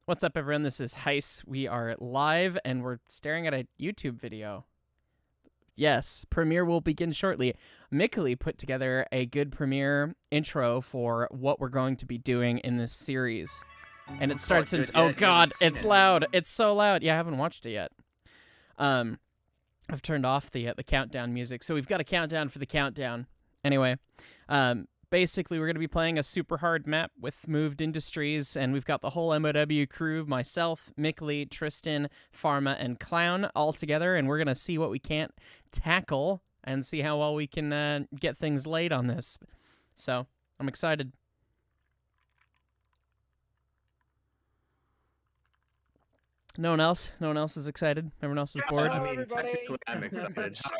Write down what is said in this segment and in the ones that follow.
What's up, everyone? This is Heis. We are live, and we're staring at a YouTube video. Yes, Premiere will begin shortly. Mickley put together a good Premiere intro for what we're going to be doing in this series. And it starts in... Oh, God, it's loud. It's so loud. Yeah, I haven't watched it yet. I've turned off the countdown music, so we've got a countdown for the countdown. Anyway, basically, we're going to be playing a super hard map with moved industries, and we've got the whole MoW crew, myself, Mickley, Tristan, Pharma, and Clown all together, and we're going to see what we can't tackle and see how well we can get things laid on this. So, I'm excited. No one else? No one else is excited? Everyone else is bored? Hello, I mean, everybody. technically, I'm excited. So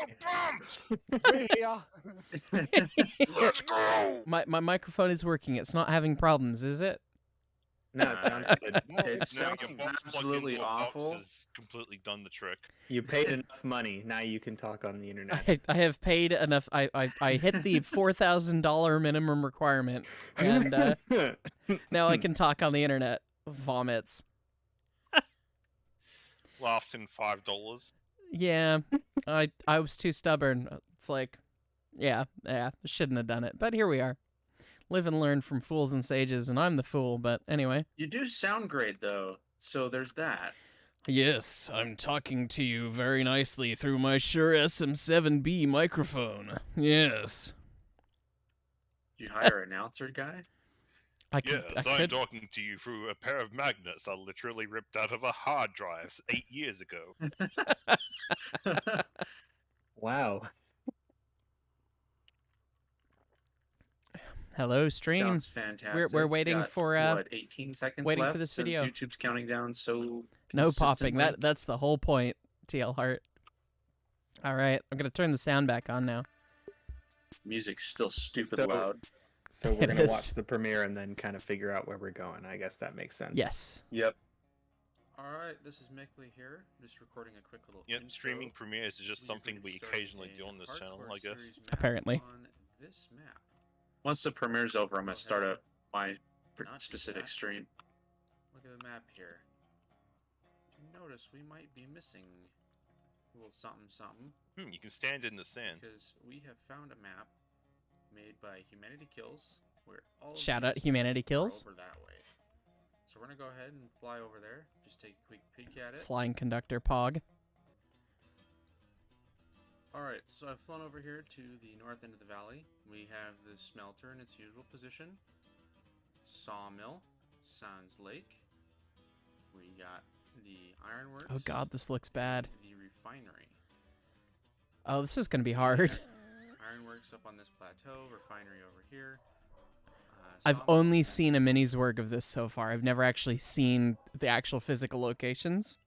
bummed! We're here. Let's go! My microphone is working. It's not having problems, is it? No, it sounds good. No, It it's No, sounds your box absolutely plug-in box awful. has completely done the trick. You paid enough money. Now you can talk on the internet. I have paid enough. I hit the $4,000 minimum requirement, and now I can talk on the internet. Vomits. Lasting $5. Yeah, I was too stubborn. It's like, yeah, I shouldn't have done it. But here we are. Live and learn from fools and sages, and I'm the fool, but anyway. You do sound great, though, so there's that. Yes, I'm talking to you very nicely through my Shure SM7B microphone. Yes. Did you hire an announcer guy? I could, Yes, I I'm could, talking to you through a pair of magnets I literally ripped out of a hard drive 8 years ago. Wow. Hello, stream. Sounds fantastic. We're waiting Got, for, what, 18 seconds waiting for left this since video. YouTube's counting down so No popping. consistently? That's the whole point, TL Heart. All right, I'm gonna turn the sound back on now. Music's still stupid So- loud. So we're It gonna is. watch the premiere and then kind of figure out where we're going. I guess that makes sense. Yes. Yep. Alright, this is Mickley here. Just recording a quick little Yep, intro. streaming premieres is just We are something gonna we start occasionally a do on this channel, hardcore I guess. series map Apparently. On this map. Once the premiere's over, I'm gonna start up my Not specific that. stream. Look at the map here. You notice we might be missing a little something something You can stand in the sand. because we have found a map made by Humanity Kills where all of Shout out these Humanity are Kills. over that way. So we're gonna go ahead and fly over there. Just take a quick peek at it. Flying conductor Pog. Alright, so I've flown over here to the north end of the valley. We have the smelter in its usual position. Sawmill. Sans Lake. We got the ironworks. Oh God, this looks bad. The refinery. Oh, this is gonna be hard. Ironworks up on this plateau. Refinery over here. I've sawmill only fence. seen a mini's work of this so far. I've never actually seen the actual physical locations.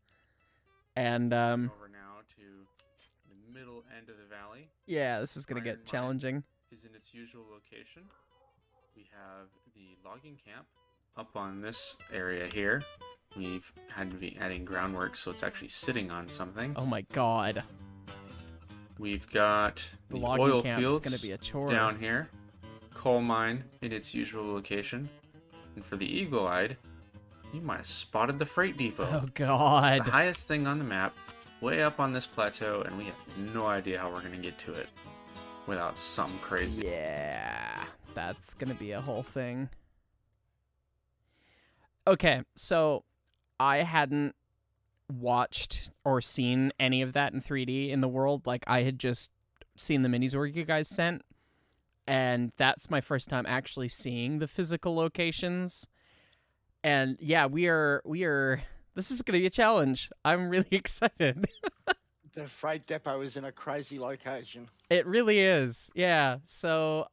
And Over now to the middle end of the valley. yeah, this is gonna Iron get mine. challenging. Is in its usual location. We have the logging camp up on this area here. We've had to be adding groundwork, so it's actually sitting on something. Oh my God, We've got the the logging oil camp fields is gonna be a chore. down here. Coal mine in its usual location. And for the eagle-eyed, you might have spotted the freight depot. Oh It's God. the highest thing on the map, way up on this plateau, and we have no idea how we're gonna get to it without something crazy. Yeah, that's gonna be a whole thing. Okay, so I hadn't watched or seen any of that in 3D in the world. Like, I had just seen the minis work you guys sent, and that's my first time actually seeing the physical locations. And yeah, we are. This is gonna be a challenge. I'm really excited. The freight depot is in a crazy location. It really is. Yeah. So,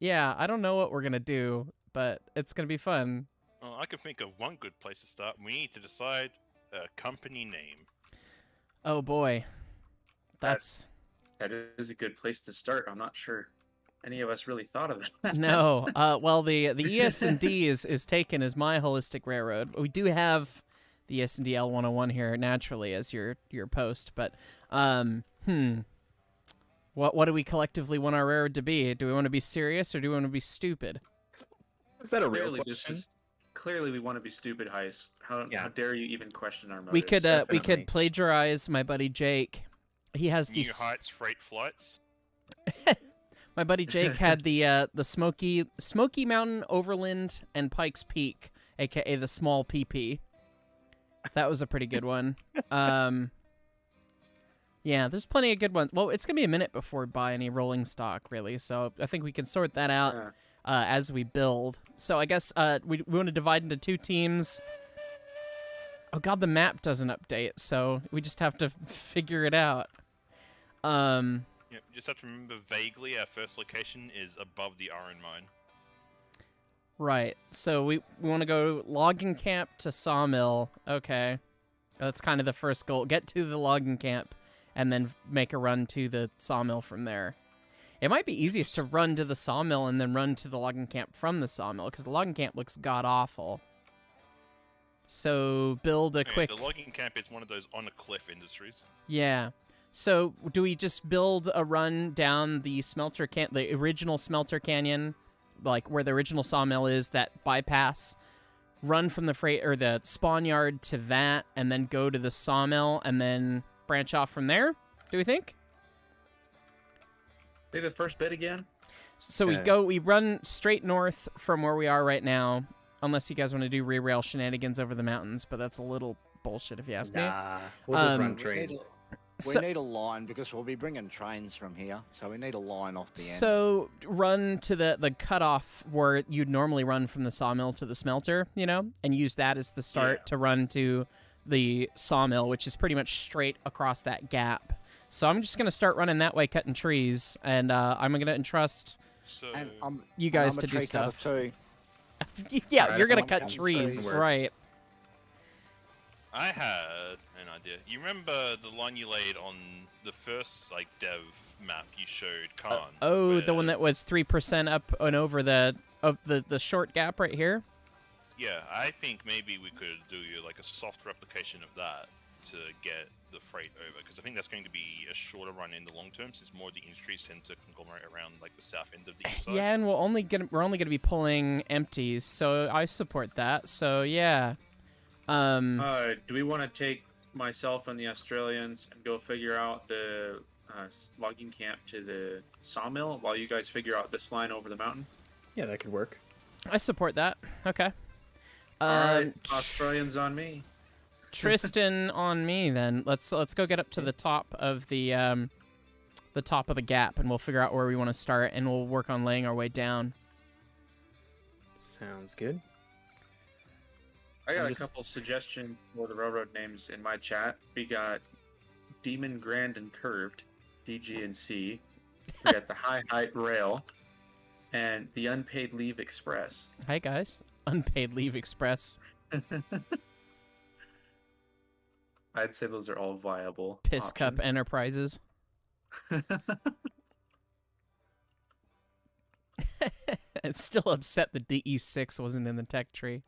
yeah, I don't know what we're gonna do, but it's gonna be fun. Oh, I can think of one good place to start. We need to decide a company name. Oh boy. That's That is a good place to start. I'm not sure any of us really thought of that. no. Well, the ES&D is taken as my holistic railroad. We do have the ES&D L101 here naturally as your post, but what do we collectively want our railroad to be? Do we want to be serious or do we want to be stupid? Is that a real Really, this question? is clearly we want to be stupid, Heist. How dare you even question our motives? We could definitely. plagiarize my buddy Jake. He has New these. Heights freight flights. My buddy Jake had the Smoky Mountain Overland and Pikes Peak, aka the small PP. That was a pretty good one. Yeah, there's plenty of good ones. Well, it's gonna be a minute before we buy any rolling stock, really. So I think we can sort that out as we build. So I guess we want to divide into 2 teams. Oh god, the map doesn't update, so we just have to figure it out. Yeah, just have to remember vaguely our first location is above the iron mine. Right. So we want to go logging camp to sawmill. Okay. That's kind of the first goal. Get to the logging camp and then make a run to the sawmill from there. It might be easiest to run to the sawmill and then run to the logging camp from the sawmill, because the logging camp looks god-awful. So build a quick... The logging camp is one of those on-a-cliff industries. Yeah. So do we just build a run down the the original smelter canyon, like where the original sawmill is, that bypass, run from the freight or the spawn yard to that, and then go to the sawmill and then branch off from there? Do we think? Say the first bit again. So we run straight north from where we are right now, unless you guys want to do re-rail shenanigans over the mountains, but that's a little bullshit if you ask me. Nah, we'll just run We trains. need a line because we'll be bringing trains from here, so we need a line off the end. So run to the cutoff where you'd normally run from the sawmill to the smelter, and use that as the start to run to the sawmill, which is pretty much straight across that gap. So I'm just going to start running that way, cutting trees, and I'm going to entrust you guys to do stuff. Yeah, you're going to cut trees, right. I had an idea. You remember the line you laid on the first dev map you showed, Khan? The one that was 3% up and over the short gap right here? Yeah, I think maybe we could do a soft replication of that to get the freight over, because I think that's going to be a shorter run in the long term, since more of the industries tend to conglomerate around the south end of the east side. Yeah, and we're only gonna be pulling empties, so I support that. So yeah. Do we want to take myself and the Australians and go figure out the logging camp to the sawmill while you guys figure out this line over the mountain? Yeah, that could work. I support that. Okay. Alright, Australians on me. Tristan on me then. Let's go get up to the top of the gap, and we'll figure out where we want to start, and we'll work on laying our way down. Sounds good. I got a couple suggestions for the railroad names in my chat. We got Demon Grand and Curved, DG and C. We got the High Height Rail, and the Unpaid Leave Express. Hi guys, Unpaid Leave Express. I'd say those are all viable. Piss Cup options. Enterprises. It's still upset the DE6 wasn't in the tech tree.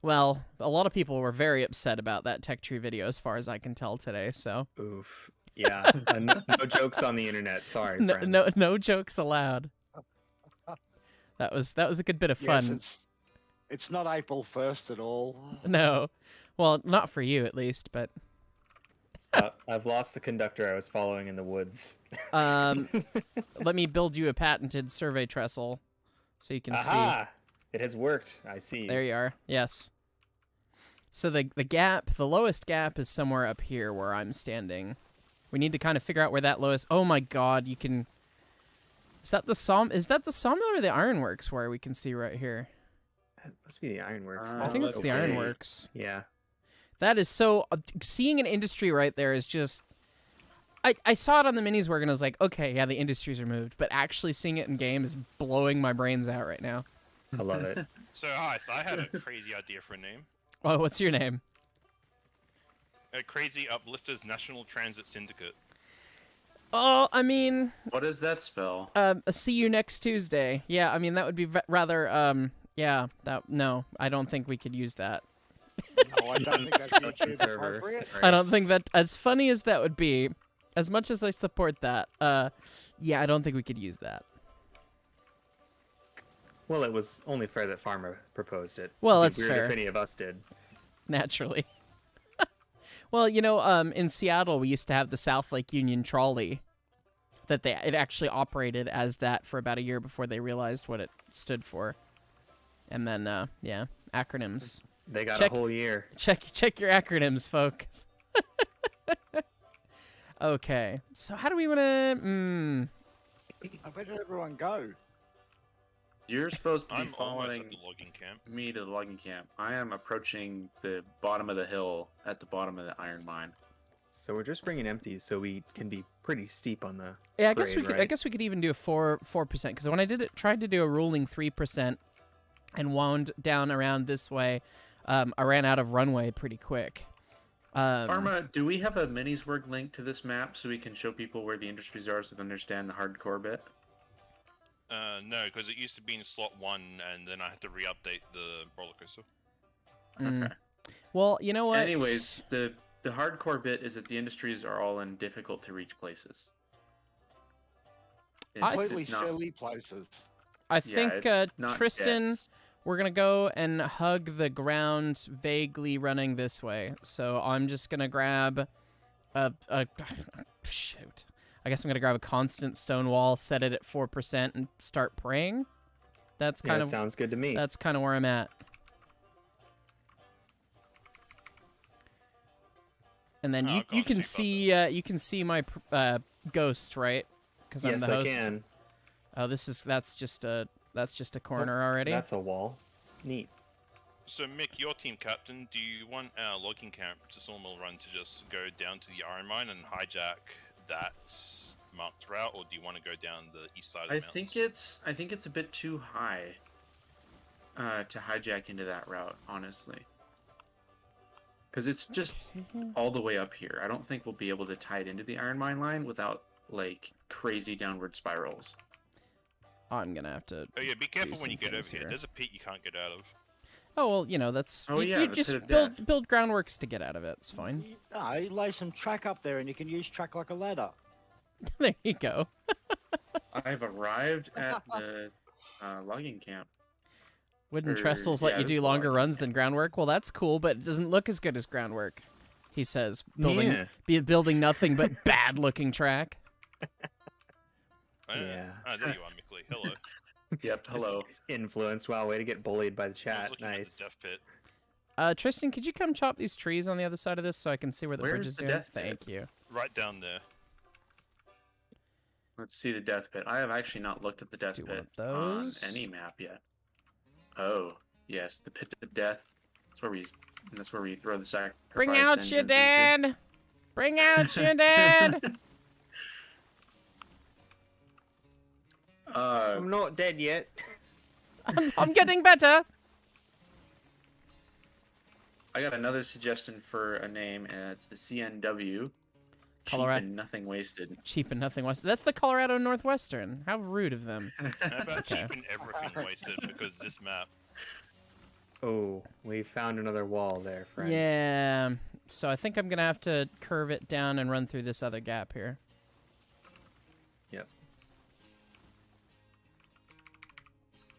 Well, a lot of people were very upset about that tech tree video, as far as I can tell today. So. Oof. Yeah. No jokes on the internet. Sorry, friends. No jokes allowed. That was a good bit of fun. Yes, it's not April 1st at all. No, well, not for you at least, but. I've lost the conductor I was following in the woods. Let me build you a patented survey trestle, so you can see. It has worked. I see. There you are. Yes. So the gap, the lowest gap, is somewhere up here where I'm standing. We need to kind of figure out where that lowest. Oh my God! You can. Is that the sawmill or the ironworks where we can see right here? It must be the ironworks. I think it's the ironworks. Yeah. That is so. Seeing an industry right there is just. I saw it on the minis work and I was like, okay, yeah, the industries are moved, but actually seeing it in game is blowing my brains out right now. I love it. So I had a crazy idea for a name. Oh, what's your name? Crazy Uplifters National Transit Syndicate. Oh, I mean... What does that spell? See you next Tuesday. Yeah, I mean, that would be rather, yeah, no, I don't think we could use that. No, I don't think that'd be server. appropriate. I don't think that, as funny as that would be, as much as I support that, yeah, I don't think we could use that. Well, it was only fair that Farmer proposed it. Well, It'd be that's weird fair. if any of us did. Naturally. Well, you know, in Seattle, we used to have the South Lake Union trolley. It actually operated as that for about a year before they realized what it stood for. And then, yeah, acronyms. They got Check- a whole year. Check your acronyms, folks. Okay, so how do we want to? Where did everyone go? You're supposed to be I'm almost following at the logging camp. me to the logging camp. I am approaching the bottom of the hill at the bottom of the iron mine. So we're just bringing empties, so we can be pretty steep on the. Yeah, I guess grade, we could. I right? guess we could even do a 4%, because when I tried to do a ruling 3% and wound down around this way, I ran out of runway pretty quick. Arma, do we have a Miniswerg link to this map so we can show people where the industries are so they understand the hardcore bit? No, because it used to be in slot 1, and then I had to re-update the roller coaster. Mm. Okay. Well, you know what? Anyways, the hardcore bit is that the industries are all in difficult to reach places. Completely it's not- silly places. I yeah, think it's not Tristan, dense. we're gonna go and hug the ground, vaguely running this way. So I'm just gonna grab a shoot. I guess I'm gonna grab a constant stone wall, set it at 4%, and start praying. That's Yeah, kind that of sounds good to me. that's kind of where I'm at. And then Oh, you God, can too see you can see my ghost, right? Because I'm Yes, the I host. can. Oh, that's just a corner already. That's a wall. Neat. So, Mick, your team captain, do you want our logging camp to Sawmill Run to just go down to the iron mine and hijack that marked route, or do you want to go down the east side of the I mountains? think it's a bit too high to hijack into that route, honestly. Because it's just all the way up here. I don't think we'll be able to tie it into the iron mine line without like crazy downward spirals. I'm gonna have to. Oh yeah, be careful do when you some get over things here. here. There's a pit you can't get out of. Oh well, you know that's. Oh, you yeah, you the just pit of build death. build groundworks to get out of it. It's fine. No, you lay some track up there and you can use track like a ladder. There you go. I've arrived at the logging camp. Wooden Or- trestles yeah, let you this do is longer logging runs than groundwork. Well, that's cool, but it doesn't look as good as groundwork. He says, building Yeah. building nothing but bad looking track. Yeah. Ah, there you are, Mickley. Hello. Yep. Just Hello. gets influenced. Wow, way to get bullied by the I was chat. looking at Nice. the death pit. Tristan, could you come chop these trees on the other side of this so I can see where the bridge Where's is the doing? death pit? Thank you. Right down there. Let's see the death pit. I have actually not looked at the death Do one pit of those. on any map yet. Oh, yes, the pit of death. That's where we throw the sacrifice. Bring out your engines into. dead. Bring out your dead. I'm not dead yet. I'm getting better. I got another suggestion for a name, and it's the CNW. Colorado- Cheap and nothing wasted. Cheap and nothing was. That's the Colorado Northwestern. How rude of them. How about Okay. keeping everything wasted because this map? Oh, we found another wall there, friend. Yeah. So I think I'm gonna have to curve it down and run through this other gap here. Yep.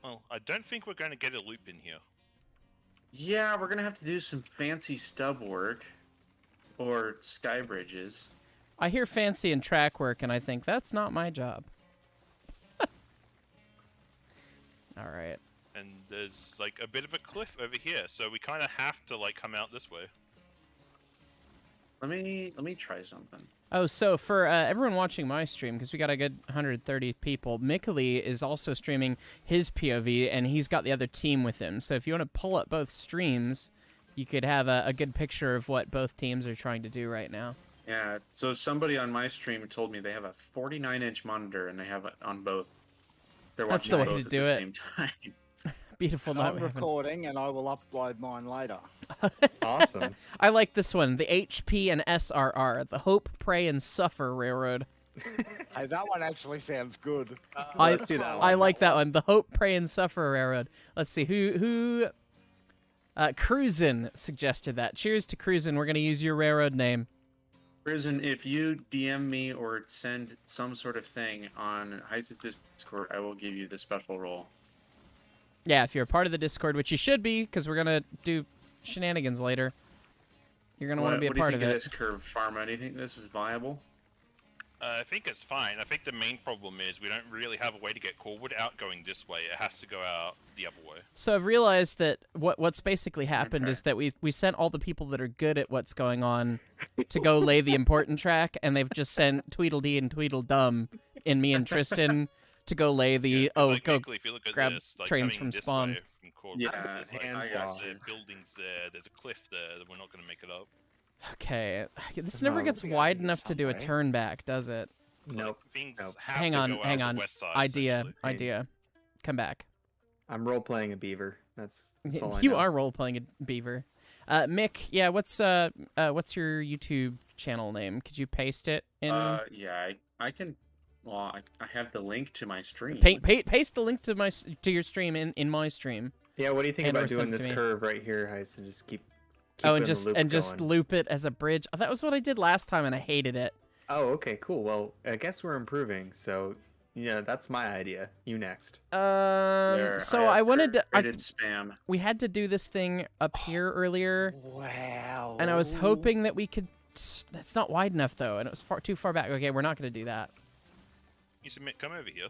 Well, I don't think we're going to get a loop in here. Yeah, we're gonna have to do some fancy stub work, or sky bridges. I hear fancy and track work, and I think that's not my job. All right. And there's like a bit of a cliff over here, so we kind of have to like come out this way. Let me try something. Oh, so for everyone watching my stream, because we got a good 130 people, Mickley is also streaming his POV, and he's got the other team with him. So if you want to pull up both streams, you could have a good picture of what both teams are trying to do right now. Yeah, so somebody on my stream told me they have a 49-inch monitor and they have it on both. They're That's watching the way both to do at the it. same time. Beautiful night I'm we're having. recording and I will upload mine later. Awesome. I like this one, the HP and SRR, the Hope, Pray, and Suffer Railroad. Hey, that one actually sounds good. Let's do that I one. like that one, the Hope, Pray, and Suffer Railroad. Let's see, who Cruisin suggested that. Cheers to Cruisin, we're going to use your railroad name. Prison, if you DM me or send some sort of thing on Heights of Discord, I will give you the special role. Yeah, if you're a part of the Discord, which you should be, because we're gonna do shenanigans later. You're gonna want to be a part of What do you it. think of this curve, Pharma? Do you think this is viable? I think it's fine. I think the main problem is we don't really have a way to get Corewood out going this way. It has to go out the other way. So I've realized that what's basically happened Okay. is that we sent all the people that are good at what's going on to go lay the important track, and they've just sent Tweedledee and Tweedledum in me and Tristan to go lay the 'Cause, like, go Nicola, if you look at grab this, like, trains coming from this spawn. way from Corewood, Yeah, there's, like, I got there you. are buildings there. There's a cliff there. That we're not going to make it up. Okay, this No, never gets we gotta wide do enough to do a something. turn back, does it? So, Nope. Like, things Nope. have Hang to on, go out hang the on. west side, Idea, essentially. idea. Come back. I'm role playing a beaver. That's all I You know. are role playing a beaver. Mick, yeah, what's your YouTube channel name? Could you paste it in? Yeah, I can. Well, I have the link to my stream. Paste the link to your stream in my stream. Yeah, what do you think And about or doing send to this me. curve right here, Heist, and just keep Oh, it and in the loop just going? loop it as a bridge. Oh, that was what I did last time, and I hated it. Oh, okay, cool. Well, I guess we're improving. So, yeah, that's my idea. You next. There, So have I wanted to. created spam. We had to do this thing up here earlier, Wow. and I was hoping that we could. It's not wide enough though, and it was too far back. Okay, we're not going to do that. You submit, come over here.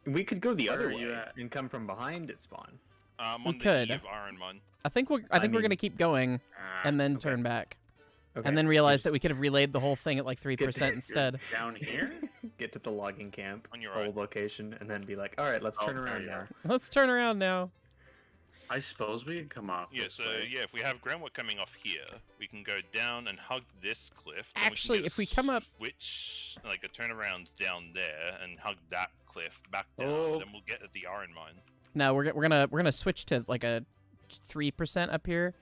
We could go the Where other are you way at? and come from behind at spawn. On We the could. E of Iron Mine. I think we're I going mean- to keep going and then okay. turn back, Okay. and then realize that just we could have relayed the whole thing at like 3% instead. Down here? get to the logging camp, On your old right. location, and then be like, all right, let's Oh, turn there around you now. are. Let's turn around now. I suppose we could come off. Yeah, this so way. yeah, if we have groundwork coming off here, we can go down and hug this cliff. then Actually, we can get if we come up- switch like a turnaround down there and hug that cliff back down, Oh. then we'll get at the Iron Mine. No, we're gonna switch to like a 3% up here.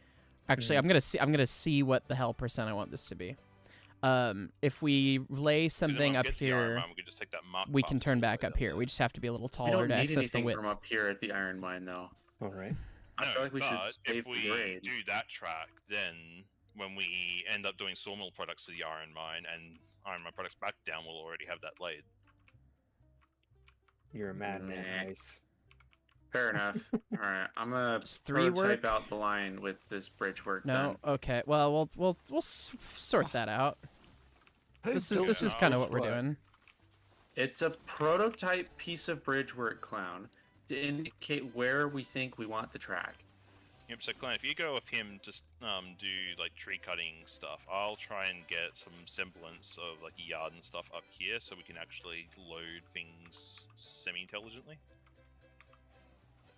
Actually, I'm gonna see what the hell percent I want this to be. If we lay 'Cause then when something we up get to the Iron here, Mine, we can just take that mark we path can turn all the back way up down here. there. We just have to be a little We taller don't to need access the anything width. from up here at the Iron Mine, though. All right. I No, feel like we should but save if the we grade. do that track, then when we end up doing sawmill products to the Iron Mine and Iron Mine products back down, we'll already have that laid. You're a madman, Nah. Nice. Fair enough. All right, I'm gonna Does 3 prototype work? out the line with this bridge work. No. Okay. Well, we'll sort that out. This is kind of what we're doing. It's a prototype piece of bridge work, Clown, to indicate where we think we want the track. Yep, so Clan, if you go with him to do like tree cutting stuff, I'll try and get some semblance of like a yard and stuff up here so we can actually load things semi-intelligently.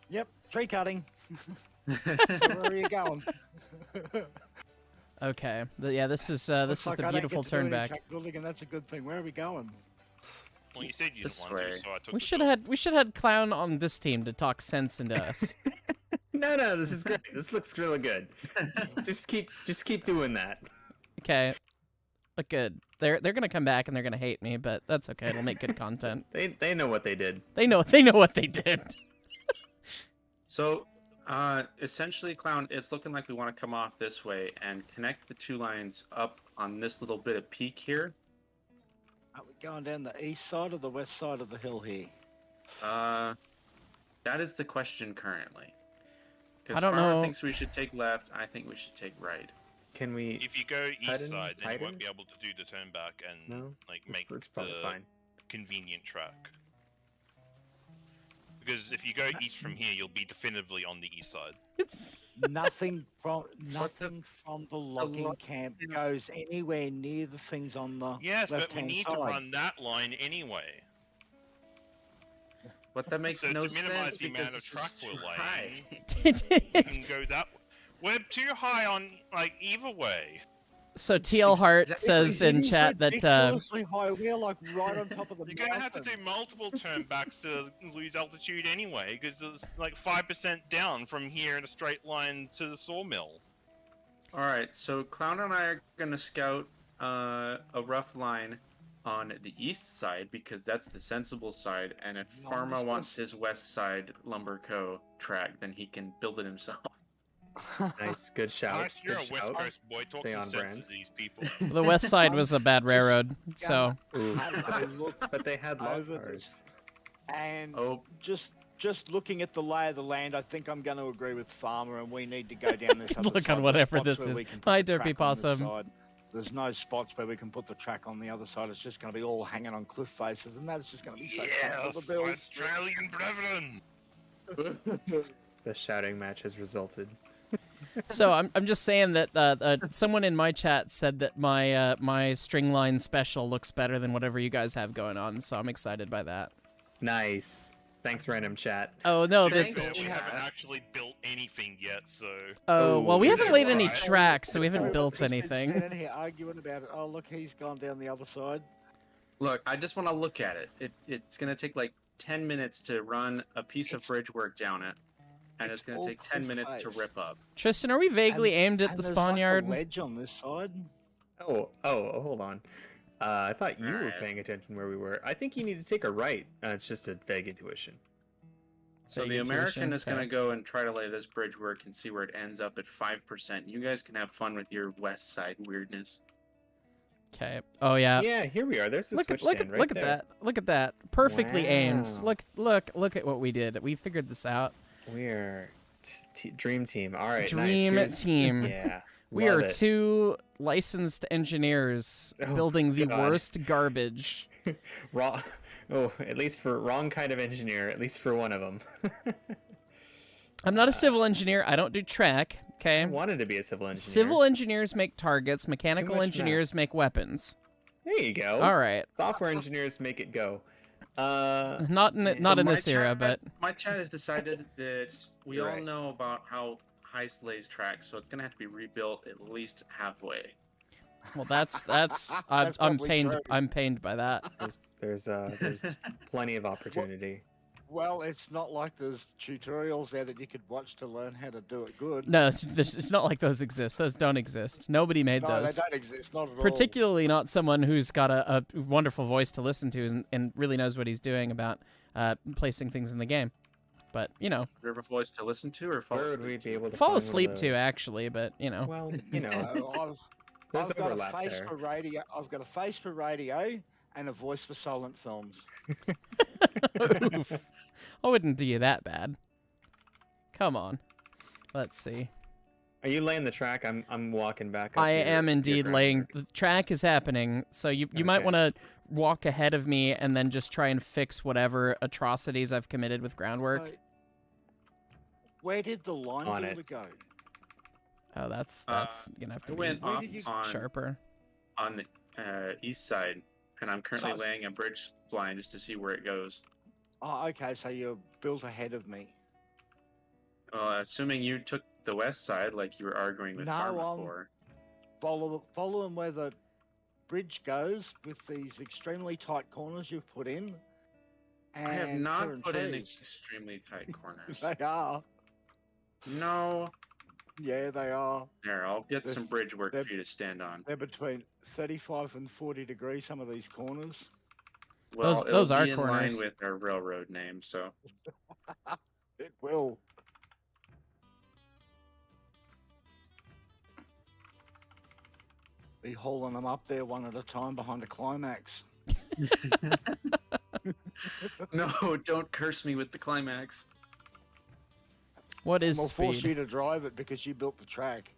Yep, tree cutting. Where are you going? Okay. Yeah. This is the beautiful turn back. Building, and that's a good thing. Where are we going? Well, you said you This didn't want way. to, so I took We the should bill. have had Clown on this team to talk sense into us. No, this is great. This looks really good. just keep doing that. Okay. Look good. They're gonna come back and they're gonna hate me, but that's okay. It'll make good content. They know what they did. They know what they did. So, essentially, Clown, it's looking like we want to come off this way and connect the two lines up on this little bit of peak here. Are we going down the east side or the west side of the hill here? That is the question currently. I don't know. thinks we should take left. I think we should take right. Can we? If you go east Tighten- side, then you won't tighten? be able to do the turn back and No, like it's- make it's probably the fine. convenient track. Because if you go east from here, you'll be definitively on the east side. It's Nothing from the logging camp goes anywhere near the things on the Yes, but we left-hand need side. to run that line anyway. But that makes So no to minimize sense the amount because of track it's we're too laying, high. we can go that way. We're too high on like either way. So TL Hart Exactly. says in It's chat that ridiculously high. We're like right on top of the You're gonna have to do mountain. multiple turnbacks to lose altitude anyway, because there's like 5% down from here in a straight line to the sawmill. All right, so Clown and I are gonna scout a rough line on the east side because that's the sensible side, and if No, Pharma this wants was- his west side Lumber Co. track, then he can build it himself. Nice, good shout. Nice, you're a good West shout. Coast boy. Talk Stay some on sense brand. to these people. the west side was a bad railroad. So Ooh, Have a look but they had log over cars. this. And Oh, just just looking at the lay of the land, I think I'm going to agree with Farmer, and we need to go down this other Look side. on There's whatever spots this where is. we can put My the derpy track on this possum. side. There's no spots where we can put the track on the other side. It's just going to be all hanging on cliff faces, and that's just going to be so tough for Yes, the build. Australian brethren. The shouting match has resulted. So I'm just saying that someone in my chat said that my string line special looks better than whatever you guys have going on, so I'm excited by that. Nice. Thanks, random chat. Oh no, To be the, fair, we haven't actually built anything yet, so oh well, we Oh, haven't laid any right. tracks, so we haven't Everyone's built just been anything. standing here arguing about it. Oh, look, he's gone down the other side. Look, I just want to look at it. It's going to take like 10 minutes to run a piece of bridge work down it, and it's going all to take 10 cliff minutes to face. rip up. Tristan, are we vaguely aimed at And the there's spawn like yard? a ledge on this side. Oh, hold on. I thought you were Alright. paying attention where we were. I think you need to take a right. It's just a vague intuition. So the Vegetation, American is going to okay. go and try to lay this bridge work and see where it ends up at 5%. You guys can have fun with your west side weirdness. Okay. Oh yeah. Yeah, here we are. There's the switch stand right look at there. that. Look at that. Perfectly aimed. Wow. Look at what we did. We figured this out. We're dream team. All right, Dream nice. team. Yeah. We love are it. two licensed engineers Oh, building the God. worst garbage. wrong. Oh, at least for wrong kind of engineer. At least for one of them. I'm not a civil engineer. I don't do track. Okay. I wanted to be a civil engineer. Civil engineers make targets. Mechanical much engineers make weapons. There you go. All right. Software engineers make it go. Not in So in My this era, chat- but my chat has decided that we You're all right. know about how Heist lays tracks, so it's going to have to be rebuilt at least halfway. well, that's I'm That's probably pained. true. I'm pained by that. there's plenty of opportunity. Well, it's not like there's tutorials there that you could watch to learn how to do it good. No, it's not like those exist. Those don't exist. Nobody made No, those. they don't exist, not at all. Particularly not someone who's got a wonderful voice to listen to and really knows what he's doing about placing things in the game. But, you know, Do you have a voice to listen to or fall Where would asleep we to? be able to fall find one of asleep too, those? actually, but, you know. Well, you know, I've there's got a overlap face there. for radio. I've got a face for radio and a voice for silent films. Oof. I wouldn't do you that bad. Come on. Let's see. Are you laying the track? I'm walking back. Up I your- am your indeed groundwork. laying. The track is happening, so you might Okay. want to walk ahead of me and then just try and fix whatever atrocities I've committed with groundwork. So, where did the line On builder it. go? Oh, that's gonna have to I be went off did you- on, sharper. on the east side, and I'm currently So- laying a bridge spline just to see where it goes. Oh, okay, so you're built ahead of me. Assuming you took the west side, like you were arguing with No, Pharma for. Following where the bridge goes with these extremely tight corners you've put in. And I have not clearing put in trees. extremely tight corners. They are. No. Yeah, they are. There, I'll get They're- some bridge work they're- for you to stand on. They're between 35 and 40 degrees, some of these corners. Well, those it'll are be in corners. line with our railroad name, so. It will. Be hauling them up there one at a time behind a climax. No, don't curse me with the climax. What is We'll force speed? you to drive it because you built the track.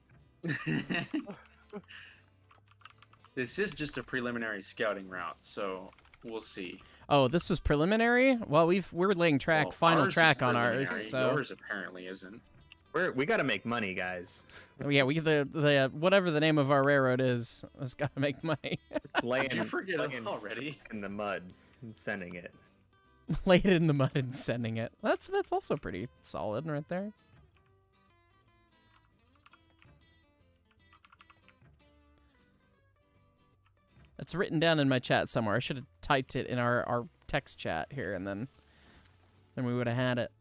This is just a preliminary scouting route, so we'll see. Oh, this was preliminary. Well, we're laying track, Well, final ours is track on ours. preliminary, So yours apparently isn't. We got to make money, guys. yeah, the whatever the name of our railroad is, has got to make money. Laying, Did you forget it laying already? in the mud and sending it. Lay it in the mud and sending it. That's also pretty solid right there. It's written down in my chat somewhere. I should have typed it in our text chat here, and then we would have had it.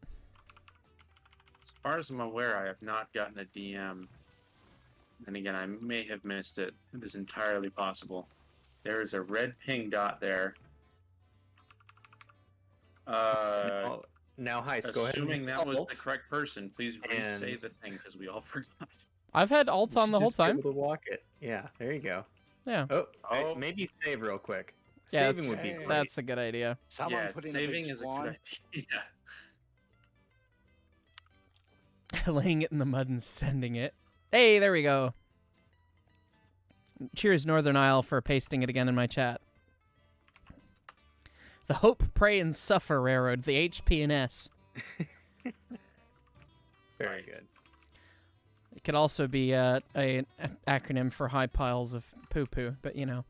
As far as I'm aware, I have not gotten a DM. And again, I may have missed it. It is entirely possible. There is a red ping dot there. Now, Heist, go ahead. and Assuming hit that was the alt. correct person, please re-say And- the thing because we all forgot. I've had alt You on the should whole just be time. able to walk it. Yeah, there you go. Yeah, Oh, Oh. maybe save real quick. yeah, Saving would be Hey. great. that's a good idea. Someone Yeah, put in saving a is big a good line. idea. Laying it in the mud and sending it. Hey, there we go. Cheers, Northern Isle, for pasting it again in my chat. The Hope, Pray, and Suffer Railroad, the HP&S. Very good. It could also be an acronym for high piles of poo-poo, but you know.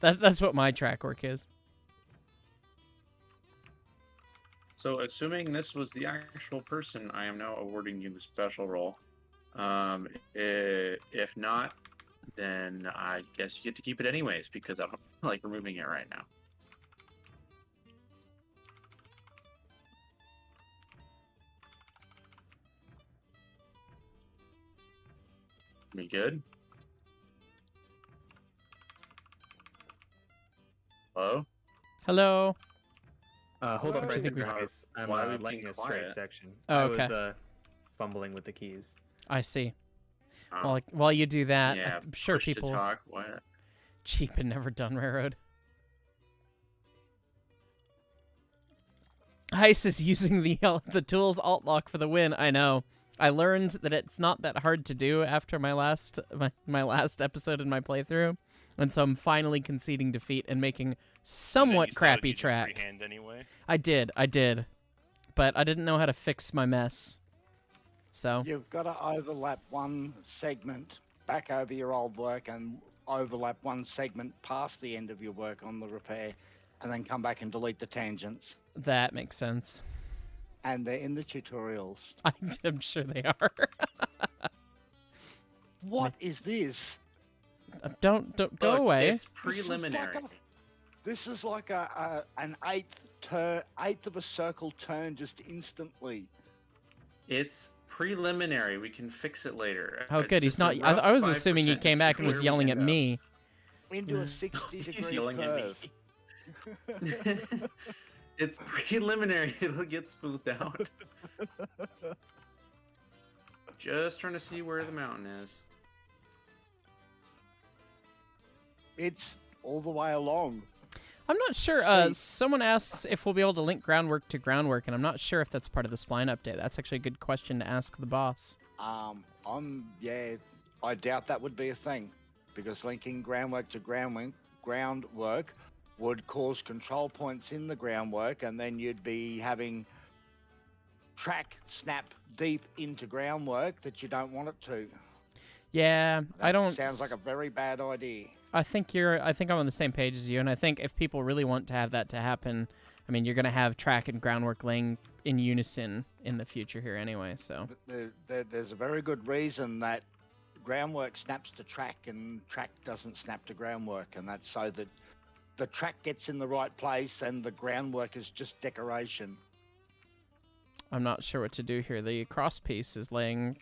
That's what my track work is. So, assuming this was the actual person, I am now awarding you the special roll. If not, then I guess you get to keep it anyways, because I don't feel like removing it right now. We good? Hello? Hello. Hold up Hello? right think there, we- guys. I'm why are we letting being a straight quiet? section. Oh, I okay. was fumbling with the keys. I see. Oh, While you do that, yeah, I'm sure push to people talk. What? cheap and never done railroad. Heist is using the tools alt lock for the win. I know. I learned that it's not that hard to do after my last episode in my playthrough, and so I'm finally conceding defeat and making somewhat crappy track. Freehand anyway. I did, but I didn't know how to fix my mess. So You've got to overlap one segment back over your old work and overlap one segment past the end of your work on the repair, and then come back and delete the tangents. that makes sense. And they're in the tutorials. I'm sure they are. What is this? Don't go Look, away. It's preliminary. This is like an eighth of a circle turn just instantly. It's preliminary. We can fix it later. Oh, It's good. He's just a not. rough I was assuming he 5% came back and was where we yelling at end up. me. Into a 60 He's degree yelling at curve. me. It's preliminary. It'll get smoothed out. Just trying to see where the mountain is. It's all the way along. I'm not sure. Sweet. Someone asks if we'll be able to link groundwork to groundwork, and I'm not sure if that's part of the spline update. That's actually a good question to ask the boss. I doubt that would be a thing, because linking groundwork to groundwork would cause control points in the groundwork, and then you'd be having track snap deep into groundwork that you don't want it to. Yeah, I That don't. Sounds like a very bad idea. I think I'm on the same page as you, and I think if people really want to have that to happen, I mean, you're gonna have track and groundwork laying in unison in the future here anyway. So There's a very good reason that groundwork snaps to track and track doesn't snap to groundwork, and that's so that the track gets in the right place and the groundwork is just decoration. I'm not sure what to do here. The cross piece is laying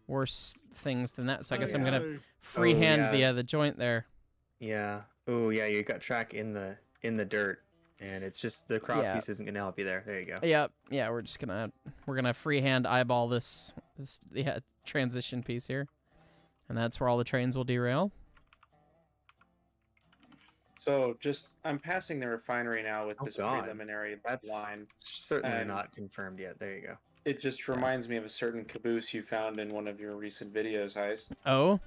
worse things than that, so I guess I'm gonna No. freehand yeah. the joint there. Yeah. Oh, yeah. You got track in the dirt, and it's just the cross Yeah. piece isn't gonna help you there. There you go. Yeah. We're gonna freehand eyeball this transition piece here, and that's where all the trains will derail. So I'm passing the refinery now with Oh, this God. preliminary That's line. certainly And- not confirmed yet. There you go. It just reminds me of a certain caboose you found in one of your recent videos, Heist. Oh,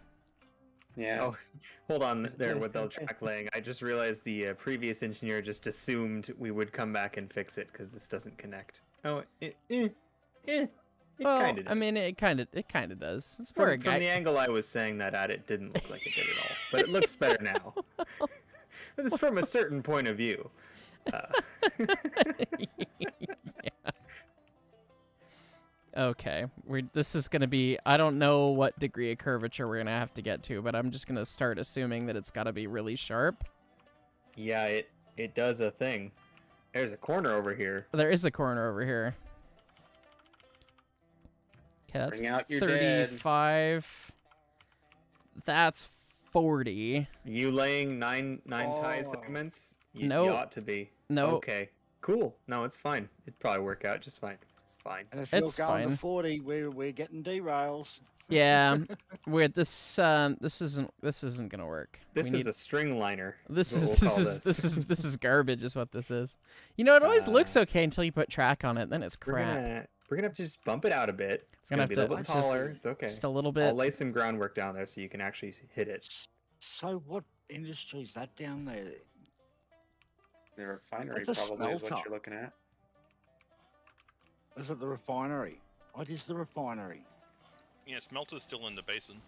Yeah. Oh, hold on there with the track laying. I just realized the previous engineer just assumed we would come back and fix it because this doesn't connect. Oh, it well, kind of. I mean, it kind of does. It's for a From guy. the angle I was saying that at, it didn't look like it did at all, but it looks better now. It's from a certain point of view. Okay, this is gonna be. I don't know what degree of curvature we're gonna have to get to, but I'm just gonna start assuming that it's got to be really sharp. Yeah, it does a thing. There's a corner over here. There is a corner over here. Okay, that's Bring out your dead. 35. That's 40. You laying nine tie Oh. segments? No. You ought to be. No. Okay. Cool. No, it's fine. It'd probably work out just fine. It's fine. And if you're It's going fine. to 40, we're getting derails. Yeah, weird. This isn't gonna work. This We is need- a string liner. This is is what we'll this call is this is garbage. Is what this is. You know, it always looks okay until you put track on it. Then it's We're crap. gonna We're gonna have to just bump it out a bit. It's Gonna gonna be a have little bit to just- taller. It's okay. Just a little I'll bit. lay some groundwork down there so you can actually hit it. So what industry is that down there? The refinery That's a probably is what smelter. you're looking at. Is it the refinery? What is the refinery? Yeah, smelter's still in the basin.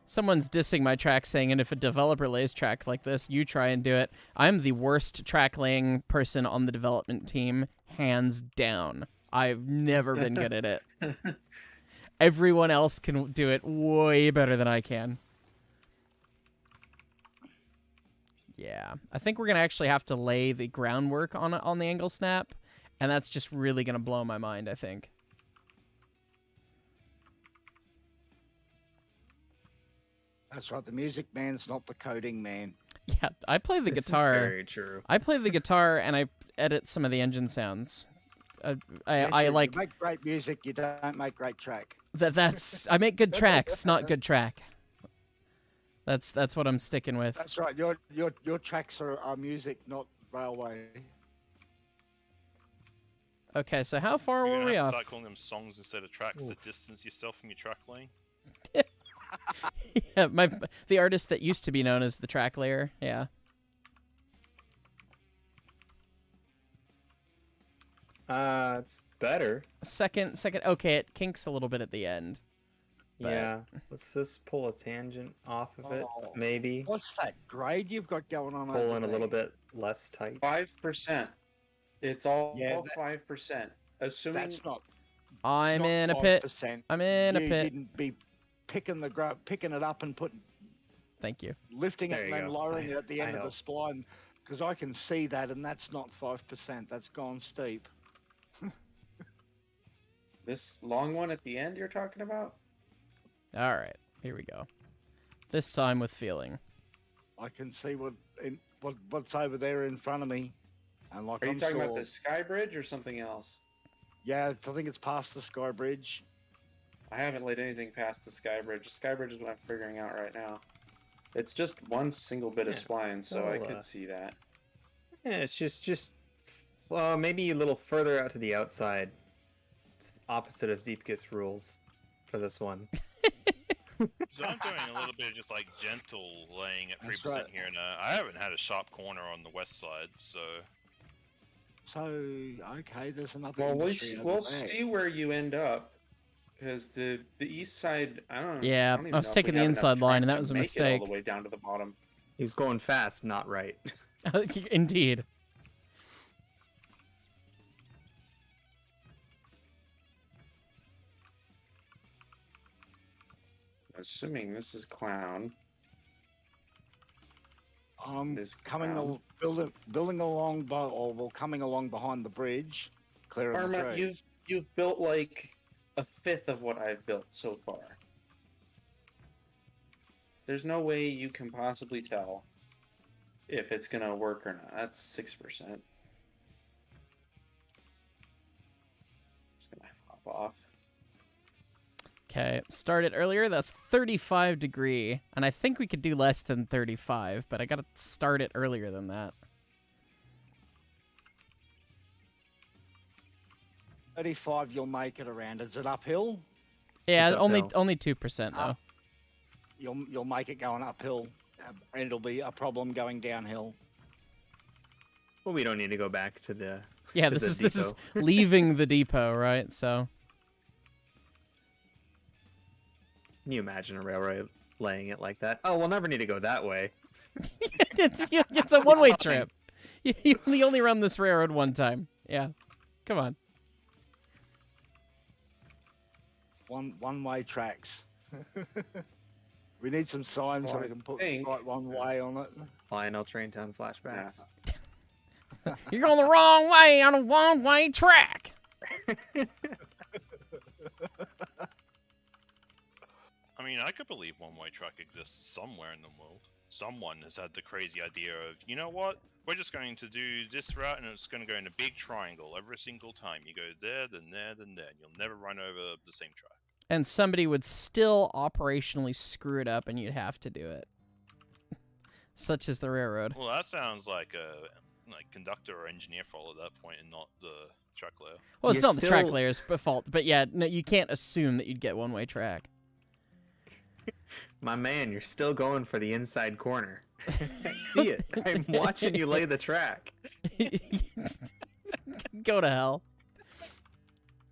Someone's dissing my track, saying, and if a developer lays track like this, you try and do it. I'm the worst track laying person on the development team, hands down. I've never been good at it. Everyone else can do it way better than I can. Yeah, I think we're gonna actually have to lay the groundwork on the angle snap, and that's just really gonna blow my mind, I think. That's right. The music man's not the coding man. Yeah, I play the This guitar. is very true. I play the guitar and I edit some of the engine sounds. Yes, I you like make great music. You don't make great track. that's I make good tracks, not good track. That's what I'm sticking with. That's right. Your tracks are music, not railway. Okay, so how far You're were gonna we have to off? start calling them songs instead of tracks to Oof. distance yourself from your track lane. Yeah, the artist that used to be known as the track layer. Yeah. It's better. Second. Okay, it kinks a little bit at the end. But- Yeah. Let's just pull a tangent off of it. Oh. Maybe What's that grade you've got going on? pull over in a there? little bit less tight. 5%. It's all Yeah, 5%. Assuming That's not. I'm not in a pit. 5%. I'm in a You pit. didn't be picking it up and Thank you. lifting There it and you then go. lowering it at the I end of the help. spline, because I can see that, and that's not 5%. That's gone steep. this long one at the end you're talking about? All right, here we go. This time with feeling. I can see what's over there in front of me, and like Are you I'm talking sure, about the Sky Bridge or something else? Yeah, I think it's past the Sky Bridge. I haven't laid anything past the Sky Bridge. The Sky Bridge is what I'm figuring out right now. It's just one single bit of Yeah, spline, so I I'll, could see that. Yeah, it's just well, maybe a little further out to the outside. It's opposite of Zeepkis rules for this one. So I'm doing a little bit of just like gentle laying at 3% That's right. here and I haven't had a sharp corner on the west side, so So okay, there's another. Well, industry over we'll there. see where you end up, because the east side, I don't. Yeah, I don't even I was know if taking we the have enough inside line, track and that to was a make it mistake. all the way down to the bottom. He was going fast, not right. Indeed. Assuming this is clown. I'm This coming, clown. building along, coming along behind the bridge, clearing the Arma, trees. you've built like a fifth of what I've built so far. There's no way you can possibly tell if it's gonna work or not. That's 6%. Just gonna hop off. Okay, started earlier. That's 35 degree, and I think we could do less than 35, but I gotta start it earlier than that. 35, you'll make it around. Is it uphill? Yeah, It's only uphill. 2% though. You'll make it going uphill, and it'll be a problem going downhill. Well, we don't need to go back to the. Yeah, to this the is depot. leaving the depot, right? So Can you imagine a railroad laying it like that? Oh, we'll never need to go that way. it's a one-way trip. You only run this railroad one time. Yeah, come on. One-way tracks. We need some signs so Well, we I can put think- right one way on it. Lionel Train Town flashbacks. You're going the wrong way on a one-way track. I mean, I could believe one-way track exists somewhere in the world. Someone has had the crazy idea of, you know what? We're just going to do this route, and it's going to go in a big triangle every single time. You go there, then there, then there. And you'll never run over the same track. And somebody would still operationally screw it up, and you'd have to do it. Such as the railroad. Well, that sounds like a conductor or engineer fault at that point, and not the track layer. Well, it's You're not the track still- layer's fault, but yeah, no, you can't assume that you'd get one-way track. My man, you're still going for the inside corner. I see it. I'm watching you lay the track. Go to hell.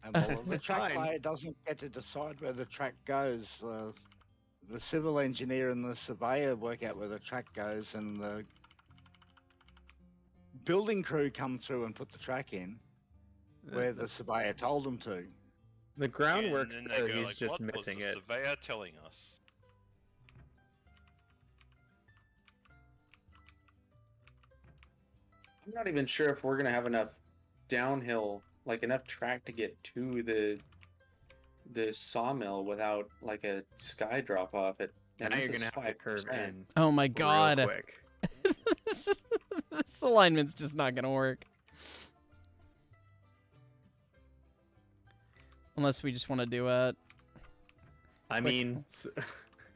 And the That's track fine. layer doesn't get to decide where the track goes. The civil engineer and the surveyor work out where the track goes, and the building crew come through and put the track in where the surveyor told them to. The groundwork's and then there, they go, he's like, just what missing was the it. surveyor telling us? I'm not even sure if we're gonna have enough downhill, like enough track to get to the sawmill without like a sky drop off. Now this you're is gonna have to curve 5%. in Oh my real god. quick. This alignment's just not gonna work. Unless we just want to do a I mean,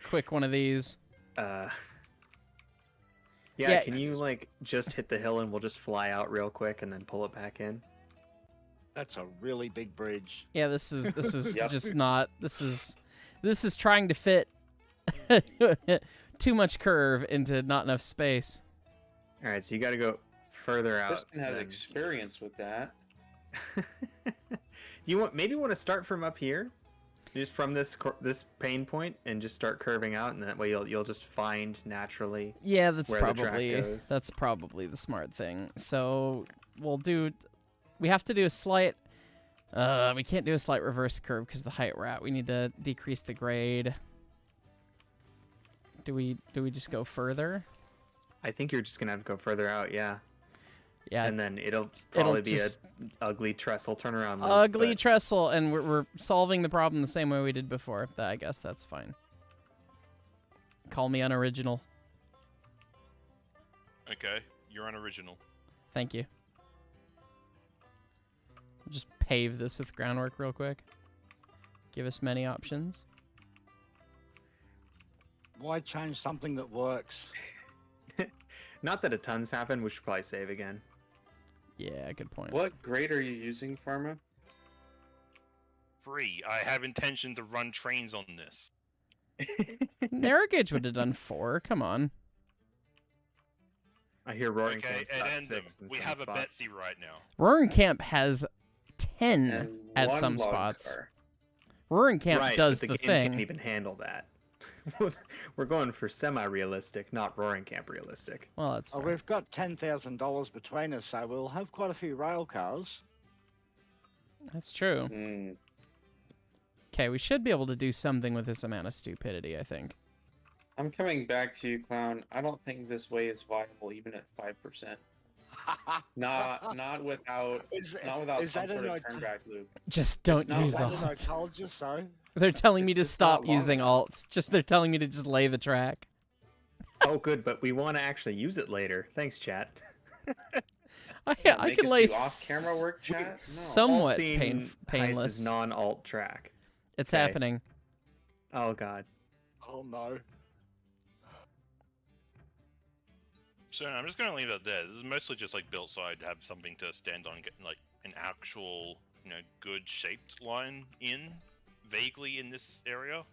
quick one of these. yeah, Yeah. can you like just hit the hill and we'll just fly out real quick and then pull it back in? That's a really big bridge. Yeah, this is Yep. just not. This is trying to fit too much curve into not enough space. All right, so you got to go further out. Kristen has than- experience with that. You maybe want to start from up here, just from this pain point, and just start curving out, and that way you'll just find naturally. Yeah, that's Where the track probably goes. the smart thing. So we have to do a slight. We can't do a slight reverse curve because the height we're at. We need to decrease the grade. Do we just go further? I think you're just gonna have to go further out, yeah. Yeah, And then it'll probably be just- a ugly trestle turnaround. Loop, ugly but trestle, and we're solving the problem the same way we did before. I guess that's fine. Call me unoriginal. Okay, you're unoriginal. Thank you. Just pave this with groundwork real quick. Give us many options. Why change something that works? Not that a ton's happened. We should probably save again. Yeah, good point. What grade are you using, Pharma? 3. I have intention to run trains on this. Narrow gauge would have done 4. Come on. I hear roaring Okay, Camp's and got end them. 6 in We some have a spots. Betsy right now. Roaring Camp has 10 And at one some log spots. car. Roaring Camp Right, does but the game thing. can't even handle that. We're going for semi-realistic, not roaring camp realistic. Well, that's Oh, fair. we've got $10,000 between us, so we'll have quite a few rail cars. That's true. Hmm. Okay, we should be able to do something with this amount of stupidity, I think. I'm coming back to you, Clown. I don't think this way is viable, even at 5%. Not without Is not without is some that sort an of turn-back loop. Just don't not use one I alt. told you so. They're telling me It's to just stop not long using enough. alts. They're telling me to just lay the track. Oh, good, but we want to actually use it later. Thanks, chat. I Make can us lay do off-camera work, chat? No. somewhat All seen Heist's painless. non-alt track. It's Okay. happening. Oh god. Oh no. So I'm just gonna leave it there. This is mostly just like built so I'd have something to stand on, get like an actual, good shaped line in, vaguely in this area.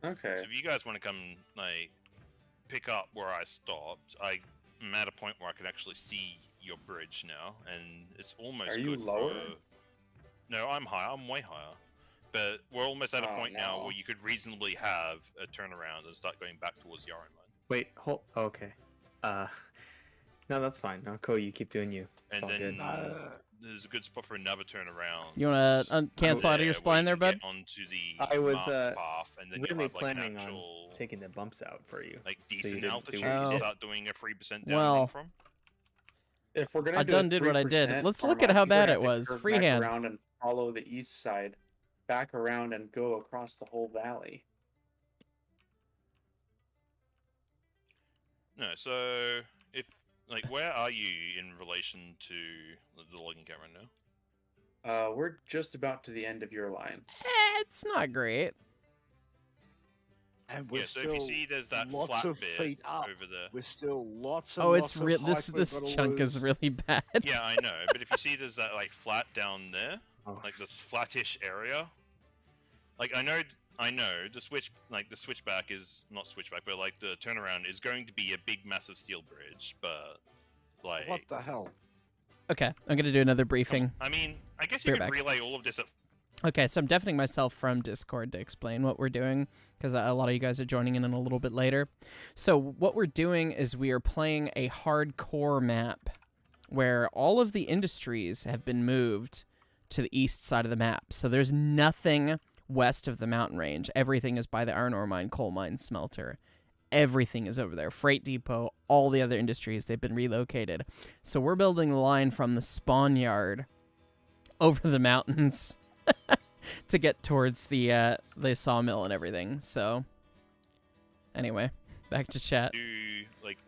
Okay. So if you guys want to come like pick up where I stopped, I'm at a point where I can actually see your bridge now, and it's almost. Are you good lower? No, I'm higher. I'm way higher. But we're almost at a Oh, point now no. where you could reasonably have a turnaround and start going back towards the iron line. Wait, hold. Okay. No, that's fine. No, Ko, you keep doing you. It's And all then good. there's a good spot for another turnaround. You want to cancel out of your where spline you there, can bud? get onto the I was, marked path, and then you'll really have, like, an planning actual, on taking the bumps out for you. like so you decent didn't do altitude what you Oh. to did. start doing a 3% down Well, from. If we're gonna I do done a did what I did. 3%, Let's Pharma, look at I how think we're bad gonna it have to was. curve back Freehand. around and follow the east side, back around and go across the whole valley. No, so if where are you in relation to the logging camp right now? We're just about to the end of your line. It's not great. And we're Yeah, so still if you see there's that lots flat of bit feet up. over there. We're still lots and Oh, lots it's of real. height This we've gotta chunk is lose. really bad. Yeah, I know, but if you see there's that like flat down there, Oh, like this flattish area, like I know the switchback is not switchback, but like the turnaround is going to be a big massive steel bridge, but like What the hell? Okay, I'm gonna do another briefing. I mean, I guess Be you right could back. relay all of this at Okay, so I'm deafening myself from Discord to explain what we're doing, because a lot of you guys are joining in a little bit later. So what we're doing is we are playing a hardcore map where all of the industries have been moved to the east side of the map. So there's nothing west of the mountain range. Everything is by the iron ore mine, coal mine, smelter. Everything is over there. Freight depot, all the other industries, they've been relocated. So we're building the line from the spawn yard over the mountains to get towards the sawmill and everything. So anyway, back to chat. do like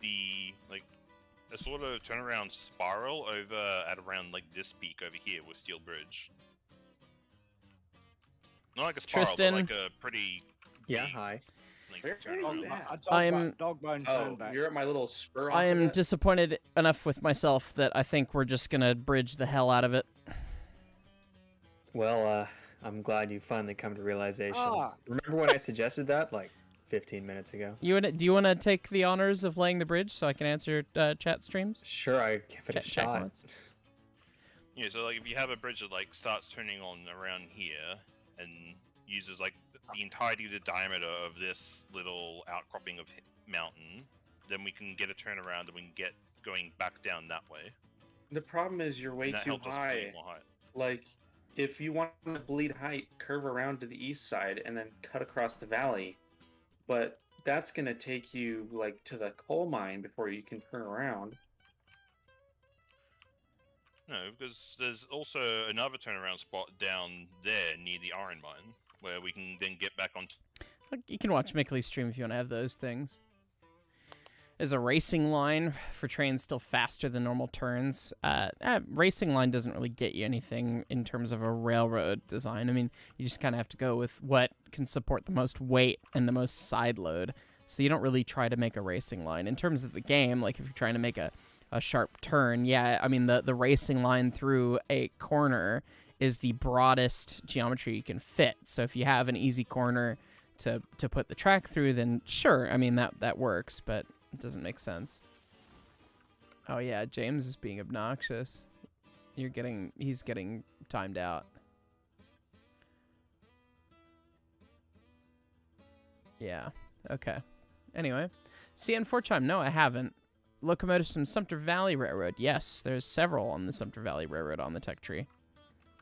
a sort of turnaround spiral over at around like this peak over here with Steel Bridge. Not like a spiral, Tristan? but like a pretty yeah, big, hi. like, Where- turnaround. yeah. I'm- Dog bone Oh, turn back. you're at my little spur. I off of am it? disappointed enough with myself that I think we're just gonna bridge the hell out of it. Well, I'm glad you finally come to realization. Ah. Remember when I suggested that like 15 minutes ago? Do you want to take the honors of laying the bridge so I can answer chat streams? Sure, I give it a Chat shot. comments? Yeah, so like if you have a bridge that like starts turning on around here and uses like the entirety of the diameter of this little outcropping of mountain, then we can get a turnaround and we can get going back down that way. The problem is you're way And that too helps us high. bleed more height. Like, if you want to bleed height, curve around to the east side and then cut across the valley, but that's gonna take you like to the coal mine before you can turn around. No, because there's also another turnaround spot down there near the iron mine where we can then get back on. You can watch Mickley's stream if you want to have those things. There's a racing line for trains still faster than normal turns. Racing line doesn't really get you anything in terms of a railroad design. I mean, you just kind of have to go with what can support the most weight and the most side load. So you don't really try to make a racing line. In terms of the game, like if you're trying to make a sharp turn, yeah, I mean, the racing line through a corner is the broadest geometry you can fit. So if you have an easy corner to put the track through, then sure, I mean, that works, but it doesn't make sense. Oh yeah, James is being obnoxious. He's getting timed out. Yeah, okay. Anyway, CN4 chime, no, I haven't. Locomotive from Sumter Valley Railroad. Yes, there's several on the Sumter Valley Railroad on the tech tree.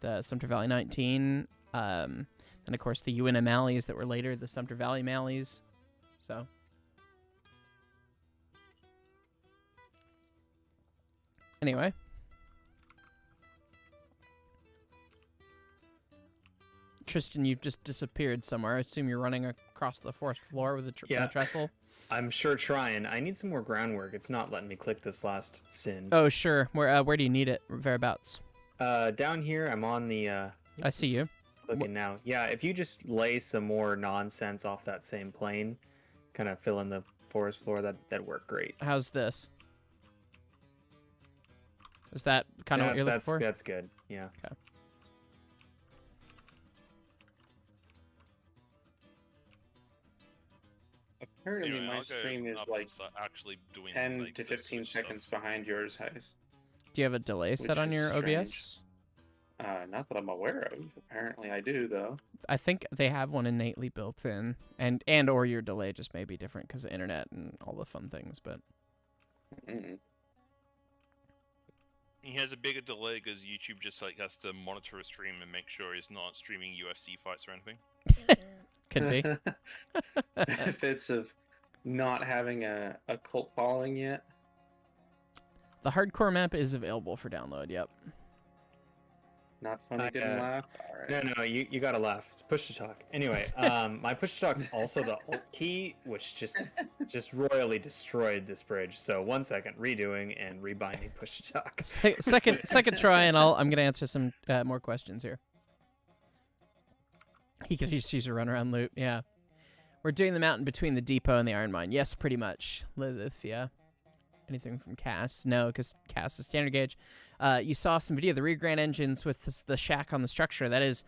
The Sumter Valley 19, and of course the UNM Malleys that were later the Sumter Valley Malleys. So, anyway. Tristan, you've just disappeared somewhere. I assume you're running across the forest floor with a Yeah. trestle. I'm sure trying. I need some more groundwork. It's not letting me click this last sin. Oh, sure. Where do you need it? Whereabouts? Down here, I'm on the. I see you. Looking now. Yeah, if you just lay some more nonsense off that same plane, kind of fill in the forest floor, that'd work great. How's this? Is that kind of what you're looking for? That's good. Yeah. Okay. Apparently, Anyway, my I'll go stream is up like and start actually doing 10 like, to the 15 switch stuff. seconds behind yours, Heis. Do you have a delay set Which on is your strange. OBS? Not that I'm aware of. Apparently, I do though. I think they have one innately built in, and or your delay just may be different because of internet and all the fun things. But Mm-mm. He has a bigger delay because YouTube just like has to monitor a stream and make sure he's not streaming UFC fights or anything. could be. Benefits of not having a cult following yet. The hardcore map is available for download. Yep. Not funny, didn't laugh. All right. No, you gotta laugh. It's push to talk. Anyway, my push to talk's also the alt key, which just royally destroyed this bridge. So 1 second, redoing and rebinding push to talk. Second try, and I'm gonna answer some more questions here. He could just use a runaround loop. Yeah. We're doing the mountain between the depot and the iron mine. Yes, pretty much. Lithia. Anything from Cass? No, because Cass is standard gauge. You saw some video of the rear grand engines with the shack on the structure. That is,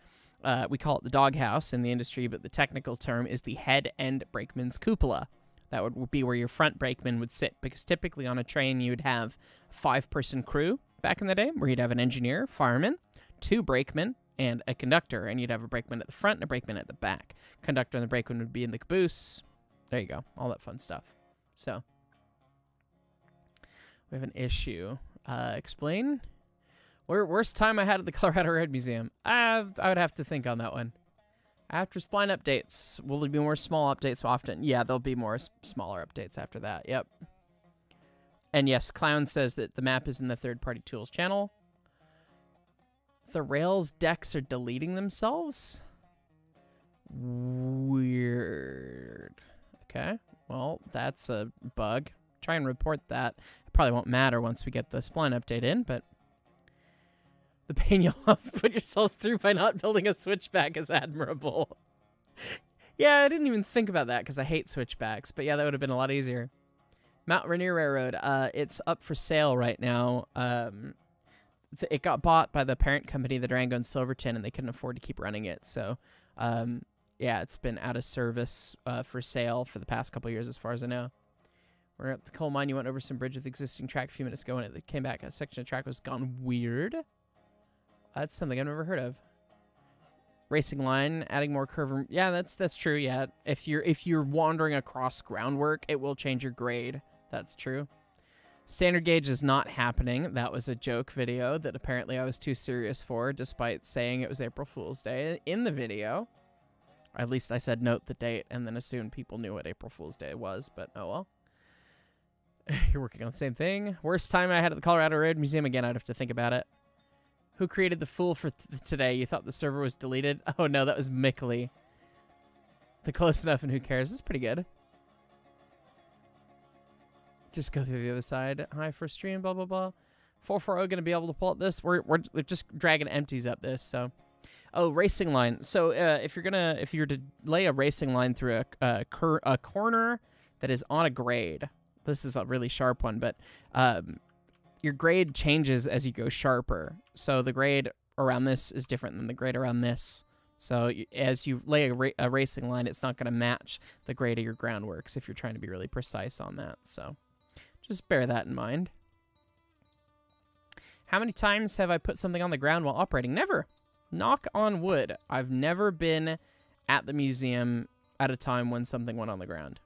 we call it the doghouse in the industry, but the technical term is the head end brakeman's cupola. That would be where your front brakeman would sit, because typically on a train you would have 5-person crew back in the day, where you'd have an engineer, fireman, 2 brakemen, and a conductor, and you'd have a brakeman at the front and a brakeman at the back. Conductor and the brakeman would be in the caboose. There you go, all that fun stuff. So, we have an issue. Explain. Worst time I had at the Colorado Road Museum. I would have to think on that one. After spline updates, will there be more small updates often? Yeah, there'll be more smaller updates after that. Yep. And yes, Clown says that the map is in the third-party tools channel. The Rails decks are deleting themselves? Weird. Okay, well, that's a bug. Try and report that. It probably won't matter once we get the spline update in, but the pain you'll put yourselves through by not building a switchback is admirable. Yeah, I didn't even think about that because I hate switchbacks, but yeah, that would have been a lot easier. Mount Rainier Railroad, it's up for sale right now. It got bought by the parent company, the Durango and Silverton, and they couldn't afford to keep running it. So, yeah, it's been out of service for sale for the past couple of years, as far as I know. We're at the coal mine. You went over some bridge with existing track a few minutes ago, and it came back. A section of track was gone weird. That's something I've never heard of. Racing line, adding more curve. Yeah, that's true. Yeah, if you're wandering across groundwork, it will change your grade. That's true. Standard gauge is not happening. That was a joke video that apparently I was too serious for, despite saying it was April Fool's Day in the video. Or at least I said note the date and then assumed people knew what April Fool's Day was, but oh well. You're working on the same thing. Worst time I had at the Colorado Road Museum. Again, I'd have to think about it. Who created the fool for today? You thought the server was deleted? Oh no, that was Mickley. The close enough and who cares? It's pretty good. Just go through the other side. Hi, first stream, blah, blah, blah. 440 going to be able to pull up this? We're just dragging empties up this, so. Oh, racing line. So if you're to lay a racing line through a corner that is on a grade, this is a really sharp one, but your grade changes as you go sharper. So the grade around this is different than the grade around this. So as you lay a racing line, it's not going to match the grade of your groundworks if you're trying to be really precise on that. So just bear that in mind. How many times have I put something on the ground while operating? Never. Knock on wood. I've never been at the museum at a time when something went on the ground.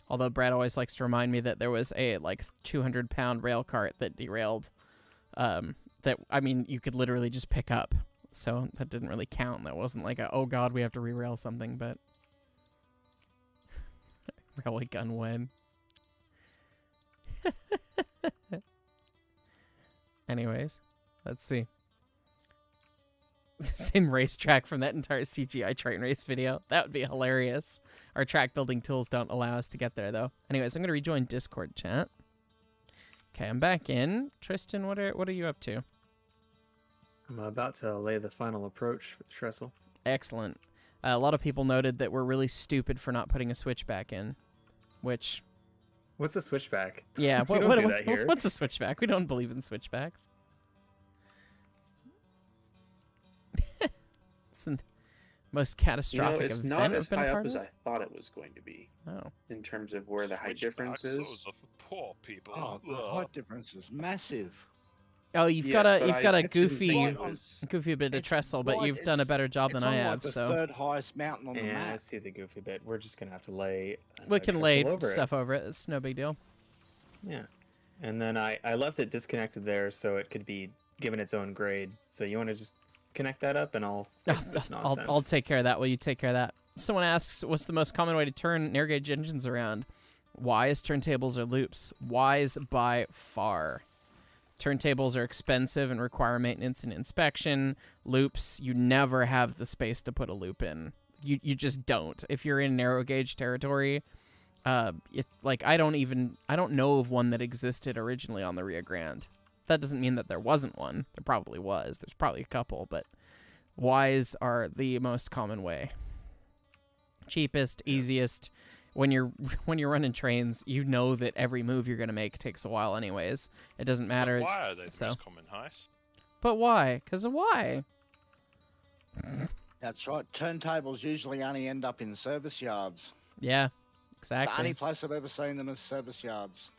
Although Brad always likes to remind me that there was a 200-pound rail cart that derailed. That, I mean, you could literally just pick up. So that didn't really count. That wasn't like a, oh god, we have to re-rail something, but railway gun when. Anyways, let's see. Same racetrack from that entire CGI train race video. That would be hilarious. Our track building tools don't allow us to get there, though. Anyways, I'm going to rejoin Discord chat. Okay, I'm back in. Tristan, what are you up to? I'm about to lay the final approach for the trestle. Excellent. A lot of people noted that we're really stupid for not putting a switchback in, which... What's a switchback? Yeah, we don't do that here. What's a switchback? We don't believe in switchbacks. It's the most catastrophic it's event not as I've been high a up part as of. I thought it was going to be. Oh. In terms of where the height difference is. Those are for poor people. Oh, the height difference is massive. Oh, you've Yes, got but a I goofy mentioned it was- bit of It's trestle, but right, you've done a better job than It's I on have. like the So third highest mountain on the Yeah, I map. see the goofy bit. We're just gonna have to lay. we can lay trestle over stuff over it. It's no big deal. Yeah, and then I left it disconnected there so it could be given its own grade. So you want to just connect that up, and I'll fix this nonsense. I'll take care of that while you take care of that. Someone asks, what's the most common way to turn narrow gauge engines around? Wise, turntables, or loops? Wise by far. Turntables are expensive and require maintenance and inspection. Loops, you never have the space to put a loop in. You just don't. If you're in narrow gauge territory, I don't know of one that existed originally on the Rio Grande. That doesn't mean that there wasn't one. There probably was. There's probably a couple, but Wise are the most common way. cheapest, easiest. When you're running trains, you know that every move you're gonna make takes a while anyways. It doesn't matter. But why are they the so. most common heists? But why? Because of why? That's right. Turntables usually only end up in service yards. Yeah, It's the only exactly. place I've ever seen them as service yards.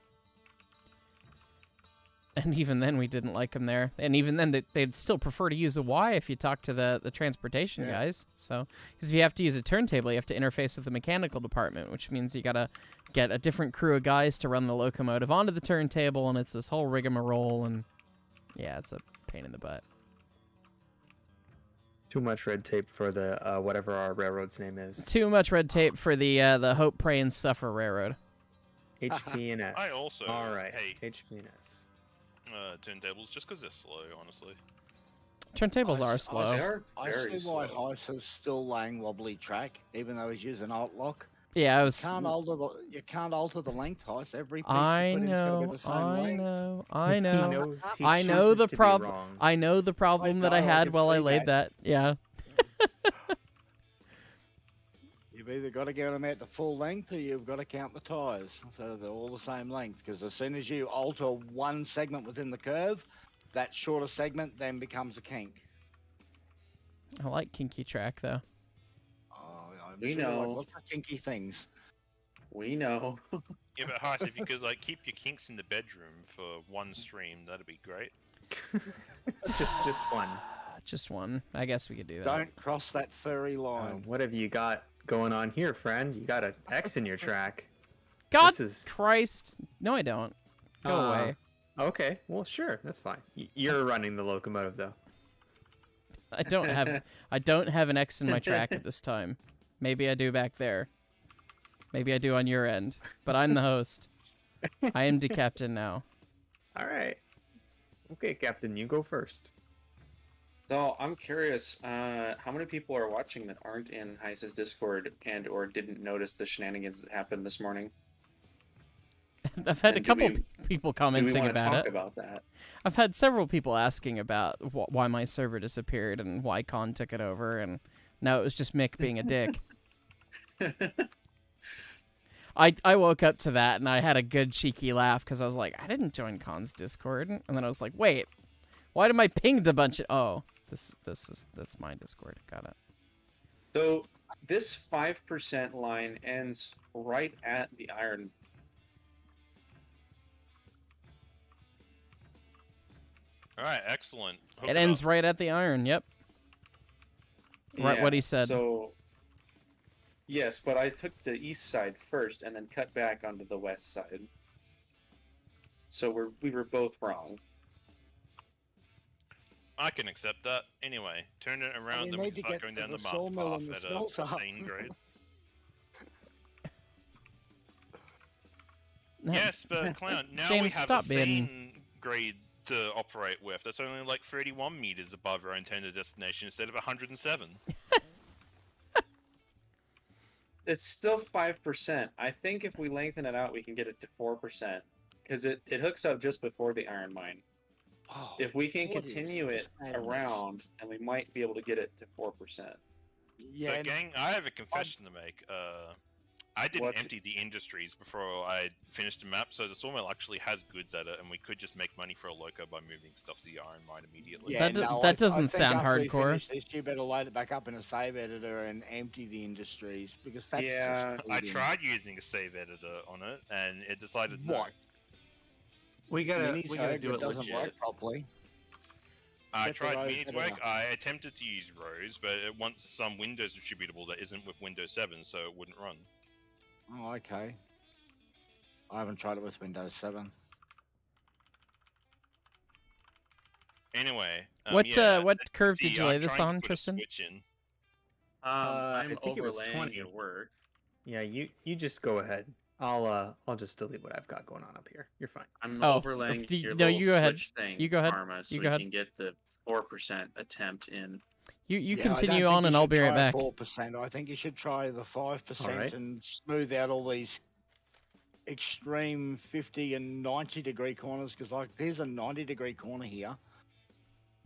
And even then, we didn't like them there. And even then, they'd still prefer to use a Y if you talk to the transportation Yeah. guys. So, because if you have to use a turntable, you have to interface with the mechanical department, which means you gotta get a different crew of guys to run the locomotive onto the turntable, and it's this whole rigmarole. And yeah, it's a pain in the butt. Too much red tape for the whatever our railroad's name is. Too much red tape for the Hope, Pray, and Suffer Railroad. HP and S. I also All right. hate HP and S. turntables just because they're slow, honestly. Turntables I are s- slow. They're I very see why slow. Heist is still laying wobbly track, even though he's using alt lock. Yeah, I was. You can't alter the length, Heist. Every piece I you put in's got to be know. the same I length. know. I He know. knows. He I know chooses the to be problem. wrong. I know the problem that I know, I had can while I see laid that. Yeah. You've either got to get them out to full length or you've got to count the tyres so they're all the same length. Because as soon as you alter one segment within the curve, that shorter segment then becomes a kink. I like kinky track though. Oh, I'm We sure you like know. lots of kinky things. We know. Yeah, but Heist, if you could like keep your kinks in the bedroom for one stream, that'd be great. just one. Just one. I guess we could do that. Don't cross that furry line. What have you got going on here, friend? You got an X in your track. God This is- Christ. No, I don't. Go away. Okay, well, sure, that's fine. You're running the locomotive, though. I don't have an X in my track at this time. Maybe I do back there. Maybe I do on your end. But I'm the host. I am the captain now. All right. Okay, Captain, you go first. So I'm curious, how many people are watching that aren't in Heist's Discord and or didn't notice the shenanigans that happened this morning? I've had a And do couple we- people Do we commenting want to about talk it. about that? I've had several people asking about why my server disappeared and why Khan took it over, and now it was just Mick being a dick. I woke up to that and I had a good cheeky laugh because I was like, I didn't join Khan's Discord, and then I was like, wait, why did I pinged a bunch of? Oh, that's my Discord. Got it. So this 5% line ends right at the iron. All right, excellent. Hook It ends up. right at the iron. Yep. Right, what he said. So yes, but I took the east side first and then cut back onto the west side. So we were both wrong. I can accept that. Anyway, turn it around, we then we need can to start get going to down the the math sawmill path and the at a smelter. sane grade. No, Yes, but Clown, now James, we have stop a being- sane grade to operate with. That's only like 31 meters above our intended destination instead of 107. It's still 5%. I think if we lengthen it out, we can get it to 4%. Because it hooks up just before the iron mine. Oh, If we can what is continue this it madness? around, and we might be able to get it to 4%. Yeah, So, and gang, I have a confession to make. I didn't What's- empty the industries before I finished the map, so the sawmill actually has goods at it, and we could just make money for a loco by moving stuff to the iron mine immediately. yeah, That no, that I doesn't think sound after we hardcore. finish this, you better load it back up in a save editor and empty the industries because that's Yeah, just I cheating. tried using a save editor on it, and it decided no. What? We gotta Minisode do that it doesn't legit. work properly. I Get the tried rows Mini's editor. work. I attempted to use Rose, but it wants some Windows distributable that isn't with Windows 7, so it wouldn't run. Oh, okay. I haven't tried it with Windows 7. Anyway, What yeah, what let's curve see, did you I'm lay this trying to on, put a Tristan? switch in. I I'm think it was overlaying 20. your work. Yeah, you just go ahead. I'll just delete what I've got going on up here. You're fine. I'm Oh, overlaying do you- your no, little you go ahead. switch thing, You go ahead. Pharma, so You we go ahead. can get the 4% attempt in. You Yeah, I continue don't on, think and you I'll should be right try back. 4%. I think you should try the 5% Alright. and smooth out all these extreme 50 and 90 degree corners because like there's a 90 degree corner here.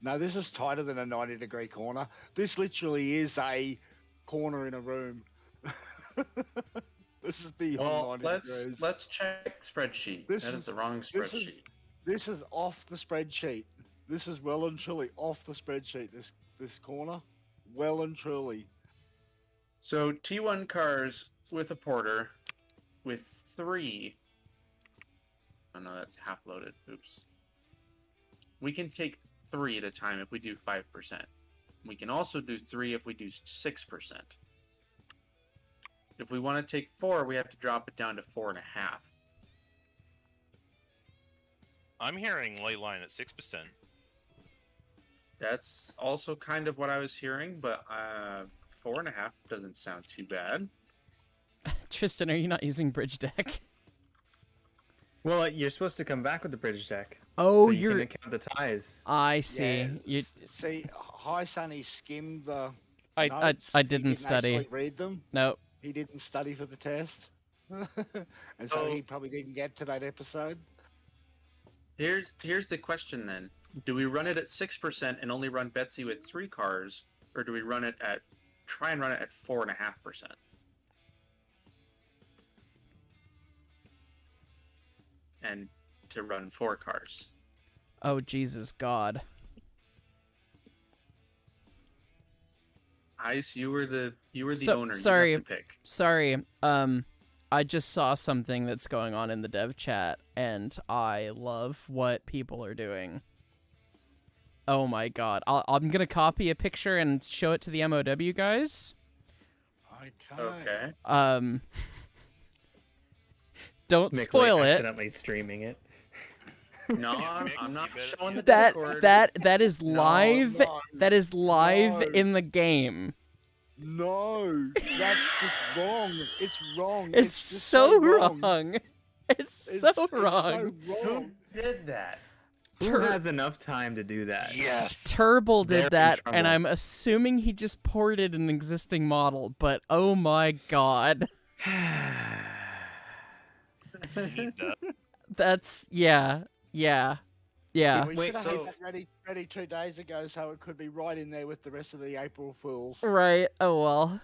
No, this is tighter than a 90 degree corner. This literally is a corner in a room. This is beyond Well, 90 let's degrees. let's check spreadsheet. This That is is- the wrong this is- spreadsheet. This is off the spreadsheet. This is well and truly off the spreadsheet. This corner, well and truly. So T1 cars with a porter, with 3. Oh no, that's half loaded. Oops. We can take 3 at a time if we do 5%. We can also do 3 if we do 6%. If we want to take 4, we have to drop it down to 4.5. I'm hearing ley line at 6%. That's also kind of what I was hearing, but 4.5 doesn't sound too bad. Tristan, are you not using bridge deck? Well, you're supposed to come back with the bridge deck. Oh, so you you're. can count the ties. I see. Yeah, You. See, High Sunny skimmed the. I notes. I He didn't study. actually read them. No. He didn't study for the test, and so Oh. he probably didn't get to that episode. Here's the question then. Do we run it at 6% and only run Betsy with 3 cars, or do we try and run it at 4.5%? And to run 4 cars. Oh Jesus God. Ice, you were the So- owner. sorry. You have to pick. Sorry. I just saw something that's going on in the dev chat, and I love what people are doing. Oh my God. I'm gonna copy a picture and show it to the MOW guys. Okay. Don't Mick spoil Lake it. accidentally streaming it. No, Mick, I'm not you better- showing the That Discord. that is live. No, That is live no. in the game. no, that's just wrong. It's wrong. It's just so wrong. wrong. It's It's so so wrong. wrong. Who did that? Who has enough time to do that? Yes. Turble They're in did that, and trouble. I'm assuming he just ported an existing model, but oh my God. You need that. That's, yeah. We Wait, should have so- had that ready 2 days ago, so it could be right in there with the rest of the April Fools. Right, oh well.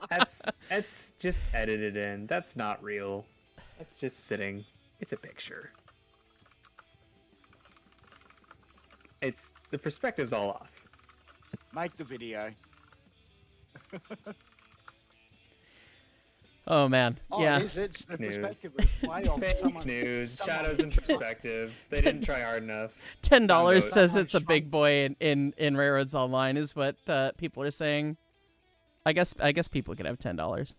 That's just edited in. That's not real. That's just sitting. It's a picture. It's the perspective's all off. Make the video. Oh man, Oh, yeah. it's the News. perspective is way off. Fake Someone- news, someone- shadows in perspective. They didn't try hard enough. $10 Download. says it's a Someone big boy in Railroads Online is what people are saying. I guess people could have $10.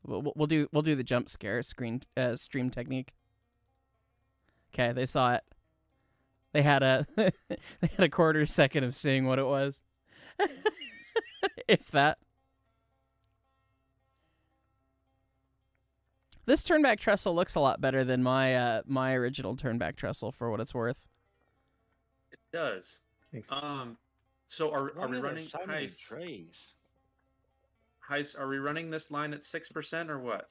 We'll do the jump scare stream technique. Okay, they saw it. They had a they had a quarter second of seeing what it was. If that. This turnback trestle looks a lot better than my original turnback trestle, for what it's worth. It does. Thanks. So are Why we are there running so many Heist? trees? Heist, are we running this line at 6% or what?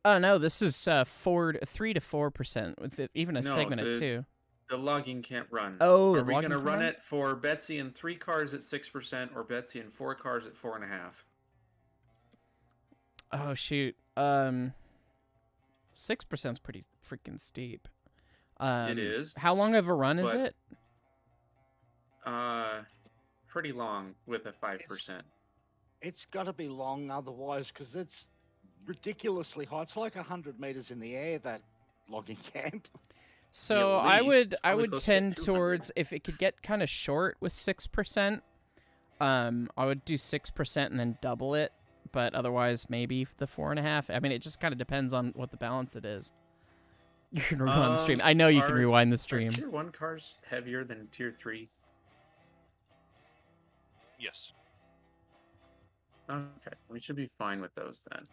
Oh no, this is 3 to 4% with even a No, segment of the- 2. The logging can't run. Oh, are the we logging going to can't run run? it for Betsy and 3 cars at 6% or Betsy and 4 cars at 4.5? Oh shoot. 6%'s pretty freaking steep. It is. How long of a run is but- it? Pretty long with a 5%. It's got to be long otherwise, because it's ridiculously high. It's like 100 meters in the air, that logging camp. So at I least, would it's I probably would close to tend 200. towards, if it could get kind of short with 6%, I would do 6% and then double it, but otherwise maybe the 4.5. I mean, it just kind of depends on what the balance it is. You can rewind the stream. I know you can are- rewind the Are stream. tier 1 cars heavier than tier 3? Yes. Okay, we should be fine with those then.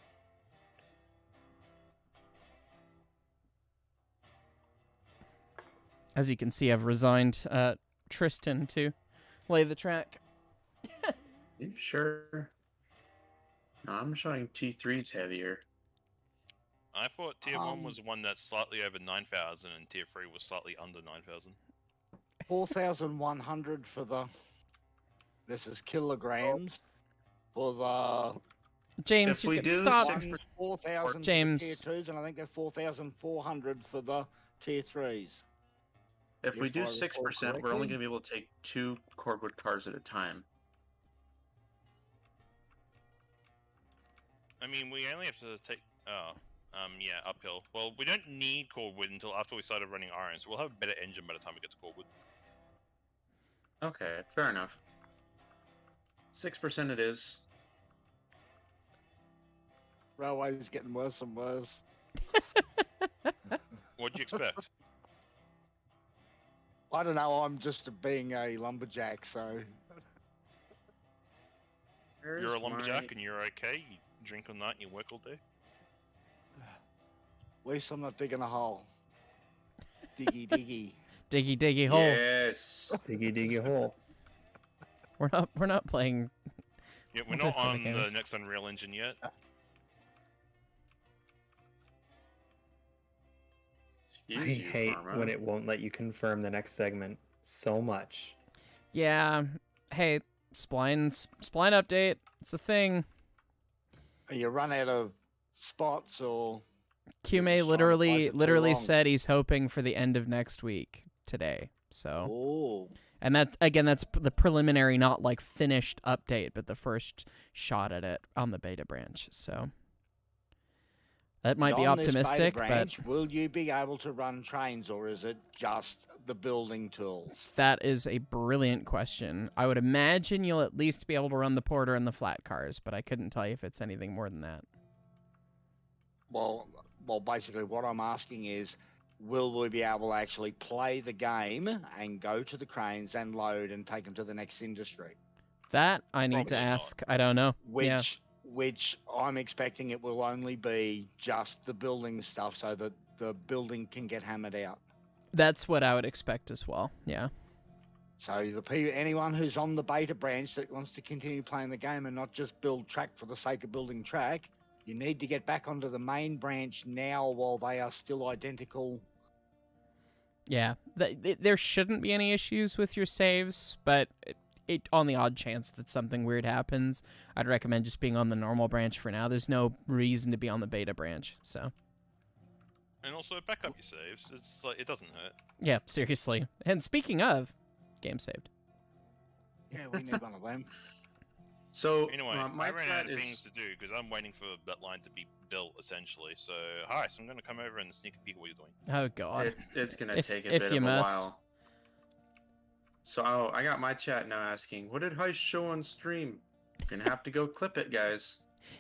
As you can see, I've resigned Tristan to lay the track. You sure? No, I'm showing T3's heavier. I thought tier 1 Um, was the one that's slightly over 9,000 and tier 3 was slightly under 9,000. 4,100 for the This is kilograms for the James, If you we can do stop. six- ones, 4,000 James. for the tier 2s, and I think they're 4,400 for the tier 3s. If we If do I recall 6%, we're only correctly. going to be able to take 2 cordwood cars at a time. I mean, we only have to take. Yeah, uphill. Well, we don't need cordwood until after we started running iron, so we'll have a better engine by the time we get to cordwood. Okay, fair enough. 6% it is. Railway's getting worse and worse. What'd you expect? I don't know, I'm just being a lumberjack, so... You're a lumberjack and you're okay. You drink all night and you work all day. At least I'm not digging a hole. Diggy diggy. Diggy diggy hole. Yes. Diggy diggy hole. We're not playing. Yeah, we're Okay, not on okay, the guys. next Unreal Engine yet. Excuse I you, hate Farmer. when it won't let you confirm the next segment so much. Yeah. Hey, spline update. It's a thing. You run out of spots or... QMA trying to place literally it too literally long. said he's hoping for the end of next week today. So, Oh. and that again, that's the preliminary, not like finished update, but the first shot at it on the beta branch. So that might be On this beta optimistic, branch, will you be able to run trains, or is it just the building tools? but that is a brilliant question. I would imagine you'll at least be able to run the porter and the flat cars, but I couldn't tell you if it's anything more than that. Well, basically what I'm asking is, will we be able to actually play the game and go to the cranes and load and take them to the next industry? That I need to Probably not. ask. I don't know. Yeah. Which I'm expecting it will only be just the building stuff, so that the building can get hammered out. That's what I would expect as well. Yeah. So anyone who's on the beta branch that wants to continue playing the game and not just build track for the sake of building track, you need to get back onto the main branch now while they are still identical. Yeah. There shouldn't be any issues with your saves, but it on the odd chance that something weird happens, I'd recommend just being on the normal branch for now. There's no reason to be on the beta branch. So, And also, back up your saves. It's like it doesn't hurt. yeah, seriously. And speaking of, game saved. Yeah, we need one of them. So, Anyway, my I ran chat out of is... things to do because I'm waiting for that line to be built, essentially. So, hi, so I'm going to come over and sneak a peek at what you're doing. Oh god. It's going to If- take a if bit you of a must. while. So, I got my chat now asking, what did Heist show on stream? You're going to have to go clip it, guys.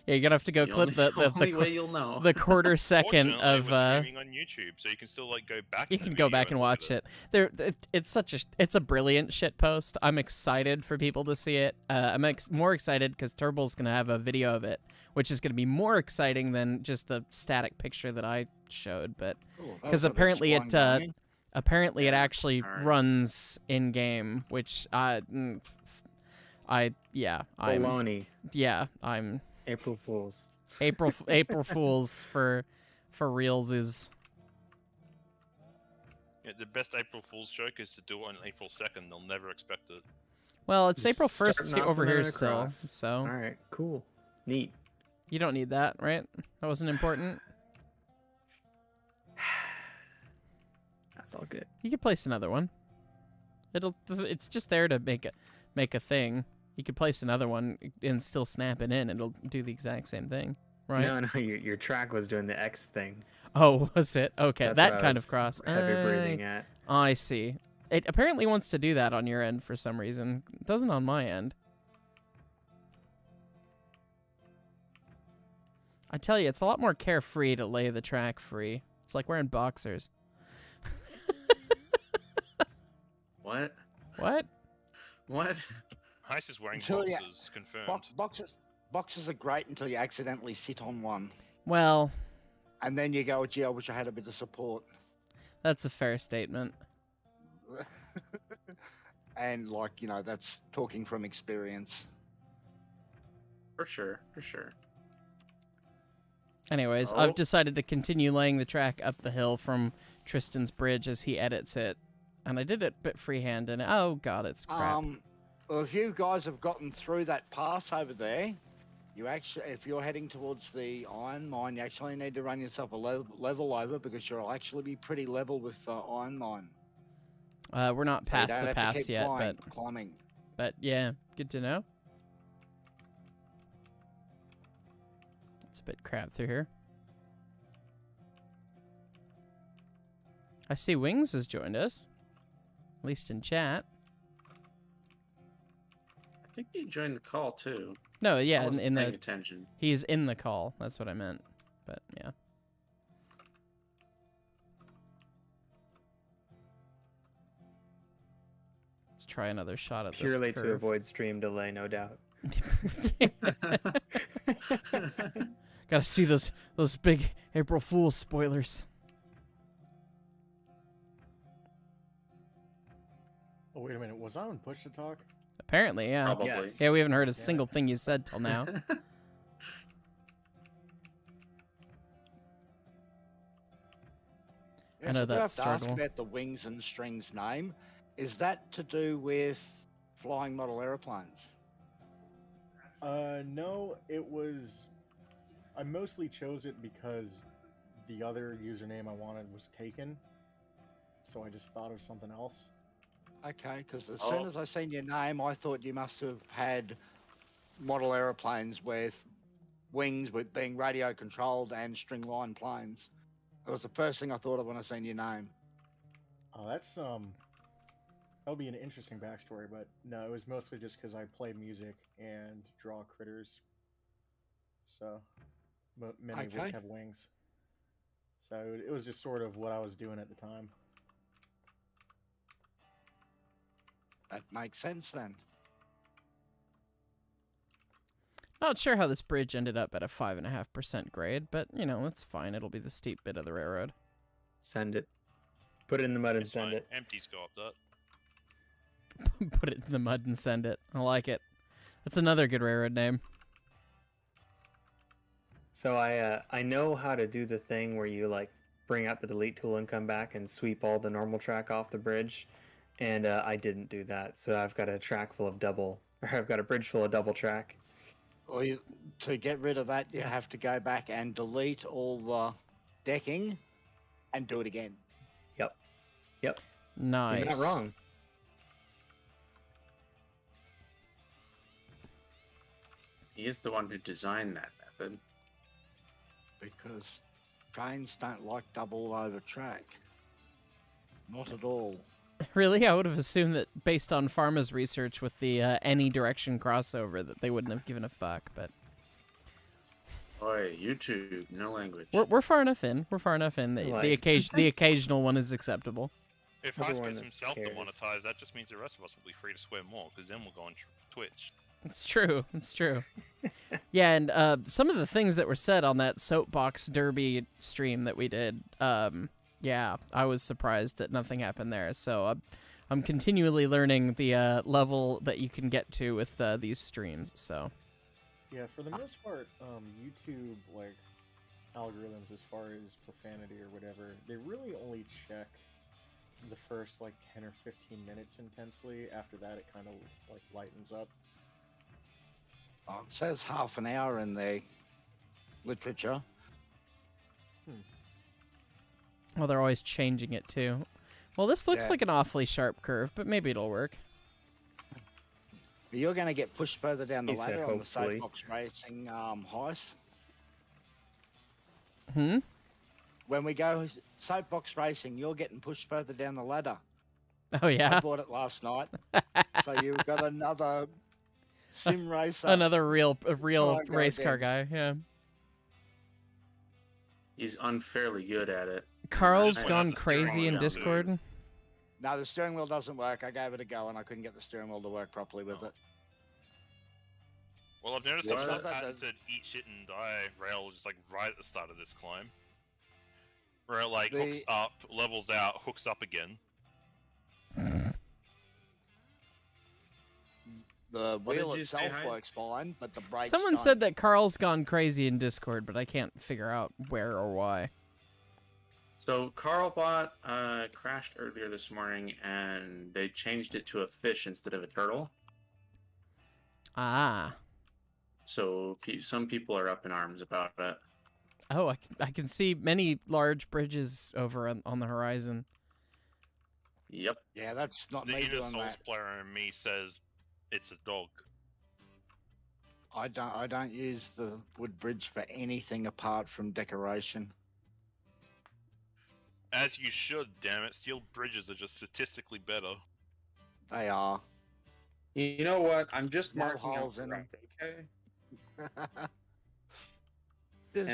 Yeah, you're gonna have to go It's clip the only way you'll know. the quarter second Fortunately, of we're streaming on YouTube, so you can still like go back. you in the can go video back and look at watch it. It's a brilliant shit post. I'm excited for people to see it. I'm more excited because Turbo's gonna have a video of it, which is gonna be more exciting than just the static picture that I showed. But because apparently it apparently it Yeah, actually alright. runs in game, which I'm Baloney. April Fools. April Fools for reals is. Yeah, the best April Fool's joke is to do it on April 2nd. They'll never expect it. Well, it's Just April 1st starting off over and then here still, across. so All right, cool, neat. you don't need that, right? That wasn't important. That's all good. You could place another one. It's just there to make a thing. You could place another one and still snap it in. It'll do the exact same thing, right? No, your track was doing the X thing. Oh, was it? Okay, That's that what I kind of was cross. Heavy breathing at. I see. It apparently wants to do that on your end for some reason. It doesn't on my end. I tell you, it's a lot more carefree to lay the track free. It's like wearing boxers. What? What? What? Heist is wearing Until you- boxes, confirmed. Boxes are great until you accidentally sit on one. Well, And then you go, gee, I wish I had a bit of support. that's a fair statement. And, that's talking from experience. For sure, for sure. Anyways, Oh. I've decided to continue laying the track up the hill from Tristan's bridge as he edits it. And I did it a bit freehand, and oh god, it's crap. Well, if you guys have gotten through that pass over there, you actually, if you're heading towards the iron mine, you actually need to run yourself a level over because you'll actually be pretty level with the iron mine. We're not So you past don't the have to pass keep yet, climbing. but yeah, good to know. It's a bit crap through here. I see Wings has joined us, at least in chat. I think he joined the call too. No, I yeah, wasn't in paying the attention. he's in the call. That's what I meant. But yeah. Let's try another shot at Purely this to curve. avoid stream delay, no doubt. Gotta see those big April Fool's spoilers. Oh, wait a minute. Was I on push to talk? Apparently, yeah. Probably. Yes. Yeah, we haven't heard a Yeah. single thing you said till now. I know so that have to ask struggle. about the wings and strings name. Is that to do with flying model aeroplanes? No, it was. I mostly chose it because the other username I wanted was taken. So I just thought of something else. Okay, because as Oh. soon as I seen your name, I thought you must have had model aeroplanes with wings with being radio controlled and string line planes. That was the first thing I thought of when I seen your name. Oh, that's that'll be an interesting backstory, but no, it was mostly just because I play music and draw critters. So, many Okay. which have wings. So it was just sort of what I was doing at the time. That makes sense then. Not sure how this bridge ended up at a 5.5% grade, but you know, it's fine. It'll be the steep bit of the railroad. Send it. Put it in the mud and It's send fine. it. Empties go up that. Put it in the mud and send it. I like it. That's another good railroad name. So I know how to do the thing where you like bring out the delete tool and come back and sweep all the normal track off the bridge, and I didn't do that. So I've got a track full of I've got a bridge full of double track. Or to get rid of that, you have to go back and delete all the decking and do it again. Yep. Nice. You're not wrong. He is the one who designed that method. Because trains don't like double over track. Not at all. Really? I would have assumed that based on Pharma's research with the any direction crossover that they wouldn't have given a fuck, but Oi, YouTube, no language. we're far enough in. We're far enough in. The occasional one is acceptable. If Everyone Heist gets that himself cares. demonetized, that just means the rest of us will be free to swear more, because then we'll go on Twitch. It's true. It's true. Yeah, and some of the things that were said on that soapbox derby stream that we did, yeah, I was surprised that nothing happened there. So I'm continually learning the level that you can get to with these streams. So Yeah, for the most part, YouTube like algorithms as far as profanity or whatever, they really only check the first like 10 or 15 minutes intensely. After that, it kind of like lightens up. Oh, it says half an hour in the literature. well, they're always changing it too. Well, this looks Yeah. like an awfully sharp curve, but maybe it'll work. You're going to get pushed further down the He said ladder on the hopefully. soapbox racing heist. Hmm. When we go soapbox racing, you're getting pushed further down the ladder. Oh I yeah. bought it last night, so you've got another sim racer. Another real Try and go race car guy. against. Yeah. He's unfairly good at it. Carl's Just gone has the steering crazy wheel in down, dude. Discord. No, the steering wheel doesn't work. I gave it a go and I couldn't get the steering wheel to work properly with Oh. it. Well, I've noticed What? I've got That patented eat shit and die rail just like right at the start of this climb. Where it like The- hooks up, levels out, hooks up again. The What wheel did you say, itself Hyde? works fine, but the brakes Someone don't. said that Carl's gone crazy in Discord, but I can't figure out where or why. So Carlbot crashed earlier this morning, and they changed it to a fish instead of a turtle. Ah. So some people are up in arms about it. Oh, I can see many large bridges over on the horizon. Yep. Yeah, that's not The me inner doing Souls that. player in me says it's a dog. I don't use the wood bridge for anything apart from decoration. As you should, damn it. Steel bridges are just statistically better. They are. You know what? I'm just No marking out holes in them. right, okay? And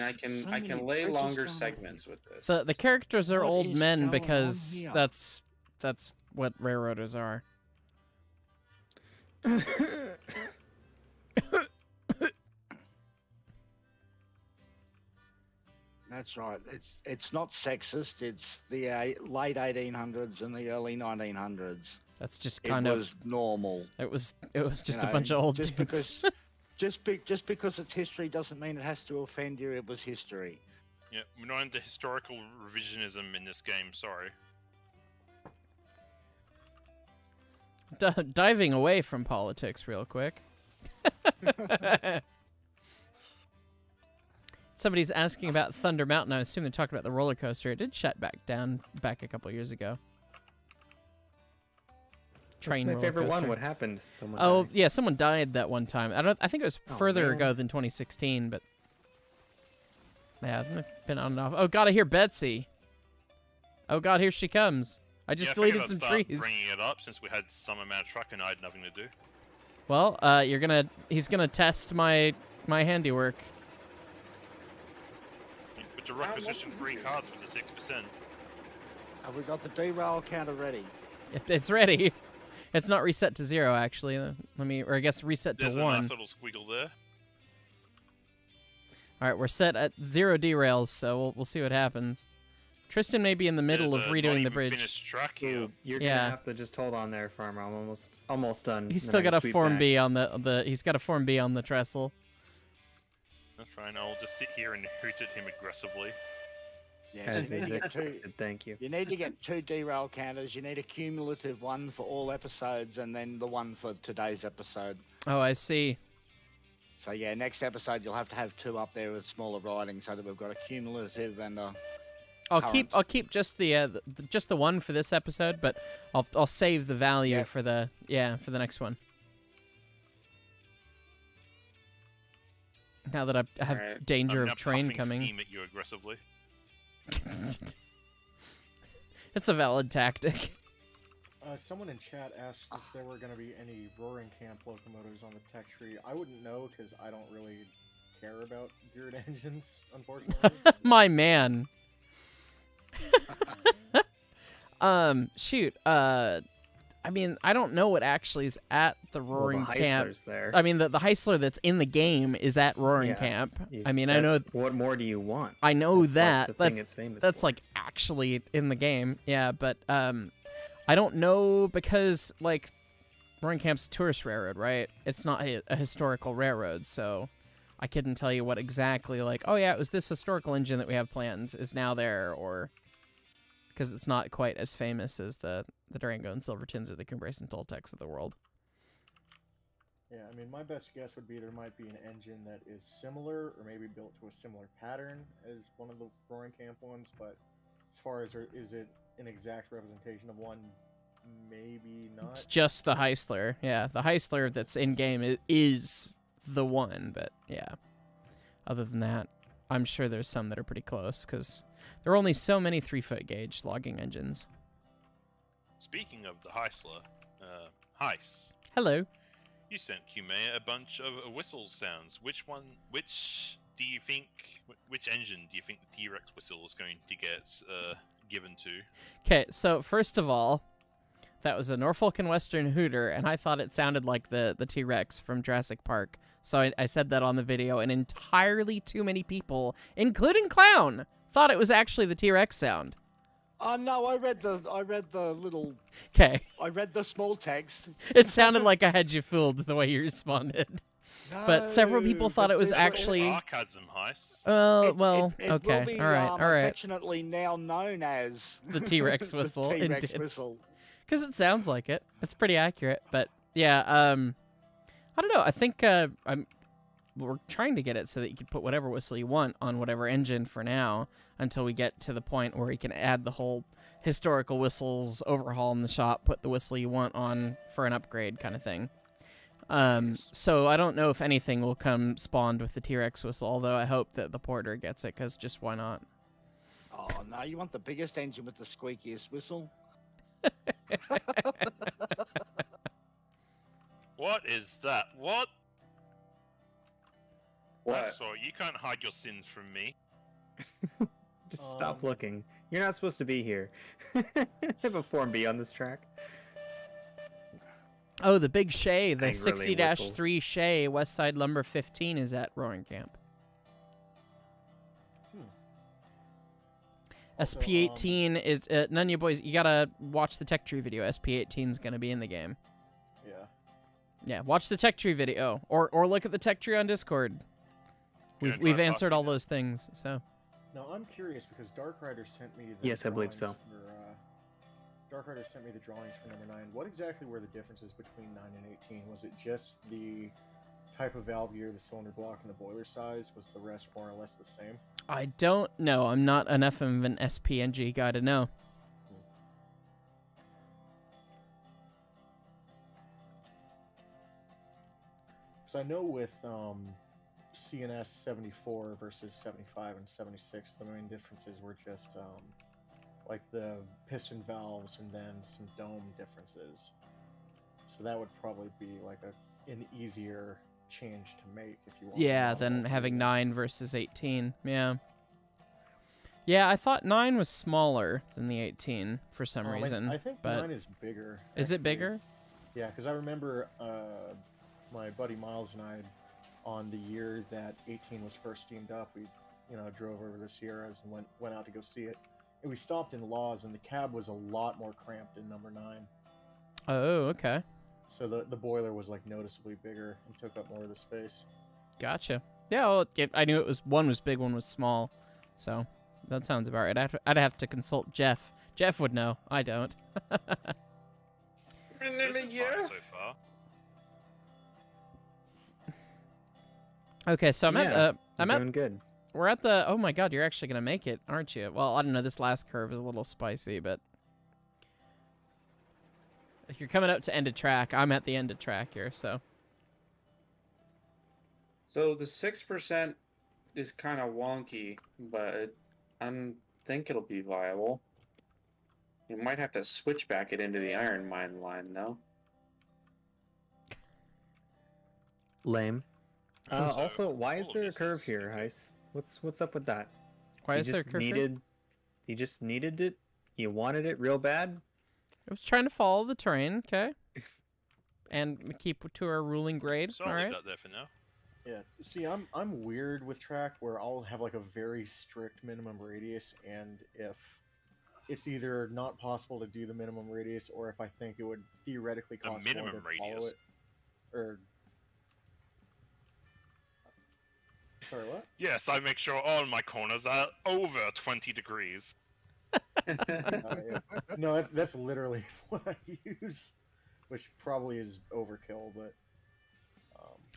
I can lay longer segments with this. The characters are What old is men going on because here? that's what railroaders are. That's right. It's not sexist. It's the late 1800s and the early 1900s. That's just It kind of was normal. it was just You a know, bunch of old just dudes. because just because it's history doesn't mean it has to offend you. It was history. Yeah, we're not into historical revisionism in this game, sorry. Diving away from politics real quick. Somebody's asking about Thunder Mountain. I assume they're talking about the roller coaster. It did shut back a couple years ago. Train That's my roller favorite one. coaster. What happened? Someone Oh died. yeah, someone died that one time. I think it was Oh, further man. ago than 2016, but yeah, it's been on and off. Oh god, I hear Betsy. Oh god, here she comes. I just Yeah, I figured deleted I'd some start trees. bringing it up since we had some amount of truck and I had nothing to do. Well, he's gonna test my handiwork. But to requisition 3 cars for the 6%. Have we got the derail counter ready? It's ready. It's not reset to 0 actually. I guess reset to There's a 1. nice little squiggle there. All right, we're set at 0 derails, so we'll see what happens. Tristan may be in the middle There's of a not redoing the even bridge. finished track here. Ooh, you're Yeah. gonna have to just hold on there, Farmer. I'm almost done. He's Then still I got can a sweep form back. B on the. He's got a form B on the trestle. That's fine, I'll just sit here and hoot at him aggressively. Yeah, As you need is to get two. expected. Thank you. You need to get 2 derail counters. You need a cumulative one for all episodes, and then the one for today's episode. Oh, I see. So yeah, next episode you'll have to have 2 up there with smaller writing, so that we've got a cumulative and a. I'll Current. keep just the just the one for this episode, but I'll save the value Yep. for the next one. Now that I have Alright. danger I'm now of train puffing coming. steam at you aggressively. It's a valid tactic. Someone in chat asked if there were going to be any Roaring Camp locomotives on the tech tree. I wouldn't know because I don't really care about geared engines, unfortunately. My man. Shoot. I mean, I don't know what actually is at the Well, Roaring the Camp. Heisler's there. I mean, the Heisler that's in the game is at Roaring Yeah. Camp. You- I mean, I know What more do you want? I know That's that. Like the thing it's famous That's for. like actually in the game. Yeah, but I don't know because like Roaring Camp's a tourist railroad, right? It's not a historical railroad, so I couldn't tell you what exactly like, oh yeah, it was this historical engine that we have planned is now there, or because it's not quite as famous as the Durango and Silvertons or the Cumbres and Toltecs of the world. Yeah, I mean, my best guess would be there might be an engine that is similar, or maybe built to a similar pattern as one of the Roaring Camp ones, but as far as is it an exact representation of one, maybe not. It's just the Heisler. Yeah, the Heisler that's in game is the one, but yeah. Other than that, I'm sure there's some that are pretty close because there are only so many 3-foot gauge logging engines. Speaking of the Heisler, Heis, Hello. you sent Kume a bunch of whistle sounds. Which engine do you think the T-Rex whistle is going to get given to? Okay, so first of all, that was a Norfolk and Western Hooter, and I thought it sounded like the T-Rex from Jurassic Park. So I said that on the video, and entirely too many people, including Clown, thought it was actually the T-Rex sound. Oh no, I read the Okay, small text. it sounded like I had you fooled the way you responded. But several people No, thought but it was this- actually- Sarcasm, Heis. Well, it okay, will be, all right. affectionately now known as The T-Rex whistle, The T-Rex indeed. whistle. Because it sounds like it. It's pretty accurate. But yeah, I don't know. I think we're trying to get it so that you can put whatever whistle you want on whatever engine for now until we get to the point where you can add the whole historical whistles, overhaul in the shop, put the whistle you want on for an upgrade kind of thing. So I don't know if anything will come spawned with the T-Rex whistle, although I hope that the Porter gets it, because just why not? Oh, no, you want the biggest engine with the squeakiest whistle? What is that? What? What? Sorry, you can't hide your sins from me. Just stop looking. You're not supposed to be here. Have a Form B on this track. Oh, the big Shay, the Angrily 60-3 Shay, Westside Lumber 15 is at Roaring Camp. SP18 is... none of you boys, you gotta watch the tech tree video. SP18 is gonna be in the game. Yeah. Yeah, watch the tech tree video. Or look at the tech tree on Discord. We've answered all those things, so... Now, I'm curious because Dark Rider sent me the Yes, I believe so. drawings Dark Rider sent me the drawings for number 9. What exactly were the differences between 9 and 18? Was it just the type of valve gear, the cylinder block, and the boiler size? Was the rest more or less the same? I don't know. I'm not enough of an SPNG guy to know. So I know with CNS 74 versus 75 and 76, the main differences were just like the piston valves and then some dome differences. So that would probably be like an easier change to make if you want. Yeah, than having 9 versus 18. Yeah. Yeah, I thought 9 was smaller than the 18 for some reason. I think but 9 is bigger. Is it actually. bigger? Yeah, because I remember my buddy Miles and I, on the year that 18 was first steamed up, we drove over the Sierras and went out to go see it. And we stopped in Laws, and the cab was a lot more cramped in number 9. Oh, okay. So the boiler was like noticeably bigger and took up more of the space. Gotcha. Yeah, well, I knew it was one was big, one was small. So that sounds about right. I'd have to consult Jeff. Jeff would know. I don't. This is fun so far. Okay, so Doing good. we're at the, oh my god, you're actually going to make it, aren't you? Well, I don't know, this last curve is a little spicy, but if you're coming up to end of track, I'm at the end of track here, so. So the 6% is kind of wonky, but I think it'll be viable. You might have to switch back it into the iron mine line, though. Lame. So, Also, why is there a this curve is here, okay. Heis? What's up with that? Why is there a just curve here? You just needed it? You wanted it real bad? I was trying to follow the terrain, okay? And keep to our ruling grade, So I'll alright? leave that there for now. Yeah. See, I'm weird with track where I'll have like a very strict minimum radius, and if it's either not possible to do the minimum radius, or if I think it would theoretically A cost more minimum to follow radius? it, or sorry, what? Yes, I make sure all my corners are over 20 degrees. Yeah. No, that's literally what I use, which probably is overkill, but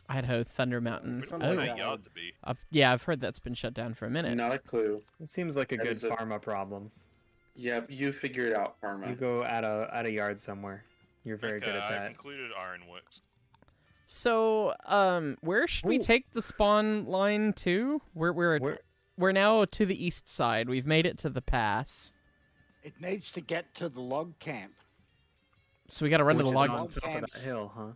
Idaho Thunder Mountain. Something Wouldn't like Oh, that that. yard to be? yeah, I've heard that's been shut down for a minute. Not a clue. It seems like a That good is a- pharma problem. Yep, you figure it out, Pharma. You go at a yard somewhere. You're very good at I've that. included Ironworks. So, where should we Ooh. take the spawn line to? We're now to the east side. We've made it to the pass. It needs to get to the log camp, So we got to run to Which the is log. on log top of camps. that hill, huh?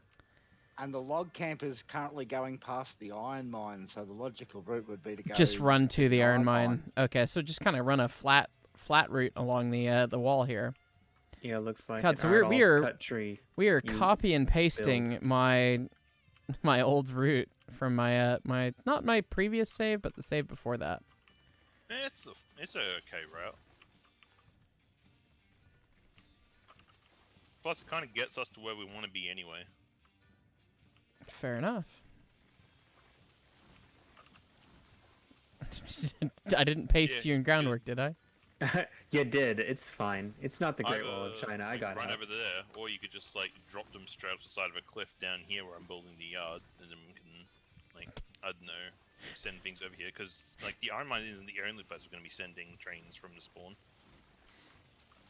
and the log camp is currently going past the iron mine, so the logical route would be to go Just run to the iron iron mine. mine. Okay, so just kind of run a flat route along the wall here. Yeah, it looks like God, an so we're- all we are- cut tree. We are You copy and pasting build. my old route from my not my previous save, but the save before that. It's a okay route. Plus, it kind of gets us to where we want to be anyway. Fair enough. I didn't paste Yeah, you in groundwork, did I? You did. It's fine. It's not the Great Wall of Either China. I you got could run it. over there, or you could just like drop them straight off the side of a cliff down here where I'm building the yard, and then we can, like, I don't know, send things over here. Because like the iron mine isn't the only place we're going to be sending trains from the spawn.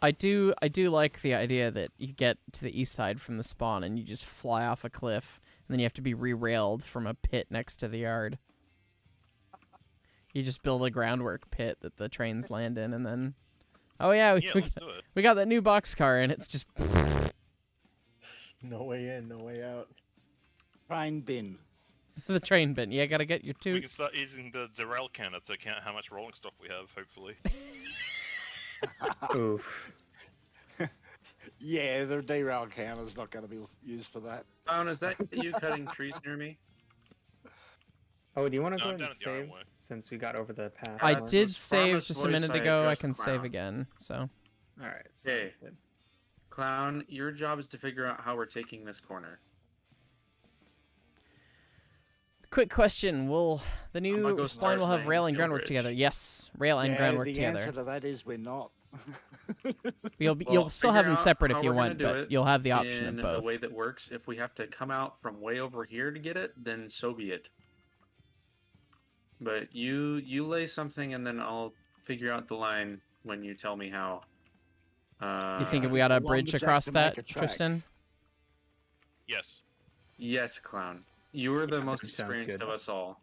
I do like the idea that you get to the east side from the spawn and you just fly off a cliff, and then you have to be re-railed from a pit next to the yard. You just build a groundwork pit that the trains land in, and then... Oh yeah, Yeah, let's do it. we got that new boxcar, and it's just... No way in, no way out. Train bin. the train bin. Yeah, gotta get your We two... can start using the derail counter to count how much rolling stock we have, hopefully. Oof. Yeah, the derail counter's not going to be used for that. Clown, is that you cutting trees near me? Oh, do you want to No, go I'm ahead down and at the iron save work. since we got over the pass? I Alright, did was save Farmer's just a voice, minute I ago. I addressed can save Clown. again, so... All right. Hey. sounds good. Clown, your job is to figure out how we're taking this corner. Quick question: will the gonna new go spline start will have laying rail and steel groundwork bridge. together? Yes, rail and Yeah, groundwork the together. answer to that is we're not. You'll Well, still have figure them out separate if how you we're gonna want, do but it you'll have the option in of both. a way that works. If we have to come out from way over here to get it, then so be it. But you lay something, and then I'll figure out the line when you tell me how. You think we ought to bridge lumberjack across to that, make a track. Tristan? Yes. Yes, Clown. You are the most Sounds experienced good. of us all.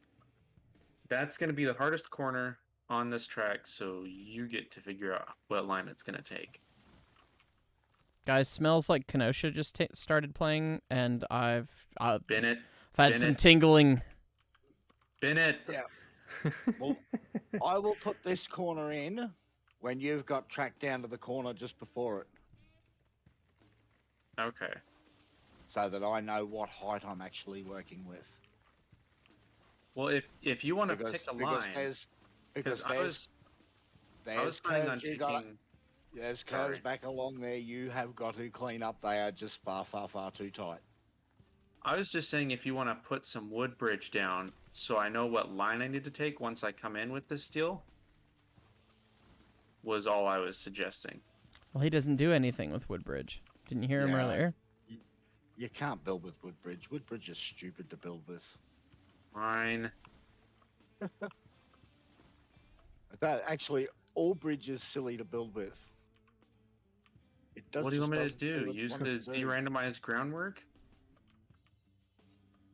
That's going to be the hardest corner on this track, so you get to figure out what line it's going to take. Guys, smells like Kenosha just started playing, and I've had Bennett, some Bennett. tingling. Bennett. Yeah. Well, I will put this corner in when you've got track down to the corner just before it, Okay. so that I know what height I'm actually working with. Well, if you want to pick a line, because I was there's planning on curves you got. taking. There's Sorry. curves back along there you have got to clean up. They are just far too tight. I was just saying if you want to put some wood bridge down, so I know what line I need to take once I come in with the steel. Was all I was suggesting. Well, he doesn't do anything with Woodbridge. Didn't you hear him Yeah. earlier? You can't build with Woodbridge. Woodbridge is stupid to build with. Fine. That actually, all bridge is silly to build with. It does. What do you want me to just do? doesn't Use what the it Z does. randomized groundwork?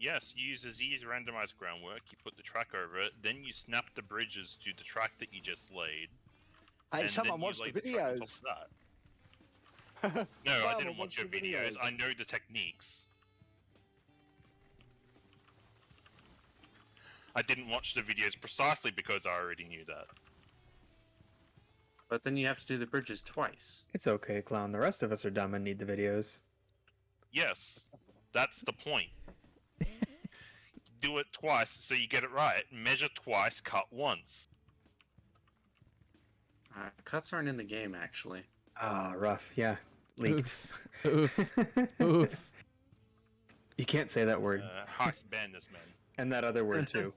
Yes, you use a Z's randomized groundwork, you put the track over it, then you snap the bridges to the track that you just laid. Hey, and someone then you watch lay the track on videos. top of that. No, I Someone didn't watch your the videos. I know the techniques. I didn't watch the videos precisely because I already knew that. But then you have to do the bridges twice. It's okay, Clown. The rest of us are dumb and need the videos. Yes, that's the point. Do it twice so you get it right. Measure twice, cut once. Cuts aren't in the game, actually. Ah, rough. Yeah. Leaked. Oof. Oof. You can't say that word. Heist ban this man. And that other word, too.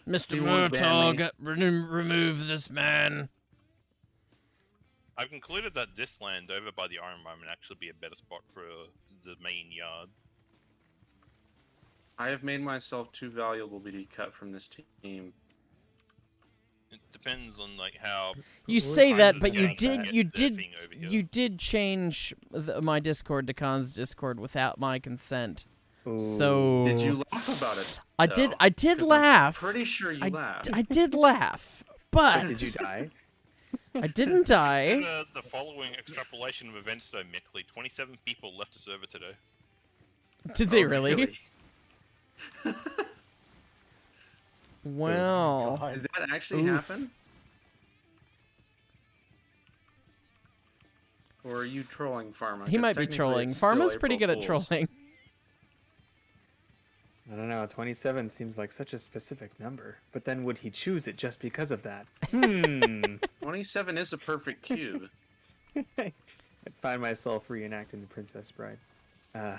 Mr. He won't ban me. Murtaugh, remove this man. I've concluded that this land over by the iron mine would actually be a better spot for the main yard. I have made myself too valuable to be cut from this team. It depends on like how. You say that, Prices but you getting did, their thing over here. you did change my Discord to Khan's Discord without my consent. Ooh. So Did you laugh about it? I though? did. I did 'Cause I'm laugh. pretty sure you laughed. I did laugh, but Did you die? I didn't die. Consider the following extrapolation of events though, Mickley. 27 people left the server today. Did they Oh, really? Well, Did that actually Oof. happen? Or are you trolling Pharma? he 'Cause might be technically trolling. it's still Pharma's pretty April good at Fools. trolling. I don't know. 27 seems like such a specific number. But then would he choose it just because of that? 27 is a perfect cube. I'd find myself reenacting the Princess Bride. Oh,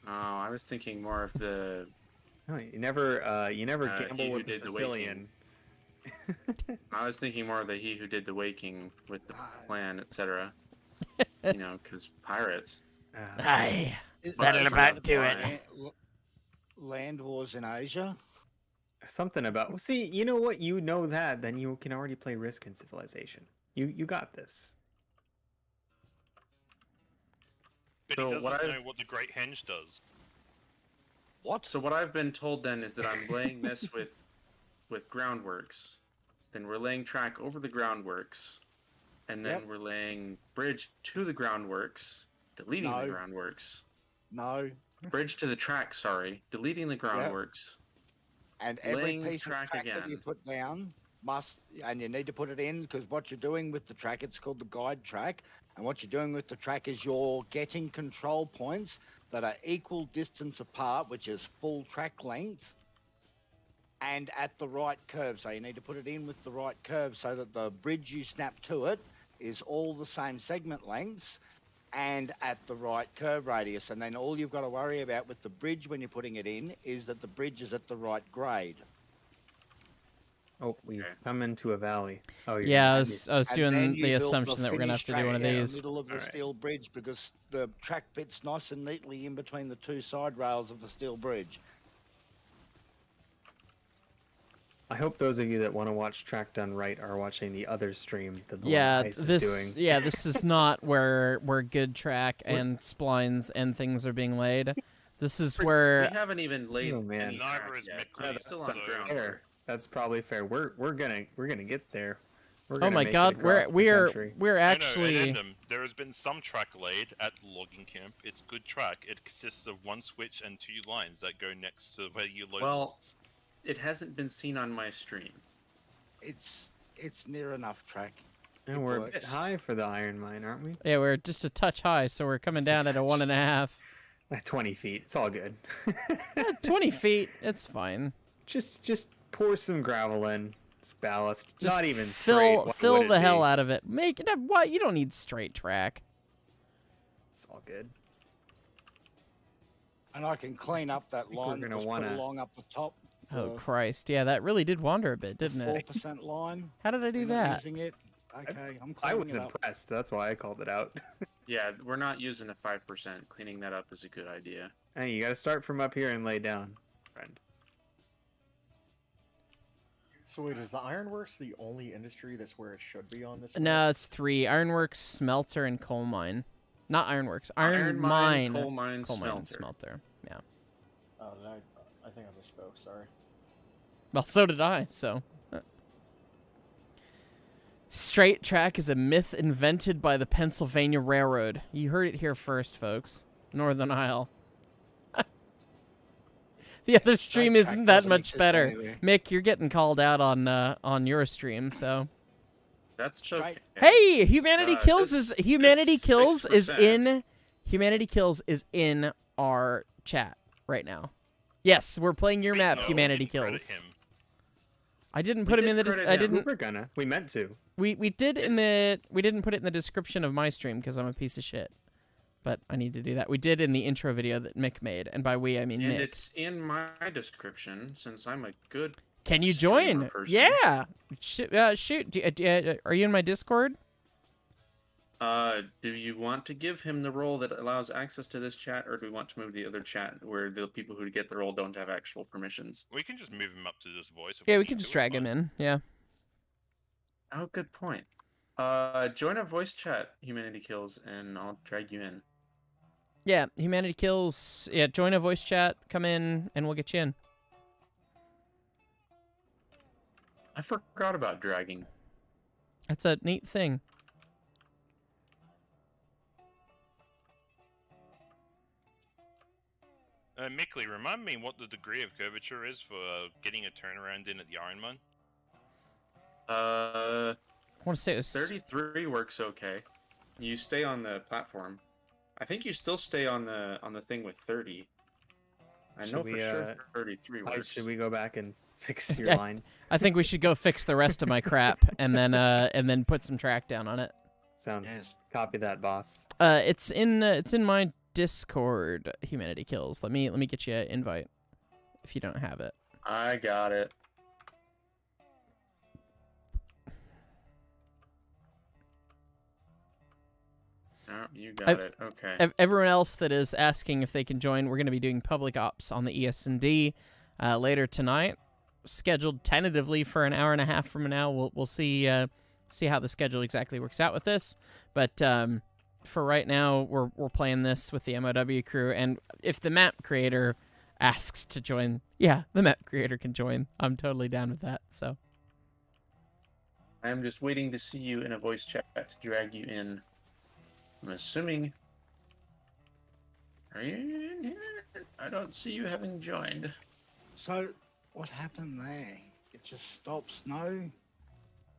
I was thinking more of the No, you never He gamble who with the did the Sicilian. I was thinking more of the he who did the waking with the plan, etc. Because pirates. Aye. Is Settle that back to it. Land wars in Asia? Something about. Well, see, you know what? You know that, then you can already play Risk and Civilization. You got this. But So he doesn't what know what the Great Henge does. What? So what I've been told then is that I'm laying this with groundworks. Then we're laying track over the groundworks, and then Yep. we're laying bridge to the groundworks, deleting the No. groundworks. No. Bridge to the track, sorry, deleting the groundworks. And every Laying piece track of track that you again. put down must, and you need to put it in, because what you're doing with the track, it's called the guide track. And what you're doing with the track is you're getting control points that are equal distance apart, which is full track length, and at the right curve. So you need to put it in with the right curve so that the bridge you snap to it is all the same segment lengths and at the right curve radius. And then all you've got to worry about with the bridge when you're putting it in is that the bridge is at the right grade. Oh, we've Okay. come into a valley. Oh, you're Yeah, I gonna- was And doing then the you build assumption that we're gonna have finished to do one of track out these. the middle of the Alright. steel bridge, because the track fits nice and neatly in between the two side rails of the steel bridge. I hope those of you that want to watch Track Done Right are watching the other stream that the Yeah, one Ice is doing. this is not where good track and splines and things are being laid. This is We where haven't even laid Oh, man. any Neither track is yet. Mick We're Crew, that's still so- on that's ground. fair. That's probably fair. We're gonna get there. We're oh gonna my make it god, across the we're country. actually Addendum, there has been some track laid at the logging camp. It's good track. It consists of one switch and 2 lines that go next to where you load Well, logs. It hasn't been seen on my stream. It's near enough track. And it we're a works. bit high for the iron mine, aren't we? yeah, we're just a touch high, so we're coming Just a down at a touch. 1.5. 20 feet. It's all good. 20 feet, it's fine. Just pour some gravel in. It's ballast. Just Not even straight. What fill would the it hell be? out of it. Make it what? You don't need straight track. It's all good. And I can clean up that think we're line that gonna was wanna- put along up the top. Oh Christ, yeah, that really did wander a bit, didn't it? 4% line. How did I do We're not that? Using it. Okay, I'm I cleaning was it up. impressed. That's why I called it out. Yeah, we're not using a 5%. Cleaning that up is a good idea. Hey, you gotta start from up here and lay down, friend. So wait, is the ironworks the only industry that's where it should be on this? No, it's 3: ironworks, smelter, and coal mine. Not ironworks. Iron mine, coal mine, coal mine, and smelter. smelter. Yeah. Oh, I think I misspoke. Sorry. Well, so did I. So. Straight track is a myth invented by the Pennsylvania Railroad. You heard it here first, folks. Northern Isle. The other stream Straight track isn't that doesn't much exist better. anywhere. Mick, you're getting called out on your stream, so. That's Straight- okay. Hey, Humanity Kills this- is Humanity this Kills is 6%. in Humanity Kills is in our chat right now. Yes, we're playing your map, No, Humanity didn't credit Kills. him. I didn't We put him did in the credit I him. didn't We're gonna. We meant to. we did in the we didn't put it in the description of my stream because I'm a piece of shit. But I need to do that. We did in the intro video that Mick made, and by we I mean And Mick. it's in my description since I'm a good. Can you streamer join? person. Yeah. Shoot. Are you in my Discord? Do you want to give him the role that allows access to this chat, or do we want to move the other chat where the people who get the role don't have actual permissions? We can just move him up to this voice. if Yeah, we need can to, just it's drag him fine. in. Yeah. Oh, good point. Join a voice chat, Humanity Kills, and I'll drag you in. Yeah, Humanity Kills. Yeah, join a voice chat, come in, and we'll get you in. I forgot about dragging. That's a neat thing. Mickley, remind me what the degree of curvature is for getting a turnaround in at the Iron Mine. I want to say it was 33 works okay. You stay on the platform. I think you still stay on the thing with 30. I Should know we, for sure 33 Ice, works. should we go back and fix your Yeah. line? I think we should go fix the rest of my crap and then put some track down on it. Sounds. Yes. Copy that, boss. It's in my Discord. Humanity Kills. Let me get you an invite. if you don't have it. I got it. Oh, you got it. Okay. Everyone else that is asking if they can join, we're going to be doing public ops on the ES&D later tonight. Scheduled tentatively for an hour and a half from now. We'll see how the schedule exactly works out with this. But for right now, we're playing this with the MoW crew. And if the map creator asks to join, yeah, the map creator can join. I'm totally down with that. So I'm just waiting to see you in a voice chat to drag you in. I'm assuming. Are you in here? I don't see you having joined. So, what happened there? It just stops, no?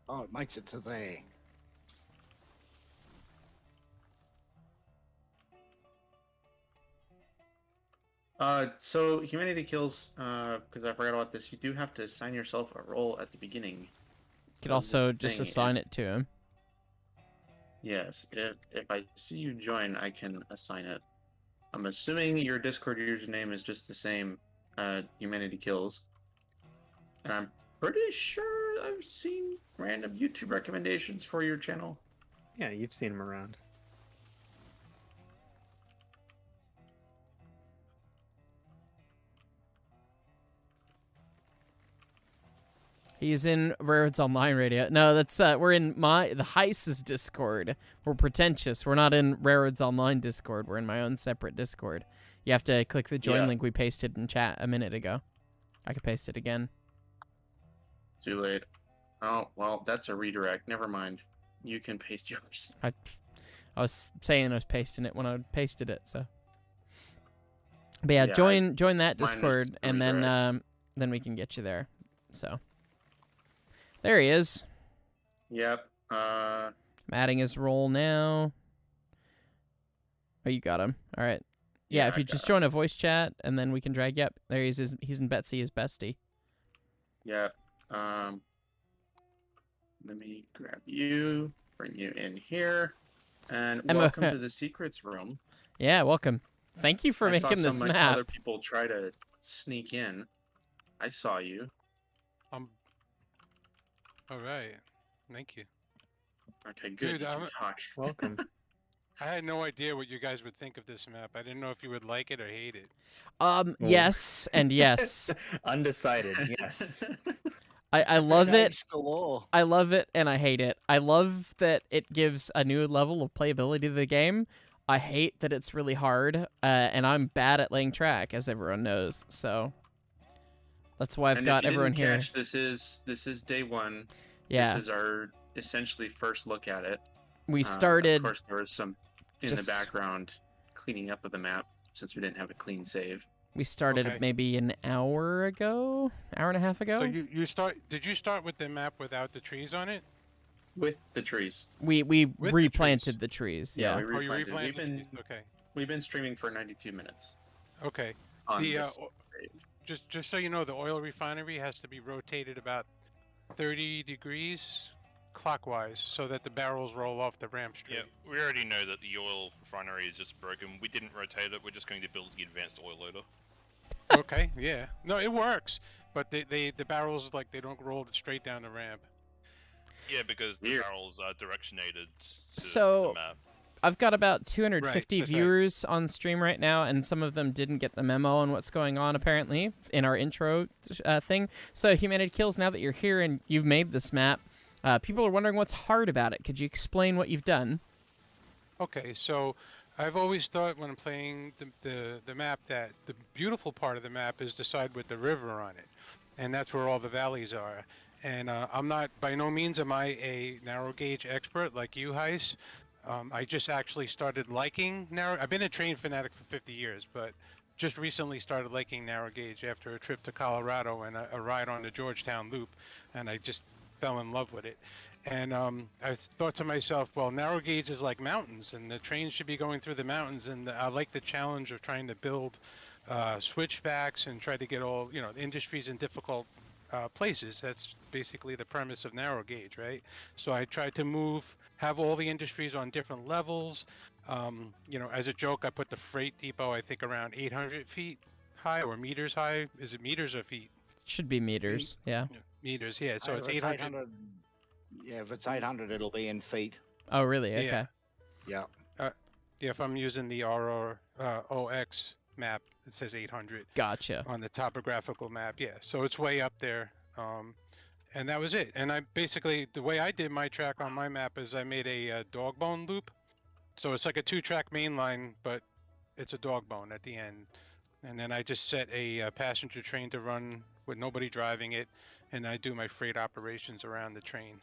Oh, it makes it to there. So humanity kills, because I forgot about this, you do have to assign yourself a role at the beginning. you could also just assign it to him. Yes, if I see you join, I can assign it. I'm assuming your Discord username is just the same, humanity kills. And I'm pretty sure I've seen random YouTube recommendations for your channel. Yeah, you've seen him around. He's in Rare's Online Radio. No, that's we're in the Heist's Discord. We're pretentious. We're not in Rare's Online Discord. We're in my own separate Discord. You have to click the join link we pasted in chat a minute ago. I could paste it again. Too late. Oh, well, that's a redirect. Never mind. You can paste yours. I was saying I was pasting it when I pasted it, so. But yeah, join that Discord, and then we can get you there. So. There he is. Yep. I'm adding his role now. Oh, you got him. All right. Yeah, if you just join a voice chat, and then we can drag you up. There he is. He's in Betsy, his bestie. Yep. Let me grab you, bring you in here, and welcome to the secrets room. Yeah, welcome. Thank you for making this map. Other people try to sneak in. I saw you. All right. Thank you. Okay, good. Dude, you can talk. Welcome. I had no idea what you guys would think of this map. I didn't know if you would like it or hate it. Yes and yes. Undecided, yes. I love it. Galore. I love it and I hate it. I love that it gives a new level of playability to the game. I hate that it's really hard, and I'm bad at laying track, as everyone knows. So that's why I've got everyone here. This is day one. Yeah. This is our essentially first look at it. We started. Of course, there was some in the background cleaning up of the map since we didn't have a clean save. We started maybe an hour ago, hour and a half ago. So Did you start with the map without the trees on it? With the trees. We replanted the trees. Yeah. We replanted. You replanted. We've been streaming for 92 minutes. Okay. Just so you know, the oil refinery has to be rotated about 30 degrees clockwise so that the barrels roll off the ramp straight. Yeah, we already know that the oil refinery is just broken. We didn't rotate it. We're just going to build the advanced oil loader. Okay, yeah. No, it works, but the barrels they don't roll straight down the ramp. Yeah, because the barrels are directionated to so the map. I've got about 250 viewers on stream right now, and some of them didn't get the memo on what's going on, apparently, in our intro thing. So, Humanity Kills, now that you're here and you've made this map, people are wondering what's hard about it. Could you explain what you've done? Okay, so I've always thought when I'm playing the map that the beautiful part of the map is the side with the river on it, and that's where all the valleys are. And I'm not, by no means am I a narrow gauge expert like you, Heis. I just actually started liking I've been a train fanatic for 50 years, but just recently started liking narrow gauge after a trip to Colorado and a ride on the Georgetown Loop, and I just fell in love with it. And I thought to myself, well, narrow gauge is like mountains, and the trains should be going through the mountains, and I like the challenge of trying to build switchbacks and try to get all, industries in difficult places. That's basically the premise of narrow gauge, right? So I tried to have all the industries on different levels. As a joke, I put the freight depot, I think, around 800 feet high or meters high. Is it meters or feet? Should be meters. Yeah. Meters, yeah. So it's If 800. Yeah, if it's 800, it'll be in feet. Oh, really? Okay. Yeah. Yeah. Yeah, if I'm using the OX map, it says 800 Gotcha. on the topographical map. Yeah, so it's way up there. And that was it. And I basically, the way I did my track on my map is I made a dog bone loop. So it's like a 2-track main line, but it's a dog bone at the end. And then I just set a passenger train to run with nobody driving it, and I do my freight operations around the train.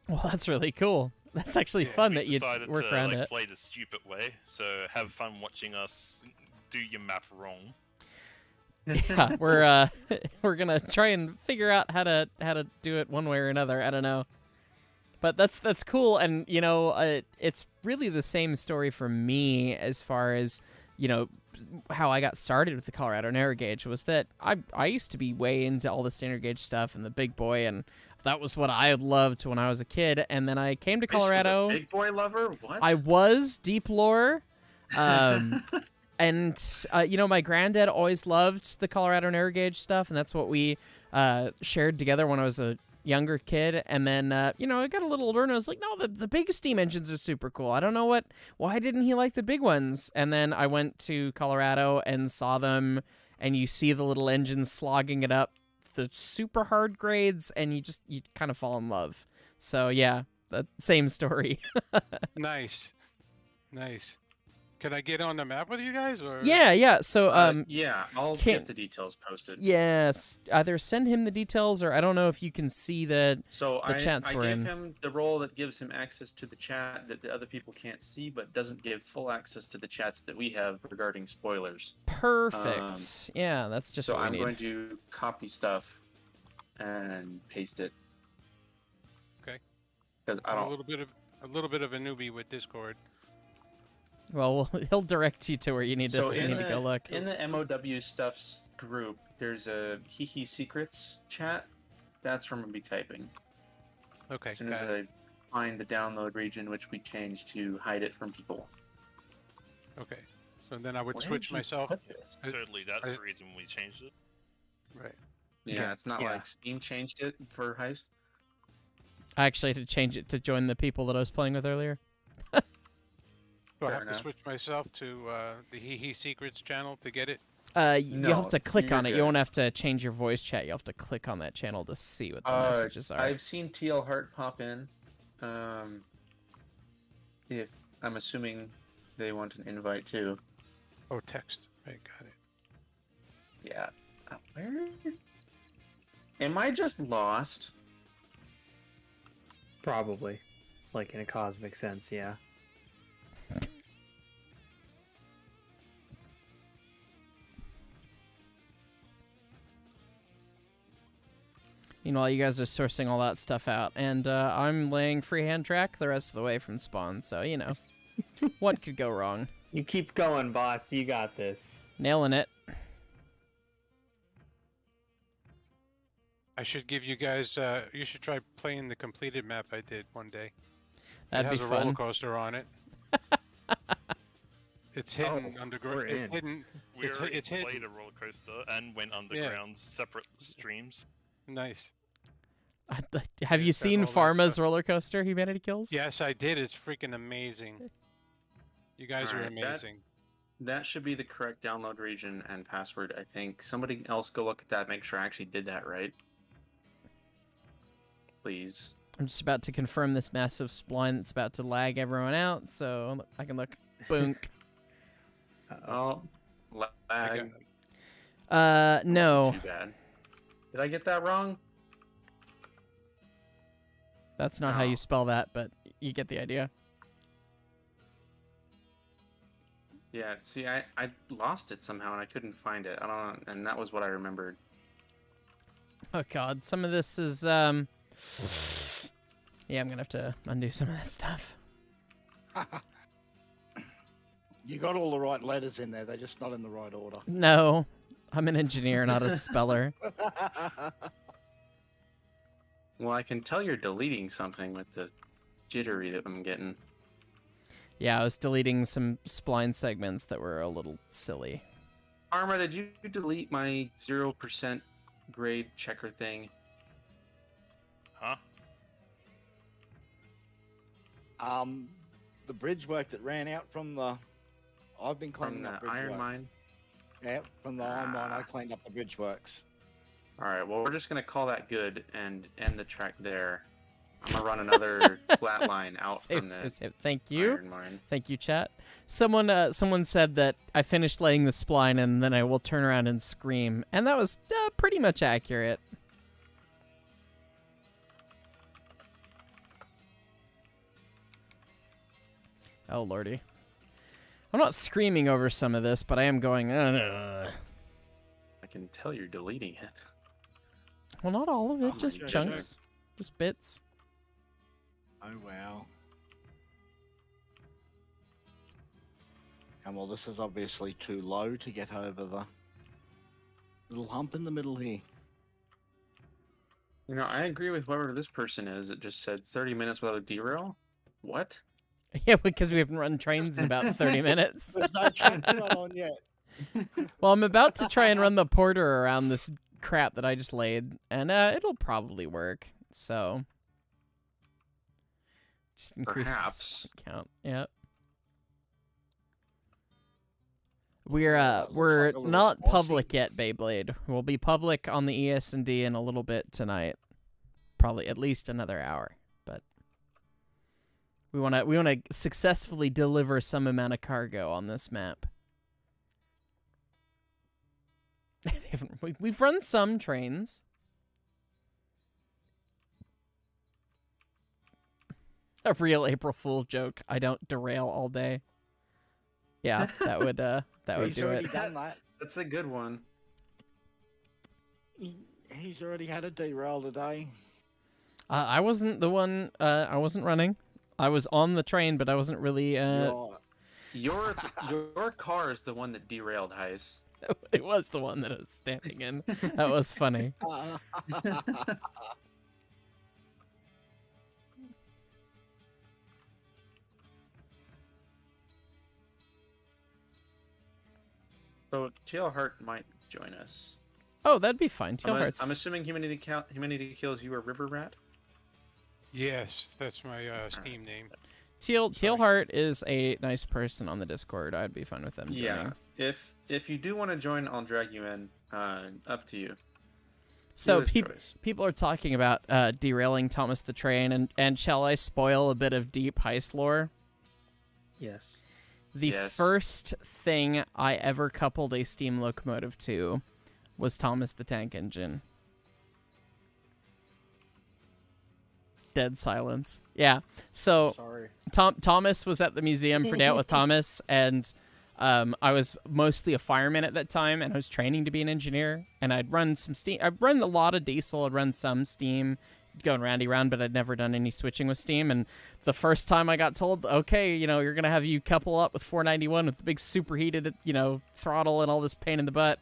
Well, that's really cool. That's actually fun that you decided work to, around like, it. play the stupid way, so have fun watching us do your map wrong. Yeah, we're gonna try and figure out how to do it one way or another. I don't know, but that's cool. And you know, it's really the same story for me as far as how I got started with the Colorado narrow gauge was that I used to be way into all the standard gauge stuff and the big boy, and that was what I loved when I was a kid. And then I came to Colorado. Was a big boy lover? What? I was deep lore. And, my granddad always loved the Colorado narrow gauge stuff, and that's what we shared together when I was a younger kid. And then, I got a little older, and I was like, no, the big steam engines are super cool. I don't know why didn't he like the big ones? And then I went to Colorado and saw them, and you see the little engines slogging it up, the super hard grades, and you kind of fall in love. So, yeah, the same story. Nice. Can I get on the map with you guys? Or Yeah. So, yeah, I'll can't- get the details posted. yes, either send him the details, or I don't know if you can see the chats I we're gave in. him the role that gives him access to the chat that the other people can't see, but doesn't give full access to the chats that we have regarding spoilers. Perfect. Yeah, that's just so what we I'm need. going to copy stuff and paste it. Okay. Because I I'm don't. a little bit of a newbie with Discord. Well, he'll direct you to where you need to go look. In the MOW stuffs group, there's a Hee Secrets chat. That's where I'm gonna be typing. Okay. As soon as I find the download region, which we changed to hide it from people. Okay. So then I would Where switch did you myself. put this? Totally, that's the reason we changed it. Right. Yeah, it's not Yeah. like Steam changed it for heist. I actually had to change it to join the people that I was playing with earlier. Do I Fair have enough. to switch myself to the Hee Secrets channel to get it? You'll have No, to click you're on it. You good. won't have to change your voice chat. You'll have to click on that channel to see what the messages are. I've seen TL Heart pop in. If I'm assuming they want an invite too. Oh, text. Right, got it. Yeah. Where? Am I just lost? Probably. Like in a cosmic sense, yeah. Meanwhile, you guys are sourcing all that stuff out, and I'm laying freehand track the rest of the way from spawn, so, what could go wrong? You keep going, boss. You got this. Nailing it. I should give you guys. You should try playing the completed map I did one day. That'd it be has a fun. roller coaster on it. It's hidden underground. we're in. It's hidden. We already It's hidden. played a roller coaster and went underground, separate streams. Nice. Have you Yeah, seen all that Pharma's stuff. roller coaster, Humanity Kills? Yes, I did. It's freaking amazing. You guys are Alright, amazing. That should be the correct download region and password, I think. Somebody else go look at that, make sure I actually did that right. Please. I'm just about to confirm this massive spline that's about to lag everyone out, so I can look. Boonk. Oh, I lag. got- No. Too bad. Did I get that wrong? That's not how No. you spell that, but you get the idea. Yeah, see, I lost it somehow and I couldn't find it. I don't know, and that was what I remembered. Oh god, some of this is yeah, I'm gonna have to undo some of that stuff. You got all the right letters in there, they're just not in the right order. No, I'm an engineer, not a speller. Well, I can tell you're deleting something with the jittery that I'm getting. Yeah, I was deleting some spline segments that were a little silly. Arma, did you delete my 0% grade checker thing? Huh? The bridge work that ran out from the. I've been From cleaning the up bridge iron work. mine? Yeah, from the iron mine, I Ah. cleaned up the bridge works. Alright, well, we're just going to call that good and end the track there. I'm going to run another flat line out from the Save. Thank you. iron mine. Thank you, chat. Someone said that I finished laying the spline and then I will turn around and scream, and that was pretty much accurate. Oh lordy, I'm not screaming over some of this, but I am going. I can tell you're deleting it. Well, not all of it, Oh my just goodness. chunks, just bits. Oh wow. And well, this is obviously too low to get over the little hump in the middle here. You know, I agree with whoever this person is. It just said 30 minutes without a derail. What? Yeah, because we haven't run trains in about 30 minutes. There's no track not on yet. Well, I'm about to try and run the porter around this crap that I just laid, and it'll probably work. So, just increase the Perhaps. count. Yep. Well, that We're looks like a little not squashy. public yet, Beyblade. We'll be public on the ES&D in a little bit tonight. Probably at least another hour, but we want to successfully deliver some amount of cargo on this map. We've run some trains. A real April Fool joke. I don't derail all day. Yeah, that would He's do already it. done that. That's a good one. He's already had a derail today. I wasn't the one. I wasn't running. I was on the train, but I wasn't really. Your car is the one that derailed, Heis. It was the one that I was standing in. That was funny. So Tailheart might join us. Oh, that'd be fine. I'm Tailheart's. assuming Humanity Kills you are River Rat. Yes, that's my Steam name. Tailheart is a nice person on the Discord. I'd be fine with them joining. Yeah. If you do want to join, I'll drag you in. Up to you. So choice. people are talking about derailing Thomas the Train, and shall I spoil a bit of deep heist lore? Yes. The Yes. first thing I ever coupled a steam locomotive to was Thomas the Tank Engine. Dead silence. Yeah. So Sorry. Thomas was at the museum for Day Out with Thomas, and I was mostly a fireman at that time, and I was training to be an engineer, and I'd run some steam. I'd run a lot of diesel. I'd run some steam, going roundy round, but I'd never done any switching with steam. And the first time I got told, okay, you're going to have you couple up with 491 with the big superheated, throttle and all this pain in the butt.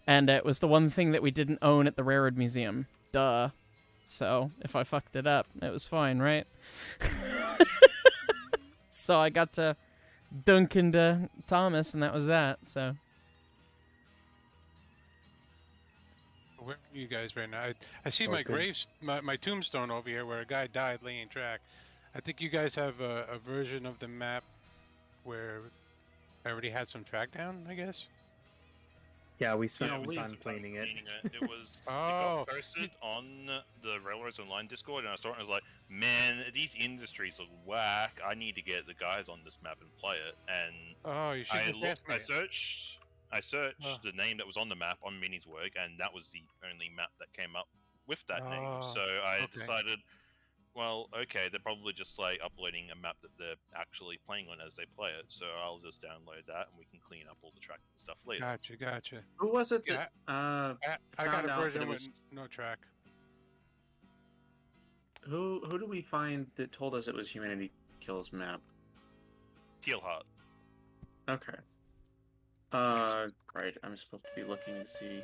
And it was the one thing that we didn't own at the Railroad Museum. Duh. So if I fucked it up, it was fine, right? So I got to dunk into Thomas, and that was that. So Where are you guys right now? I see my Okay. my tombstone over here where a guy died laying track. I think you guys have a version of the map where I already had some track down, I guess. Yeah, we spent Yeah, some we time spent cleaning it. It was it Oh. got posted on the Railroads Online Discord, and I saw it and I was like, man, these industries look whack. I need to get the guys on this map and play it. And Oh, you should I just looked, ask me. I searched Oh. the name that was on the map on Mini's work, and that was the only map that came up with that name. Oh, So I okay. decided, well, okay, they're probably just like uploading a map that they're actually playing on as they play it. So I'll just download that, and we can clean up all the track and stuff later. Gotcha. Who was it Yeah, that I got found a out that version it with was- no track. who do we find that told us it was Humanity Kills map? Tealheart. Okay. Right. I'm supposed to be looking to see.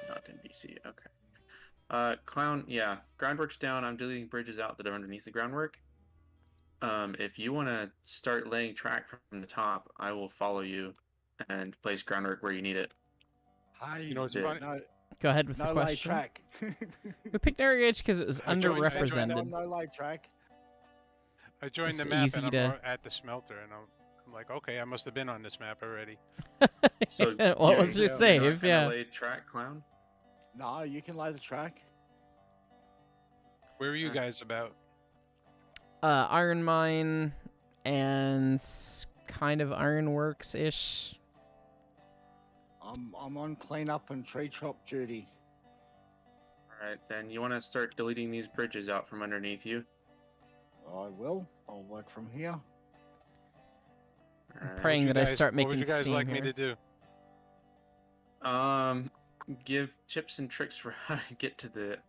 Not in BC. Okay. Clown. Yeah. Groundwork's down. I'm deleting bridges out that are underneath the groundwork. If you want to start laying track from the top, I will follow you. and place groundwork where you need it. Hey, You know, it's Yeah. funny. no, Go ahead with the no lay question. track. We picked narrow gauge because it was I joined- I joined underrepresented. No lay track. I joined It's the map easy and I'm to- at the smelter, and I'm like, okay, I must have been on this map already. So What you're- was your you're not save? gonna Yeah. lay track, clown. No, you can lay the track. Where are you guys about? Iron Mine and kind of Ironworks ish. I'm on cleanup and tree chop duty. All right, then you want to start deleting these bridges out from underneath you. I will. I'll work from here. All right. Praying What would that I you start What would making you guys steam like me here. to do? Give tips and tricks for how to get to the